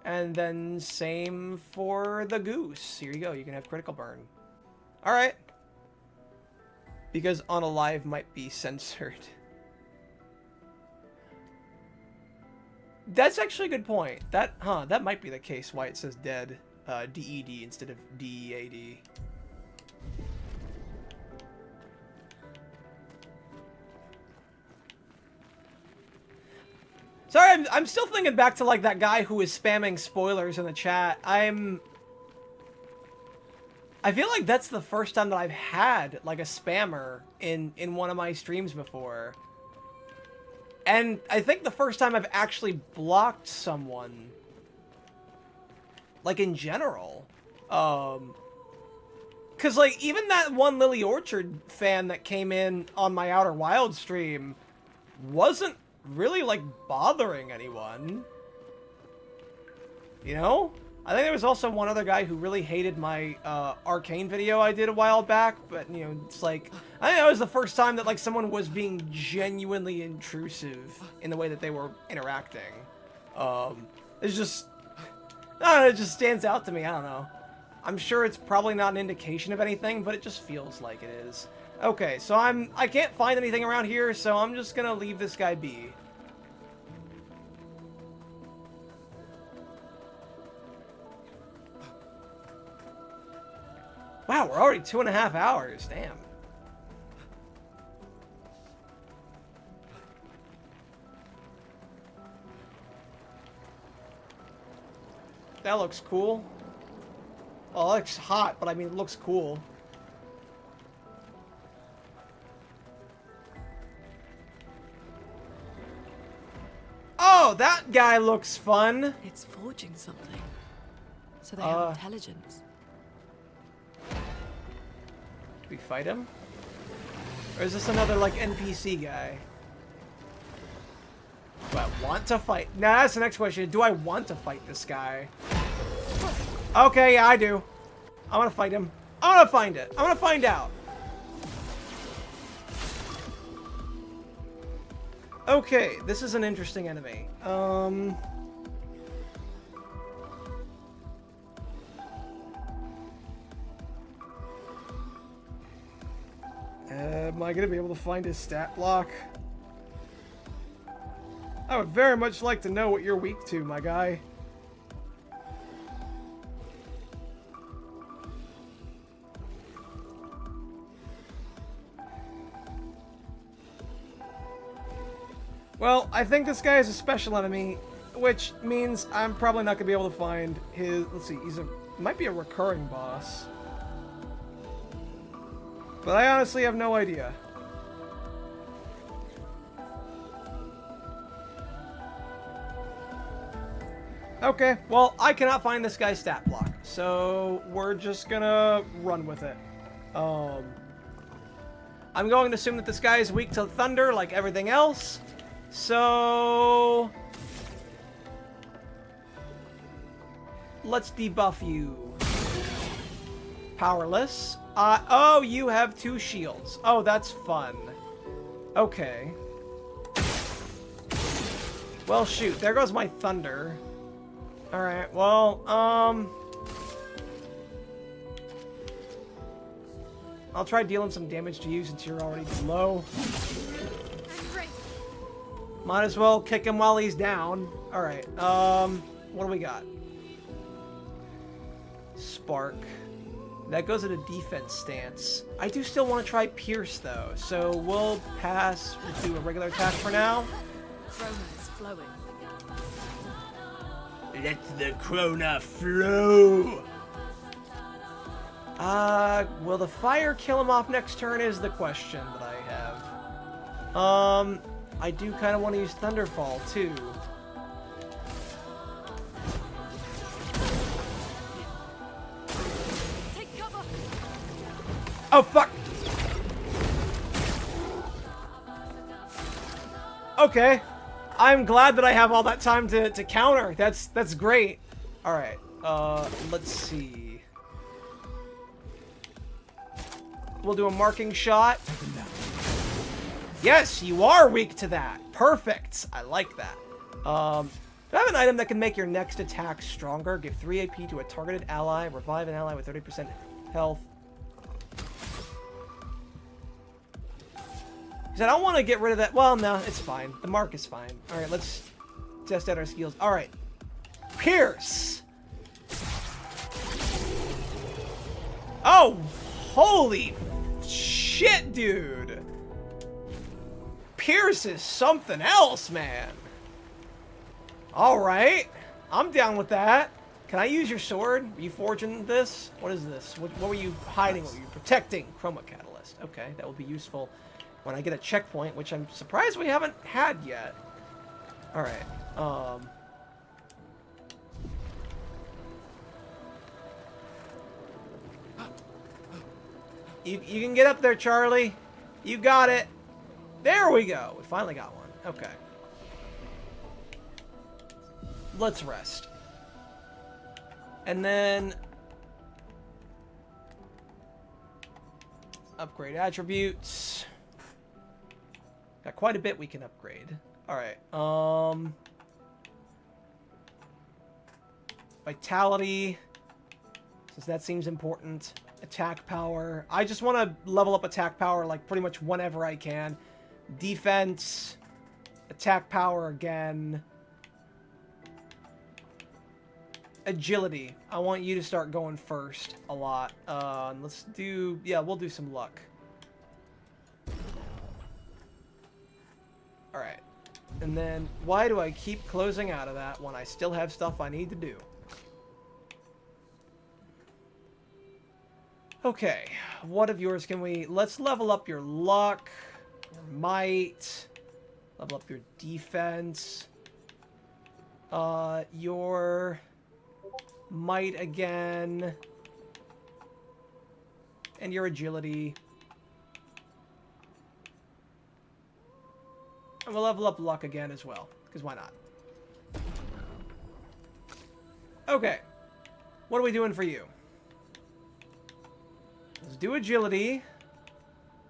And then same for the goose. Here you go. You can have critical burn. Alright. Because unalive might be censored. That's actually a good point. That might be the case why it says dead. D-E-D instead of D-E-A-D. Sorry, I'm still thinking back to, like, that guy who was spamming spoilers in the chat. I feel like that's the first time that I've had, like, a spammer in one of my streams before. And I think the first time I've actually blocked someone, like, in general. Because, like, even that one Lily Orchard fan that came in on my Outer Wild stream wasn't really, like, bothering anyone. You know? I think there was also one other guy who really hated my Arcane video I did a while back, but, you know, it's like... I think that was the first time that, like, someone was being genuinely intrusive in the way that they were interacting. It's just... I don't know, it just stands out to me, I don't know. I'm sure it's probably not an indication of anything, but it just feels like it is. Okay, so I can't find anything around here, so I'm just gonna leave this guy be. Wow, we're already 2.5 hours. Damn. That looks cool. Well, it looks hot, but I mean, it looks cool. Oh, that guy looks fun. It's forging something. So they have intelligence. Do we fight him? Or is this another, like, NPC guy? Do I want to fight? Nah, that's the next question. Do I want to fight this guy? Okay, yeah, I do. I want to fight him. I want to find it. I want to find out. Okay, this is an interesting enemy. Am I gonna be able to find his stat block? I would very much like to know what you're weak to, my guy. Well, I think this guy is a special enemy, which means I'm probably not gonna be able to find his. Let's see, might be a recurring boss, but I honestly have no idea. Okay, well, I cannot find this guy's stat block, so we're just gonna run with it. I'm going to assume that this guy is weak to thunder like everything else, so let's debuff you. Powerless. Oh, you have 2 shields. Oh, that's fun. Okay. Well, shoot, there goes my thunder. Alright, well, I'll try dealing some damage to you since you're already low. Might as well kick him while he's down. Alright, what do we got? Spark. That goes at a defense stance. I do still want to try Pierce, though, so we'll pass. We'll do a regular attack for now. Chroma is flowing. Let the Krona flow! Will the fire kill him off next turn is the question that I have. I do kind of want to use Thunderfall, too. Take cover. Oh, fuck! Okay. I'm glad that I have all that time to counter. That's great. Alright, let's see. We'll do a marking shot. Yes, you are weak to that. Perfect. I like that. Do I have an item that can make your next attack stronger? Give 3 AP to a targeted ally. Revive an ally with 30% health. Because I don't want to get rid of that. Well, no, it's fine. The mark is fine. Alright, let's test out our skills. Alright. Pierce! Oh! Holy shit, dude! Pierce is something else, man! Alright. I'm down with that. Can I use your sword? Were you forging this? What is this? What were you hiding? What were you protecting? Chroma Catalyst. Okay, that will be useful when I get a checkpoint, which I'm surprised we haven't had yet. Alright, You can get up there, Charlie. You got it. There we go. We finally got one. Okay. Let's rest. And then upgrade attributes. Got quite a bit we can upgrade. Alright, Vitality, since that seems important. Attack power. I just want to level up attack power, like, pretty much whenever I can. Defense. Attack power again. Agility. I want you to start going first a lot. Let's do... Yeah, we'll do some luck. Alright. And then, why do I keep closing out of that when I still have stuff I need to do? Okay. What of yours can we... Let's level up your luck, your might, level up your defense, your might again, and your agility. And we'll level up luck again as well, because why not? Okay. What are we doing for you? Let's do agility.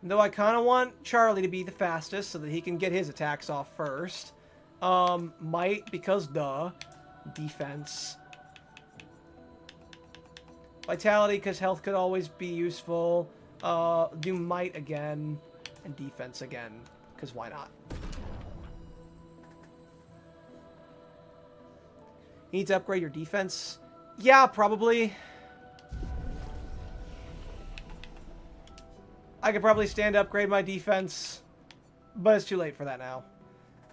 Though I kind of want Charlie to be the fastest so that he can get his attacks off first. Might, because duh. Defense. Vitality, because health could always be useful. Do might again. And defense again, because why not? You need to upgrade your defense? Yeah, probably. I could probably stand to upgrade my defense, but it's too late for that now.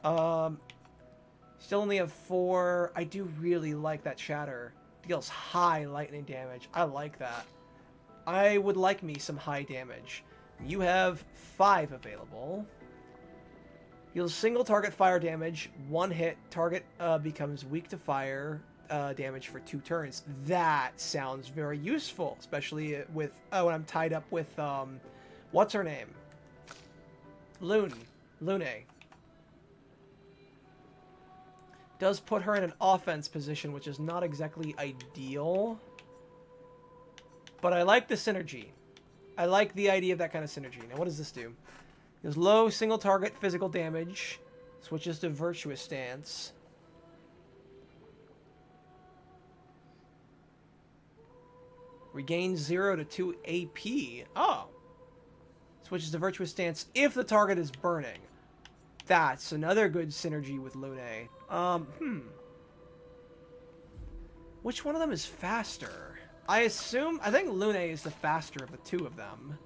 Still only have 4. I do really like that shatter. Deals high lightning damage. I like that. I would like me some high damage. You have 5 available. Deals single target fire damage. 1 hit. Target becomes weak to fire damage for 2 turns. That sounds very useful, especially with when I'm tied up with what's her name? Lune. Does put her in an offense position, which is not exactly ideal. But I like the synergy. I like the idea of that kind of synergy. Now, what does this do? There's low single target physical damage. Switches to Virtuous Stance. Regains 0 to 2 AP. Oh. Switches to Virtuous Stance if the target is burning. That's another good synergy with Lune. Which one of them is faster? I think Lune is the faster of the 2 of them.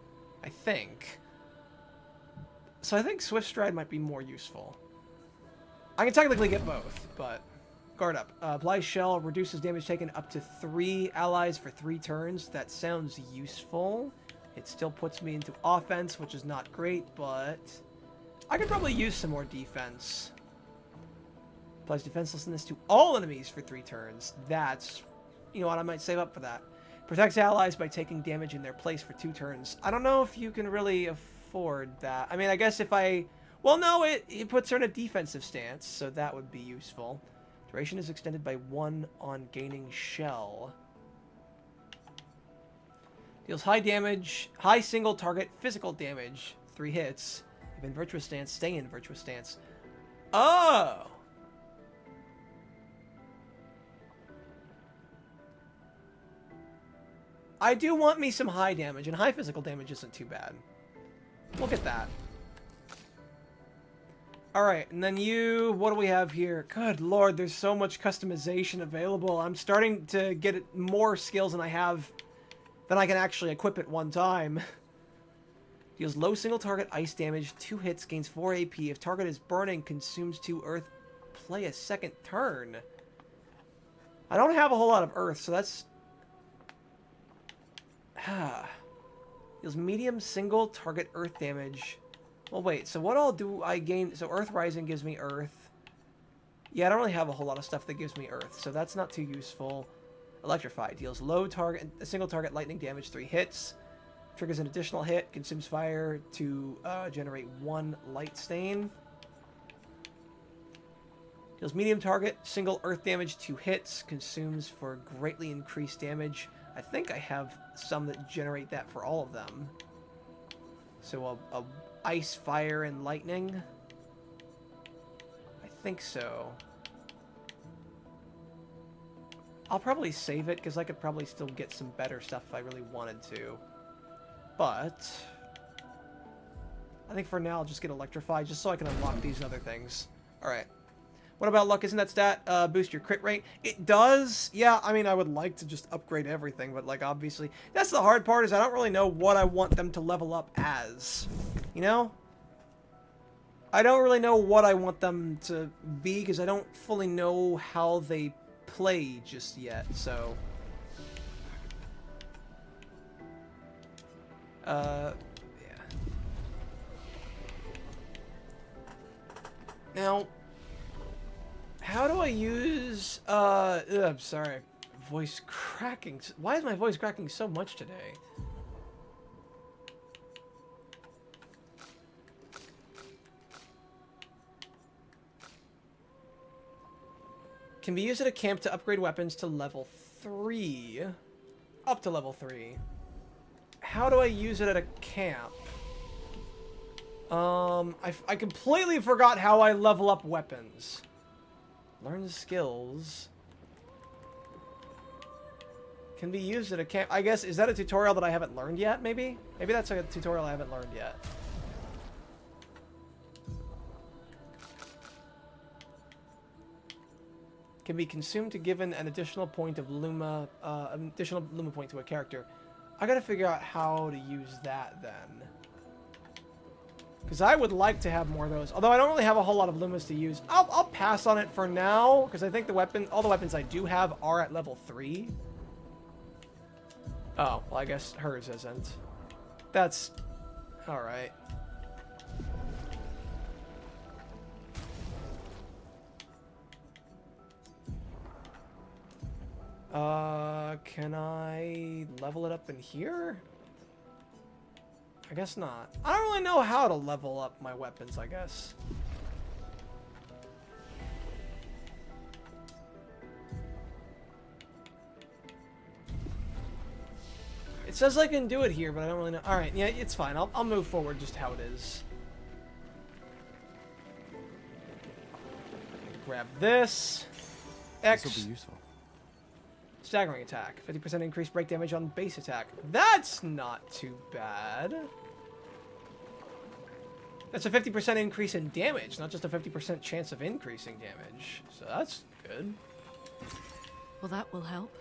I think. So I think Swift Stride might be more useful. I can technically get both, but... Guard up. Apply Shell, reduces damage taken up to 3 allies for 3 turns. That sounds useful. It still puts me into offense, which is not great, but... I could probably use some more defense. Applies defenselessness to all enemies for 3 turns. That's... You know what, I might save up for that. Protects allies by taking damage in their place for 2 turns. I don't know if you can really afford that. I mean, I guess if I... Well, no, it puts her in a defensive stance, so that would be useful. Duration is extended by 1 on gaining Shell. Deals high damage, high single target physical damage, 3 hits. If in Virtuous Stance, stay in Virtuous Stance. Oh! I do want me some high damage, and high physical damage isn't too bad. Look at that. Alright, and then you... What do we have here? Good lord, there's so much customization available. I'm starting to get more skills than I have... than I can actually equip at one time. Deals low single target ice damage, 2 hits, gains 4 AP. If target is burning, consumes 2 earth. Play a second turn. I don't have a whole lot of earth, so that's... Deals medium single target earth damage. Well, wait, so what all do I gain? So Earth Rising gives me earth. Yeah, I don't really have a whole lot of stuff that gives me earth, so that's not too useful. Electrify. Deals low target, single target lightning damage, 3 hits. Triggers an additional hit. Consumes fire to generate 1 light stain. Deals medium target, single earth damage, 2 hits. Consumes for greatly increased damage. I think I have some that generate that for all of them. So a ice, fire, and lightning. I think so. I'll probably save it, because I could probably still get some better stuff if I really wanted to. But... I think for now I'll just get Electrify, just so I can unlock these other things. Alright. What about luck? Isn't that stat boost your crit rate? It does. Yeah, I mean, I would like to just upgrade everything, but, like, obviously... That's the hard part, is I don't really know what I want them to level up as. You know? I don't really know what I want them to be, because I don't fully know how they play just yet, so... yeah. Now... How do I use, I'm sorry. Voice cracking. Why is my voice cracking so much today? Can be used at a camp to upgrade weapons to level 3. Up to level 3. How do I use it at a camp? I completely forgot how I level up weapons. Learn skills. Can be used at a camp. I guess, is that a tutorial that I haven't learned yet, maybe? Maybe that's a tutorial I haven't learned yet. Can be consumed to give an additional point of Luma, additional Luma point to a character. I gotta figure out how to use that then. Because I would like to have more of those. Although I don't really have a whole lot of Lumas to use. I'll pass on it for now. Because I think all the weapons I do have are at level 3. Oh, well I guess hers isn't. That's... alright. Can I level it up in here? I guess not. I don't really know how to level up my weapons, I guess. It says I can do it here, but I don't really know. Alright, yeah, it's fine. I'll move forward just how it is. Grab this. X. This will be useful. Staggering attack. 50% increased break damage on base attack. That's not too bad. That's a 50% increase in damage, not just a 50% chance of increasing damage. So that's good. Well, that will help.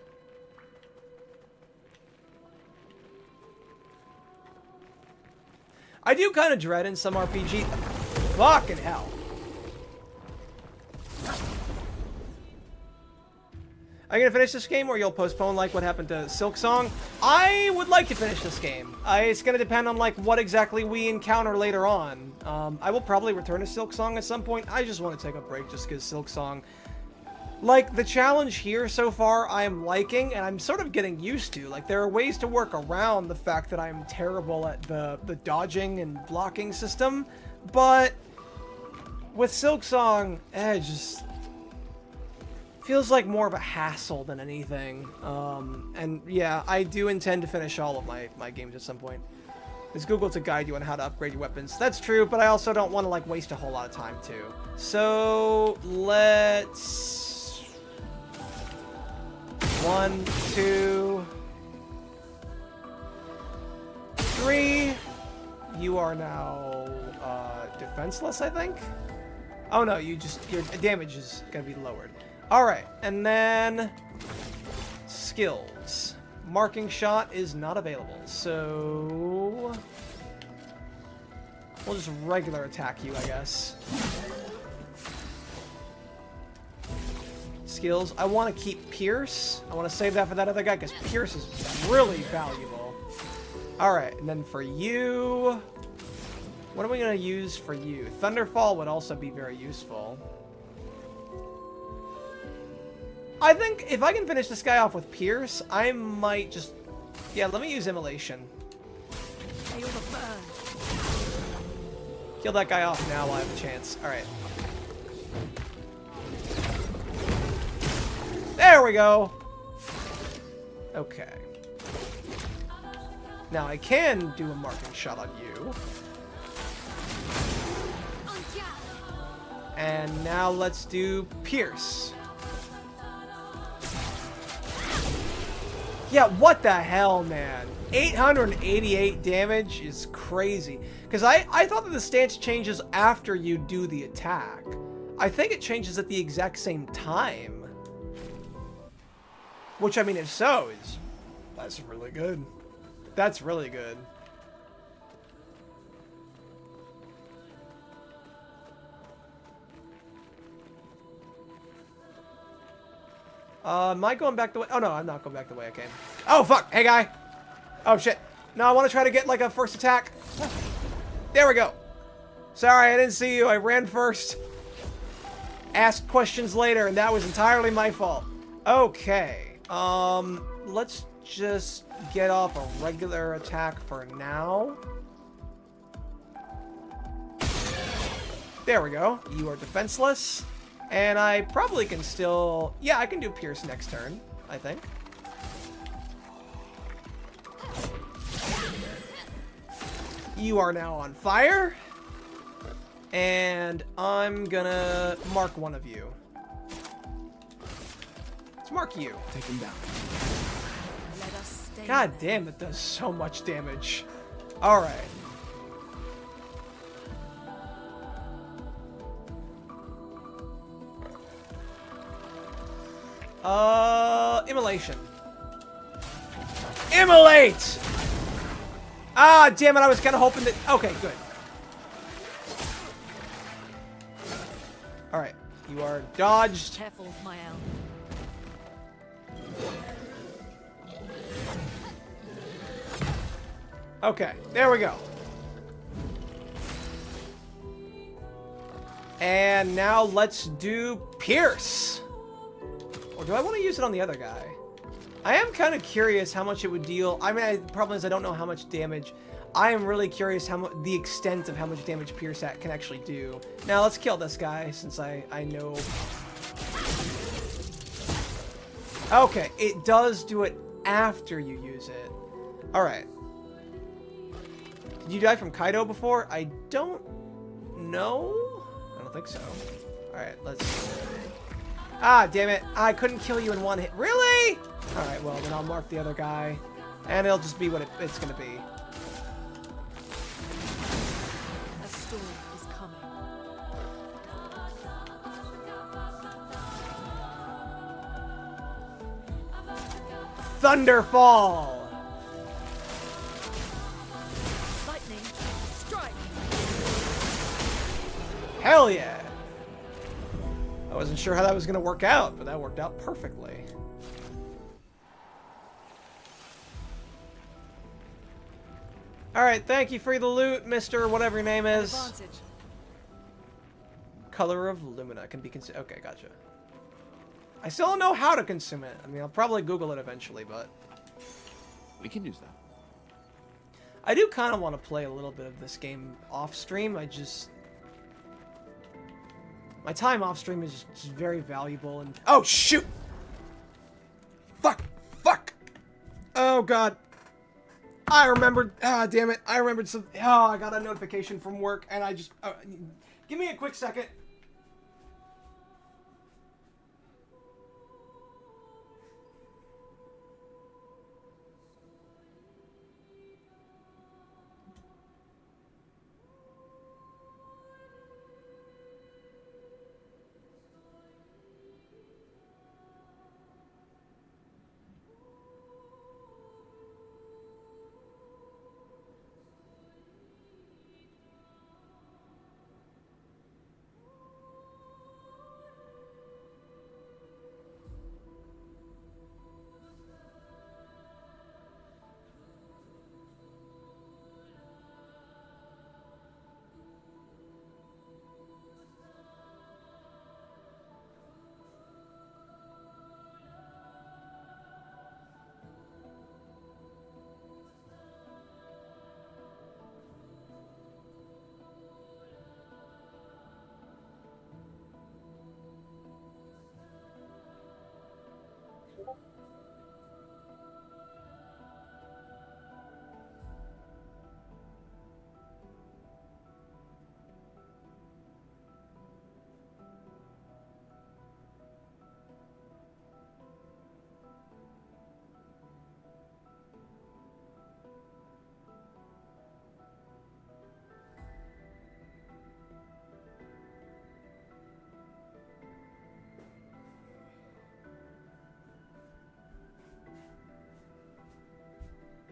I do kind of dread in some RPG. Fucking hell. Are you going to finish this game or you'll postpone like what happened to Silk Song? I would like to finish this game. It's going to depend on like what exactly we encounter later on. I will probably return to Silk Song at some point. I just want to take a break just because Silk Song... like, the challenge here so far I'm liking and I'm sort of getting used to. Like, there are ways to work around the fact that I'm terrible at the dodging and blocking system. But with Silk Song, it just... feels like more of a hassle than anything. And yeah, I do intend to finish all of my games at some point. There's Google to guide you on how to upgrade your weapons. That's true, but I also don't want to like waste a whole lot of time too. So let's... 1, 2, 3. You are now defenseless, I think. Oh no, your damage is gonna be lowered. Alright, and then skills. Marking shot is not available, so we'll just regular attack you, I guess. Skills. I want to keep Pierce. I want to save that for that other guy because Pierce is really valuable. Alright, and then for you, what are we going to use for you? Thunderfall would also be very useful. I think if I can finish this guy off with Pierce, I might just... yeah, let me use Immolation. Kill that guy off now while I have a chance. Alright. There we go! Okay. Now I can do a marking shot on you. And now let's do Pierce. Yeah, what the hell, man? 888 damage is crazy. Because I thought that the stance changes after you do the attack. I think it changes at the exact same time. Which, I mean, if so, that's really good. That's really good. Am I going back the way? Oh, no, I'm not going back the way I came. Oh, fuck. Hey, guy. Oh, shit. No, I want to try to get, like, a first attack. There we go. Sorry, I didn't see you. I ran first. Asked questions later, and that was entirely my fault. Okay. Let's just get off a regular attack for now. There we go. You are defenseless. And I probably can still... yeah, I can do Pierce next turn, I think. You are now on fire. And I'm gonna mark one of you. Let's mark you. Take him down. Let us stay God there. damn, it does so much damage. Alright. Immolation. Immolate! Ah, damn it, I was kind of hoping that... okay, good. You are dodged. Careful, my owl. Okay, there we go. And now let's do Pierce. Or do I want to use it on the other guy? I am kind of curious how much it would deal. I mean, the problem is I don't know how much damage. I am really curious how the extent of how much damage Pierce can actually do. Now let's kill this guy since I know. Okay, it does do it after you use it. All right. Did you die from Kaido before? I don't know. I don't think so. All right, let's. Ah, damn it! I couldn't kill you in one hit. Really? All right, well then I'll mark the other guy, and it'll just be what it's gonna be. A storm is coming. Thunderfall. Lightning, strike! Hell yeah! I wasn't sure how that was gonna work out, but that worked out perfectly. Alright, thank you for the loot, Mr. whatever your name is. Advantage. Color of Lumina can be consumed. Okay, gotcha. I still don't know how to consume it. I mean, I'll probably Google it eventually, but... We can use that. I do kind of want to play a little bit of this game off-stream. I just... My time off-stream is just very valuable and... Oh, shoot! Fuck! Fuck! Oh, God. I remembered... Ah, damn it. I remembered some... Oh, I got a notification from work, and I just... give me a quick second.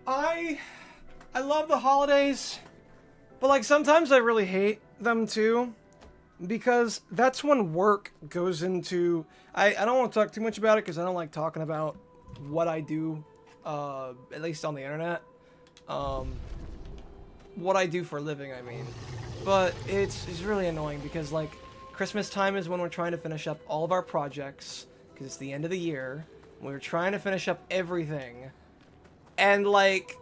I love the holidays, but like sometimes I really hate them too, because that's when work goes into... I don't want to talk too much about it because I don't like talking about what I do, at least on the internet. What I do for a living, I mean. But it's really annoying because like Christmas time is when we're trying to finish up all of our projects because it's the end of the year. We're trying to finish up everything. And like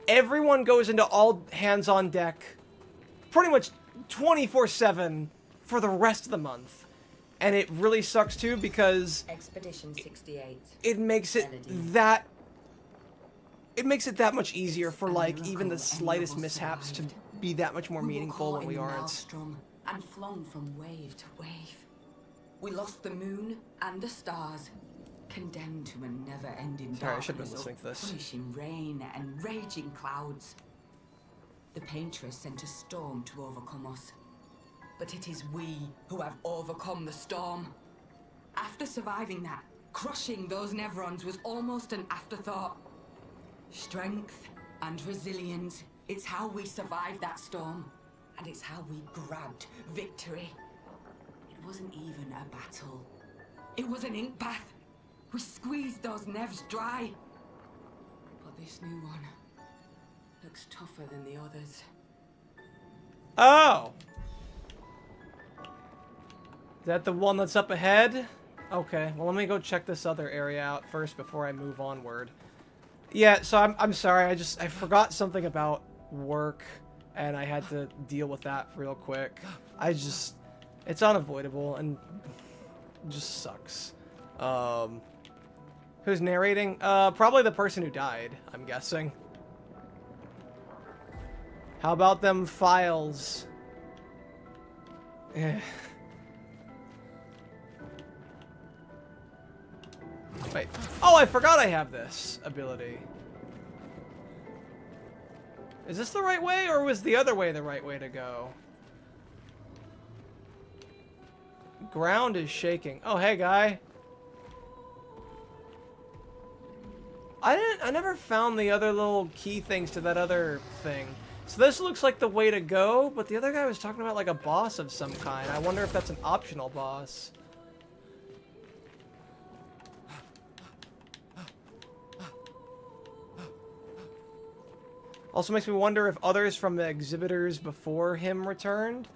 everyone goes into all hands on deck pretty much 24/7 for the rest of the month. And it really sucks too because Expedition 68. it makes it that much easier for like even the slightest mishaps to be that much more meaningful when we aren't. Maelstrom and flung from wave to wave. We lost the moon and the stars, condemned to a never-ending Sorry, I should have darkness been listening to of this. punishing rain and raging clouds. The Paintress sent a storm to overcome us, but it is we who have overcome the storm. After surviving that, crushing those Neverons was almost an afterthought. Strength and resilience, it's how we survived that storm, and it's how we grabbed victory. wasn't even a battle. It was an ink bath. We squeezed those nevs dry. But this new one looks tougher than the others. Oh! Is that the one that's up ahead? Okay, well let me go check this other area out first before I move onward. Yeah, so I'm sorry, I forgot something about work, and I had to deal with that real quick. It's unavoidable, and it just sucks. Who's narrating? Probably the person who died, I'm guessing. How about them files? Eh. Wait. Oh, I forgot I have this ability. Is this the right way, or was the other way the right way to go? Ground is shaking. Oh, hey, guy. I never found the other little key things to that other thing. So this looks like the way to go, but the other guy was talking about like a boss of some kind. I wonder if that's an optional boss. Also makes me wonder if others from the exhibitors before him returned.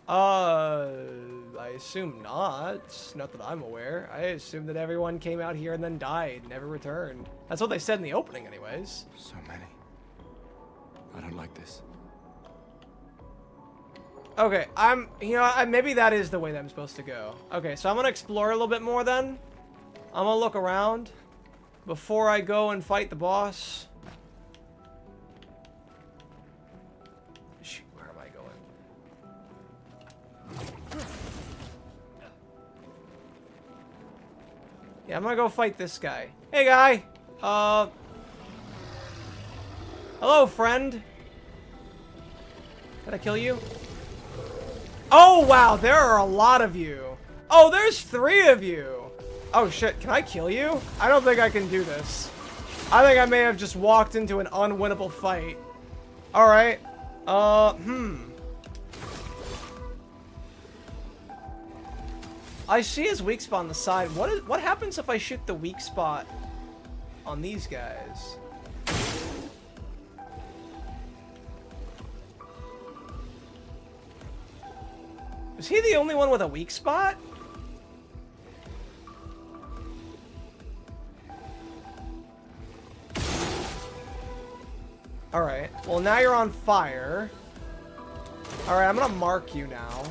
I assume not. Not that I'm aware. I assume that everyone came out here and then died, never returned. That's what they said in the opening anyways. So many. I don't like this. Okay, maybe that is the way that I'm supposed to go. Okay, so I'm gonna explore a little bit more then. I'm gonna look around before I go and fight the boss. Shoot, where am I going? Yeah, I'm gonna go fight this guy. Hey, guy! Hello, friend. Did I kill you? Oh, wow, there are a lot of you. Oh, there's 3 of you. Oh, shit, can I kill you? I don't think I can do this. I think I may have just walked into an unwinnable fight. Alright. I see his weak spot on the side. What happens if I shoot the weak spot on these guys? Is he the only one with a weak spot? Alright, well now you're on fire. Alright, I'm gonna mark you now.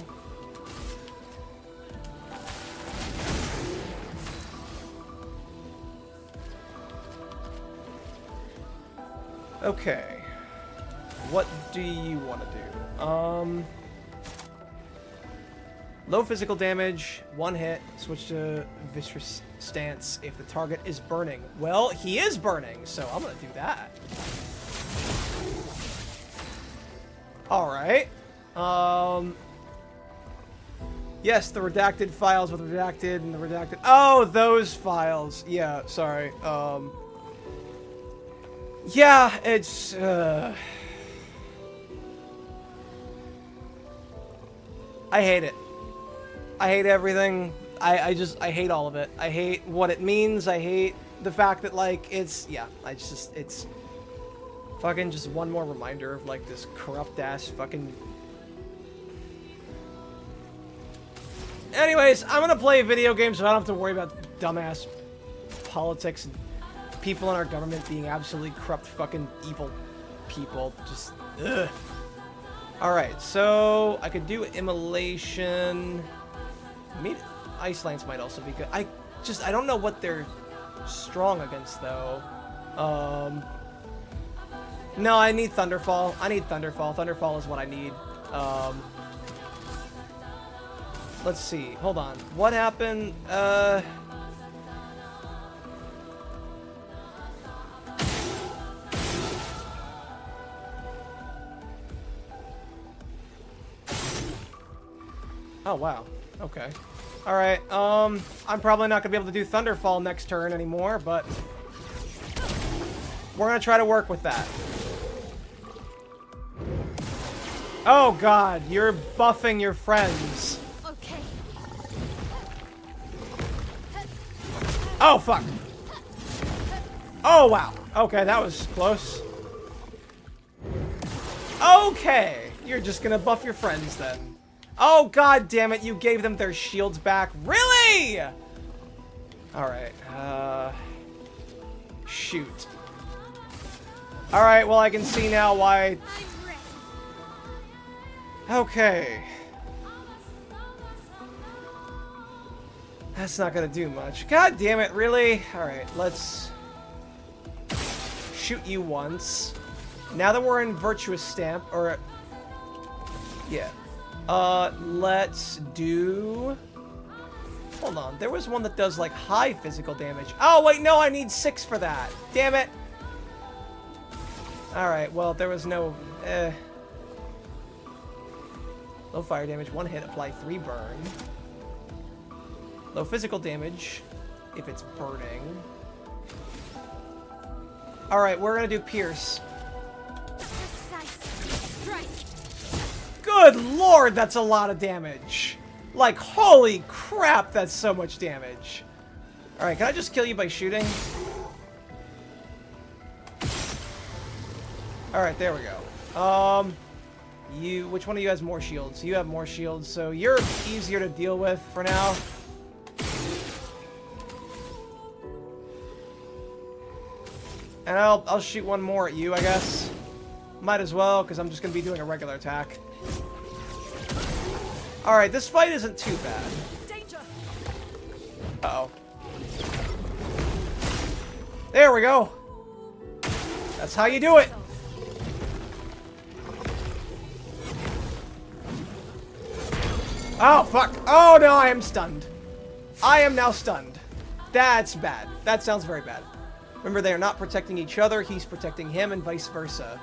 Okay. What do you want to do? Low physical damage, 1 hit, switch to Viscerous Stance if the target is burning. Well, he is burning, so I'm gonna do that. Alright. Yes, the redacted files with redacted and the redacted... Oh, those files. Yeah, sorry. Yeah, it's... I hate it. I hate everything. I hate all of it. I hate what it means. I hate the fact that, like, it's... Yeah, it's... Fucking just one more reminder of, like, this corrupt-ass fucking... Anyways, I'm gonna play video games so I don't have to worry about dumbass politics and people in our government being absolutely corrupt fucking evil people. Just, ugh. Alright, so I could do Immolation. Ice Lance might also be good. I don't know what they're strong against, though. No, I need Thunderfall. I need Thunderfall. Thunderfall is what I need. Let's see. Hold on. What happened? Oh, wow. Okay. Alright, I'm probably not gonna be able to do Thunderfall next turn anymore, but we're gonna try to work with that. Oh god, you're buffing your friends. Okay. Oh, fuck. Oh, wow. Okay, that was close. Okay. You're just gonna buff your friends then. Oh, god damn it. You gave them their shields back. Really? Alright. Shoot. Alright, well, I can see now why... Okay. That's not gonna do much. God damn it, really? Alright, let's... shoot you once. Now that we're in Virtuous Stamp, or... yeah. Let's do... hold on, there was one that does, like, high physical damage. Oh, wait, no, I need 6 for that. Damn it. Alright, well, there was no... Low fire damage, 1 hit, apply 3 burn. Low physical damage, if it's burning. Alright, we're gonna do Pierce. Good lord, that's a lot of damage. Like, holy crap, that's so much damage. Alright, can I just kill you by shooting? Alright, there we go. Which one of you has more shields? You have more shields, so you're easier to deal with for now. And I'll shoot one more at you, I guess. Might as well, because I'm just going to be doing a regular attack. Alright, this fight isn't too bad. Uh-oh. There we go. That's how you do it. Oh, fuck. Oh, no, I am stunned. I am now stunned. That's bad. That sounds very bad. Remember, they are not protecting each other. He's protecting him and vice versa.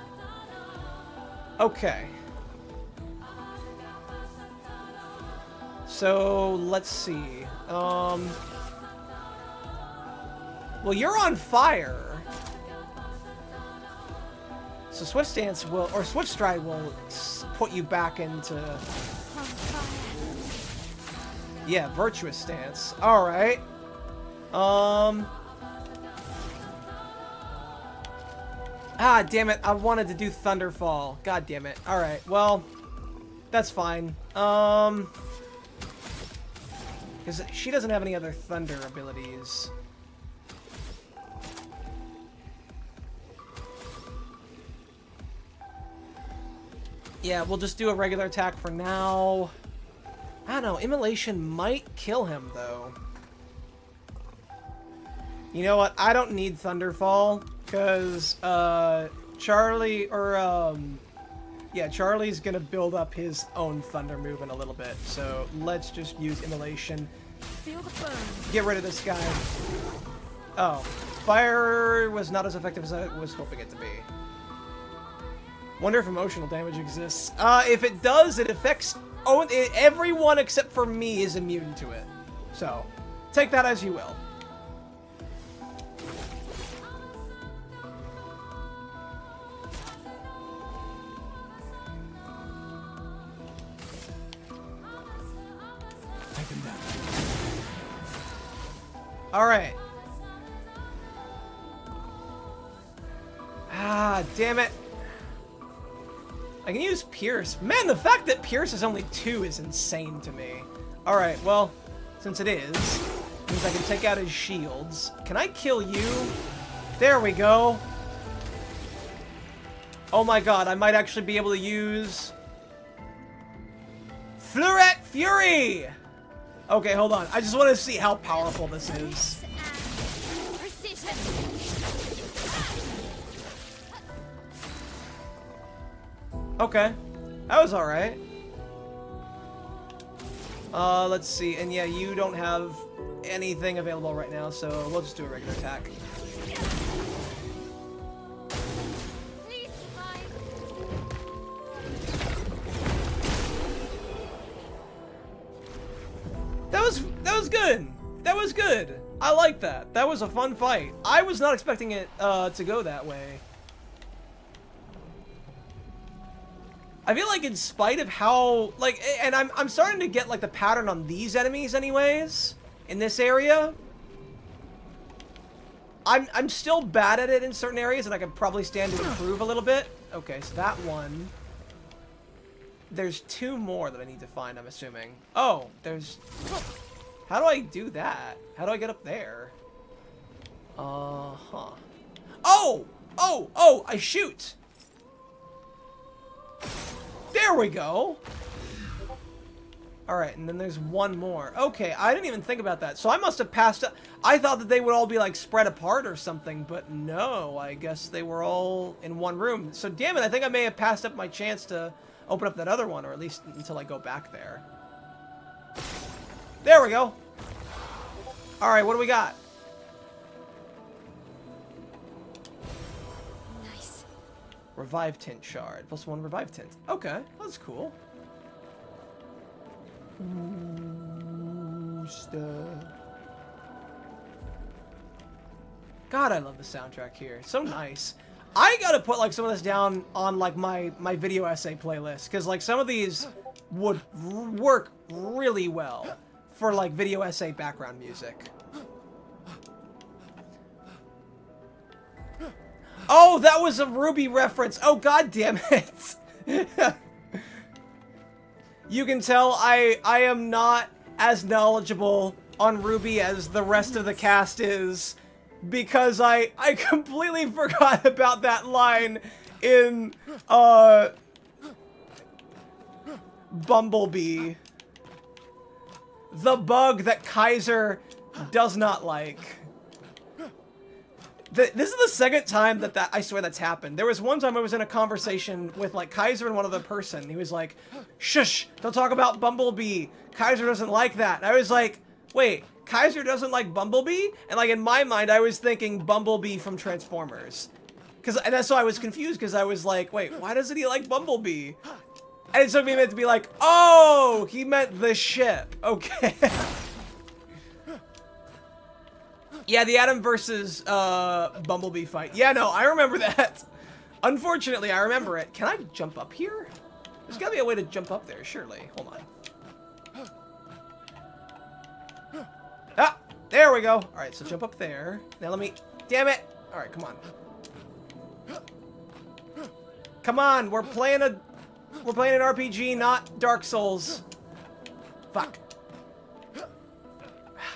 Okay. So, let's see. Well, you're on fire. So Swift Stance will, or Swift Stride will put you back into... yeah, Virtuous Stance. Alright. Ah, damn it. I wanted to do Thunderfall. God damn it. Alright, well, that's fine. Because she doesn't have any other Thunder abilities. Yeah, we'll just do a regular attack for now. I don't know, Immolation might kill him, though. You know what? I don't need Thunderfall, because, Charlie, or, yeah, Charlie's gonna build up his own Thunder move in a little bit, so let's just use Immolation. Feel the burn. Get rid of this guy. Oh, fire was not as effective as I was hoping it to be. Wonder if emotional damage exists. If it does, it affects... oh, everyone except for me is immune to it. So, take that as you will. Alright. Ah, damn it. I can use Pierce. Man, the fact that Pierce is only 2 is insane to me. Alright, well, since it is, means I can take out his shields. Can I kill you? There we go. Oh my god, I might actually be able to use... Fleuret Fury! Okay, hold on. I just want to see how powerful this is. Okay. That was alright. Let's see. And yeah, you don't have anything available right now, so we'll just do a regular attack. That was good. That was good. I like that. That was a fun fight. I was not expecting it to go that way. I feel like in spite of how, like, and I'm starting to get, like, the pattern on these enemies anyways, in this area. I'm still bad at it in certain areas, and I could probably stand to improve a little bit. Okay, so that one. There's 2 more that I need to find, I'm assuming. Oh, there's... How do I do that? How do I get up there? Uh-huh. Oh! Oh! Oh! I shoot! There we go! Alright, and then there's 1 more. Okay, I didn't even think about that. So I must have passed up... I thought that they would all be, like, spread apart or something, but no. I guess they were all in 1 room. So, damn it, I think I may have passed up my chance to open up that other one, or at least until I go back there. There we go! Alright, what do we got? Nice. Revive Tint Shard. +1 Revive Tint. Okay, that's cool. Ooh, stuff. God, I love the soundtrack here. So nice. I gotta put, like, some of this down on, like, my video essay playlist. Because, like, some of these would work really well for, like, video essay background music. Oh, that was a Ruby reference. Oh, god damn it. You can tell I am not as knowledgeable on Ruby as the rest of the cast is, because I completely forgot about that line in Bumblebee. The bug that Kaiser does not like. This is the second time that I swear that's happened. There was one time I was in a conversation with, like, Kaiser and one other person. He was like, shush, don't talk about Bumblebee. Kaiser doesn't like that. And I was like, wait, Kaiser doesn't like Bumblebee? And, like, in my mind, I was thinking Bumblebee from Transformers. And that's why I was confused, because I was like, wait, why doesn't he like Bumblebee? And it took me a minute to be like, oh, he meant the ship. Okay. Yeah, the Atom versus Bumblebee fight. Yeah, no, I remember that. Unfortunately, I remember it. Can I jump up here? There's gotta be a way to jump up there, surely. Hold on. Ah, there we go. All right, so jump up there. Now let me... Damn it. All right, come on. Come on, we're playing an RPG, not Dark Souls. Fuck.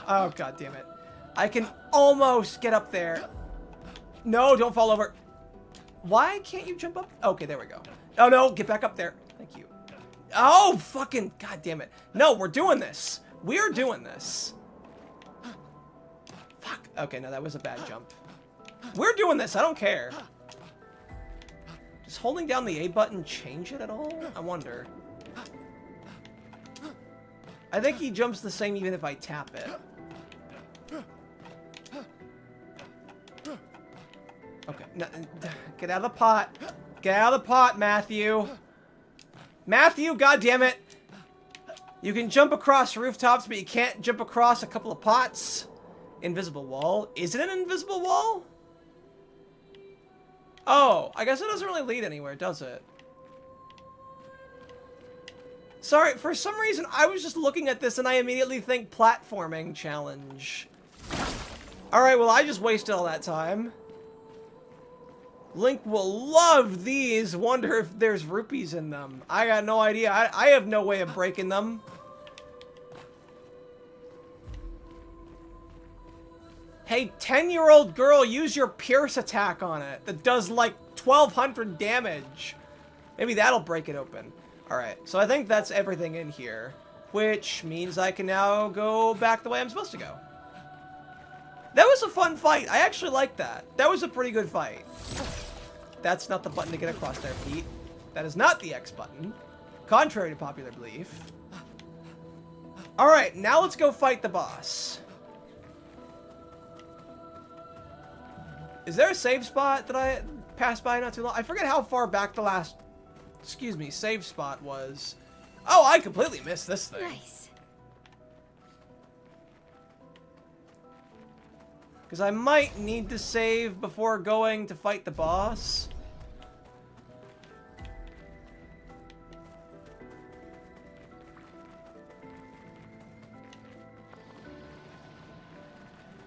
Oh, god damn it. I can almost get up there. No, don't fall over. Why can't you jump up? Okay, there we go. Oh, no, get back up there. Thank you. Oh, fucking god damn it. No, we're doing this. We're doing this. Fuck. Okay, no, that was a bad jump. We're doing this. I don't care. Does holding down the A button change it at all? I wonder. I think he jumps the same even if I tap it. Okay, no, get out of the pot. Get out of the pot, Matthew. Matthew, goddammit. You can jump across rooftops, but you can't jump across a couple of pots. Invisible wall. Is it an invisible wall? Oh, I guess it doesn't really lead anywhere, does it? Sorry, for some reason, I was just looking at this and I immediately think platforming challenge. Alright, well, I just wasted all that time. Link will love these. Wonder if there's rupees in them. I got no idea. I have no way of breaking them. Hey, 10-year-old girl, use your Pierce attack on it. That does like 1,200 damage. Maybe that'll break it open. Alright, so I think that's everything in here. Which means I can now go back the way I'm supposed to go. That was a fun fight. I actually liked that. That was a pretty good fight. That's not the button to get across there, Pete. That is not the X button. Contrary to popular belief. Alright, now let's go fight the boss. Is there a save spot that I passed by not too long? I forget how far back the last, save spot was. Oh, I completely missed this thing. Nice. Because I might need to save before going to fight the boss.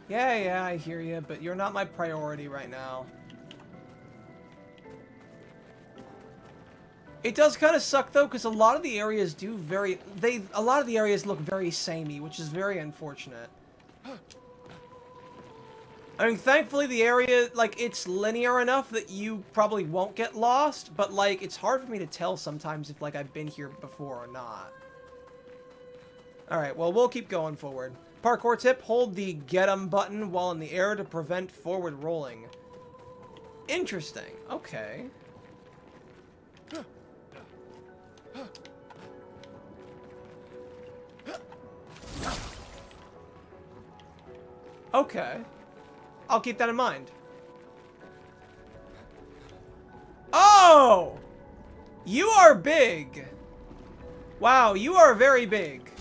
Yeah, I hear you, but you're not my priority right now. It does kind of suck though, because a lot of the areas a lot of the areas look very samey, which is very unfortunate. I mean, thankfully the area, like, it's linear enough that you probably won't get lost, but, like, it's hard for me to tell sometimes if, like, I've been here before or not. Alright, well, we'll keep going forward. Parkour tip, hold the get 'em button while in the air to prevent forward rolling. Interesting. Okay. Okay. I'll keep that in mind. Oh! You are big. Wow, you are very big.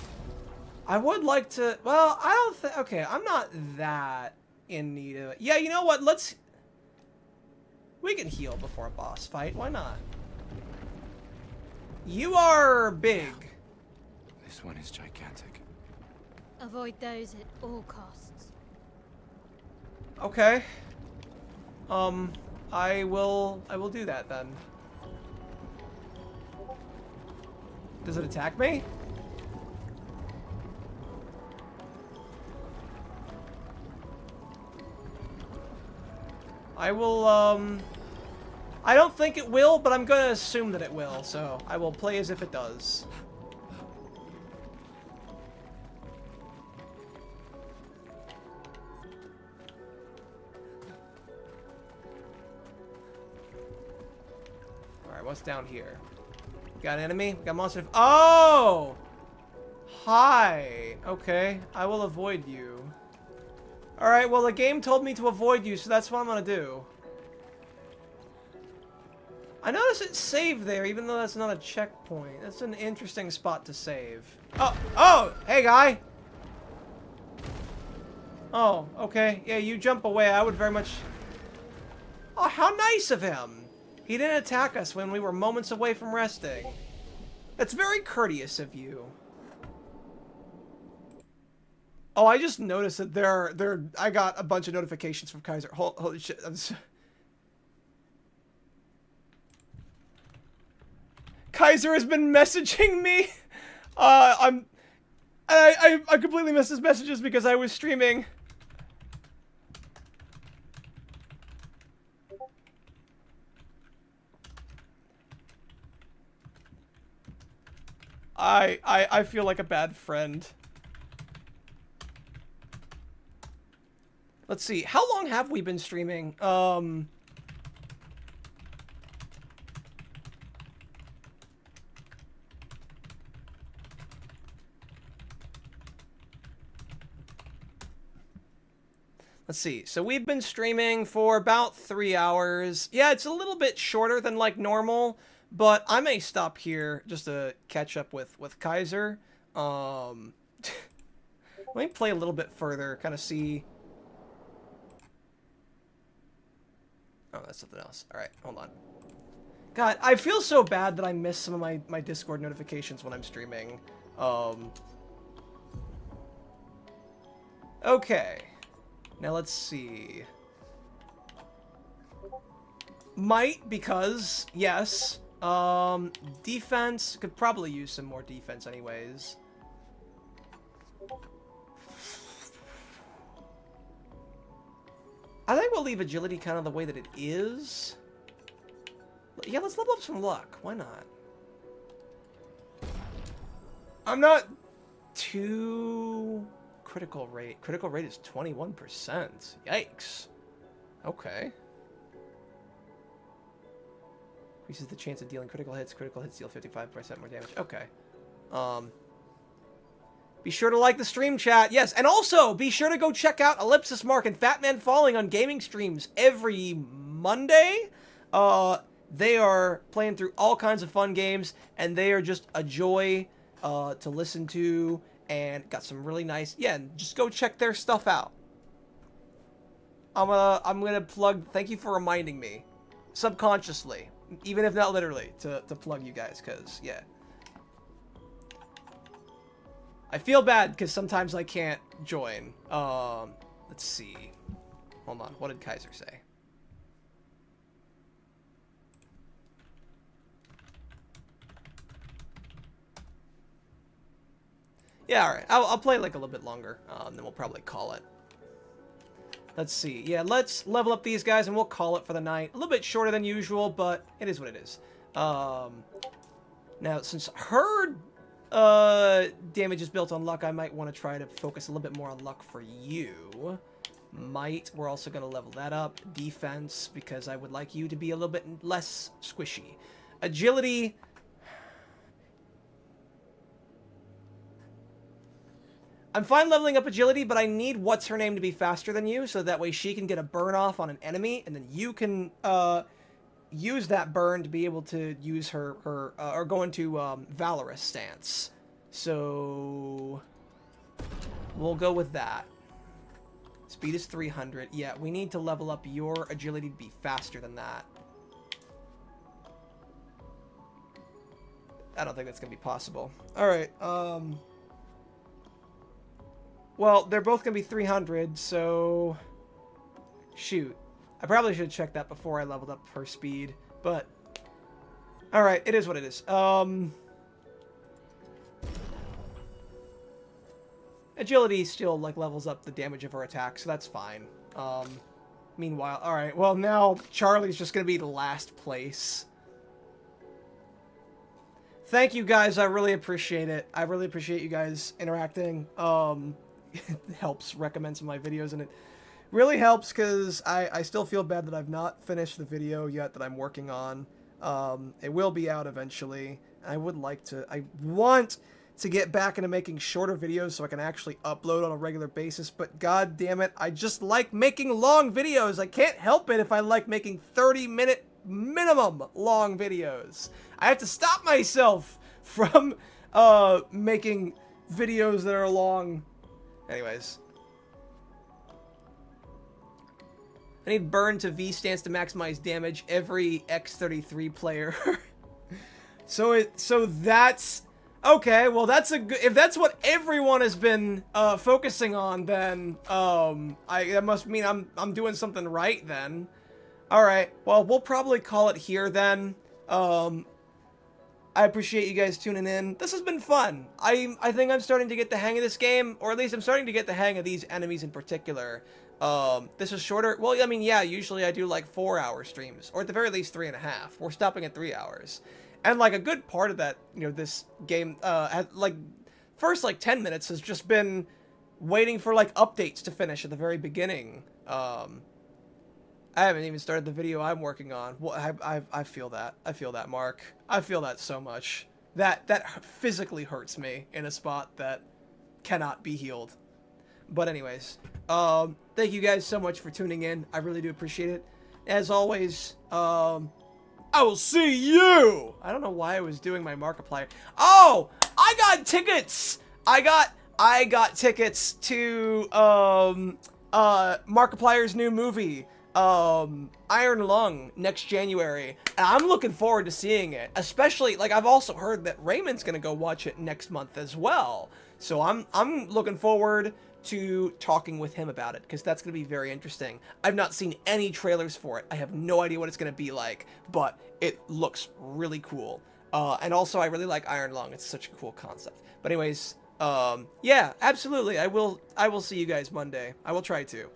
I would like to... Well, I don't think... Okay, I'm not that in need of it. Yeah, you know what? Let's... We can heal before a boss fight. Why not? You are big. This one is gigantic. Avoid those at all costs. Okay. I will do that then. Does it attack me? I will, I don't think it will, but I'm gonna assume that it will, so I will play as if it does. Alright, what's down here? Got an enemy? Got monster. Oh! Hi! Okay, I will avoid you. Alright, well the game told me to avoid you, so that's what I'm gonna do. I noticed it saved there, even though that's not a checkpoint. That's an interesting spot to save. Oh! Hey, guy! Oh, okay. Yeah, you jump away. I would very much... Oh, how nice of him! He didn't attack us when we were moments away from resting. That's very courteous of you. Oh, I just noticed that I got a bunch of notifications from Kaiser. Holy shit. Kaiser has been messaging me. I completely missed his messages because I was streaming. I feel like a bad friend. Let's see. How long have we been streaming? Let's see. So we've been streaming for about 3 hours. Yeah, it's a little bit shorter than like normal, but I may stop here just to catch up with Kaiser. Let me play a little bit further, kind of see. Oh, that's something else. All right, hold on. God, I feel so bad that I miss some of my Discord notifications when I'm streaming. Okay. Now let's see. Might, because, yes. Defense, could probably use some more defense anyways. I think we'll leave agility kind of the way that it is. Yeah, let's level up some luck. Why not? I'm not too... Critical rate. Critical rate is 21%. Yikes. Okay. Increases the chance of dealing critical hits. Critical hits deal 55% more damage. Okay. Be sure to like the stream chat. Yes, and also be sure to go check out Ellipsis Mark and Fat Man Falling on gaming streams every Monday. They are playing through all kinds of fun games, and they are just a joy to listen to, and got some really nice... Yeah, just go check their stuff out. I'm gonna plug... Thank you for reminding me, subconsciously, even if not literally, to plug you guys, because, yeah. I feel bad because sometimes I can't join. let's see. Hold on, what did Kaiser say? Yeah, alright. I'll play like a little bit longer, and then we'll probably call it. Let's see. Yeah, let's level up these guys, and we'll call it for the night. A little bit shorter than usual, but it is what it is. Now, since her damage is built on luck, I might want to try to focus a little bit more on luck for you. Might, we're also going to level that up. Defense, because I would like you to be a little bit less squishy. Agility... I'm fine leveling up agility, but I need what's-her-name to be faster than you, so that way she can get a burn off on an enemy, and then you can use that burn to be able to use her or go into Valorous stance. So we'll go with that. Speed is 300. Yeah, we need to level up your agility to be faster than that. I don't think that's going to be possible. All right, well, they're both going to be 300, so... Shoot. I probably should have checked that before I leveled up her speed, but... Alright, it is what it is. Agility still, like, levels up the damage of her attack, so that's fine. Meanwhile, alright, well, now Charlie's just going to be the last place. Thank you, guys. I really appreciate it. I really appreciate you guys interacting. It helps recommend some of my videos, and it really helps because I still feel bad that I've not finished the video yet that I'm working on. It will be out eventually. I want to get back into making shorter videos so I can actually upload on a regular basis, but god damn it, I just like making long videos. I can't help it if I like making 30-minute minimum long videos. I have to stop myself from making videos that are long. Anyways. I need burn to V stance to maximize damage every X33 player. So that's okay, well that's a good, if that's what everyone has been focusing on, then that must mean I'm doing something right then. All right. Well, we'll probably call it here then. I appreciate you guys tuning in. This has been fun. I think I'm starting to get the hang of this game, or at least I'm starting to get the hang of these enemies in particular. This is shorter. Well, I mean, yeah, usually I do like 4-hour streams, or at the very least 3.5. We're stopping at 3 hours. And like a good part of that, you know, this game, like first like 10 minutes has just been waiting for like updates to finish at the very beginning. I haven't even started the video I'm working on. Well, I feel that. I feel that, Mark. I feel that so much. That physically hurts me in a spot that cannot be healed. But anyways, thank you guys so much for tuning in. I really do appreciate it. As always, I will see you! I don't know why I was doing my Markiplier. Oh! I got tickets! I got tickets to, Markiplier's new movie. Iron Lung next January, and I'm looking forward to seeing it, especially, like, I've also heard that Raymond's gonna go watch it next month as well, so I'm looking forward to talking with him about it, because that's gonna be very interesting. I've not seen any trailers for it. I have no idea what it's gonna be like, but it looks really cool, and also I really like Iron Lung. It's such a cool concept. But anyways, yeah, absolutely, I will see you guys Monday. I will try to.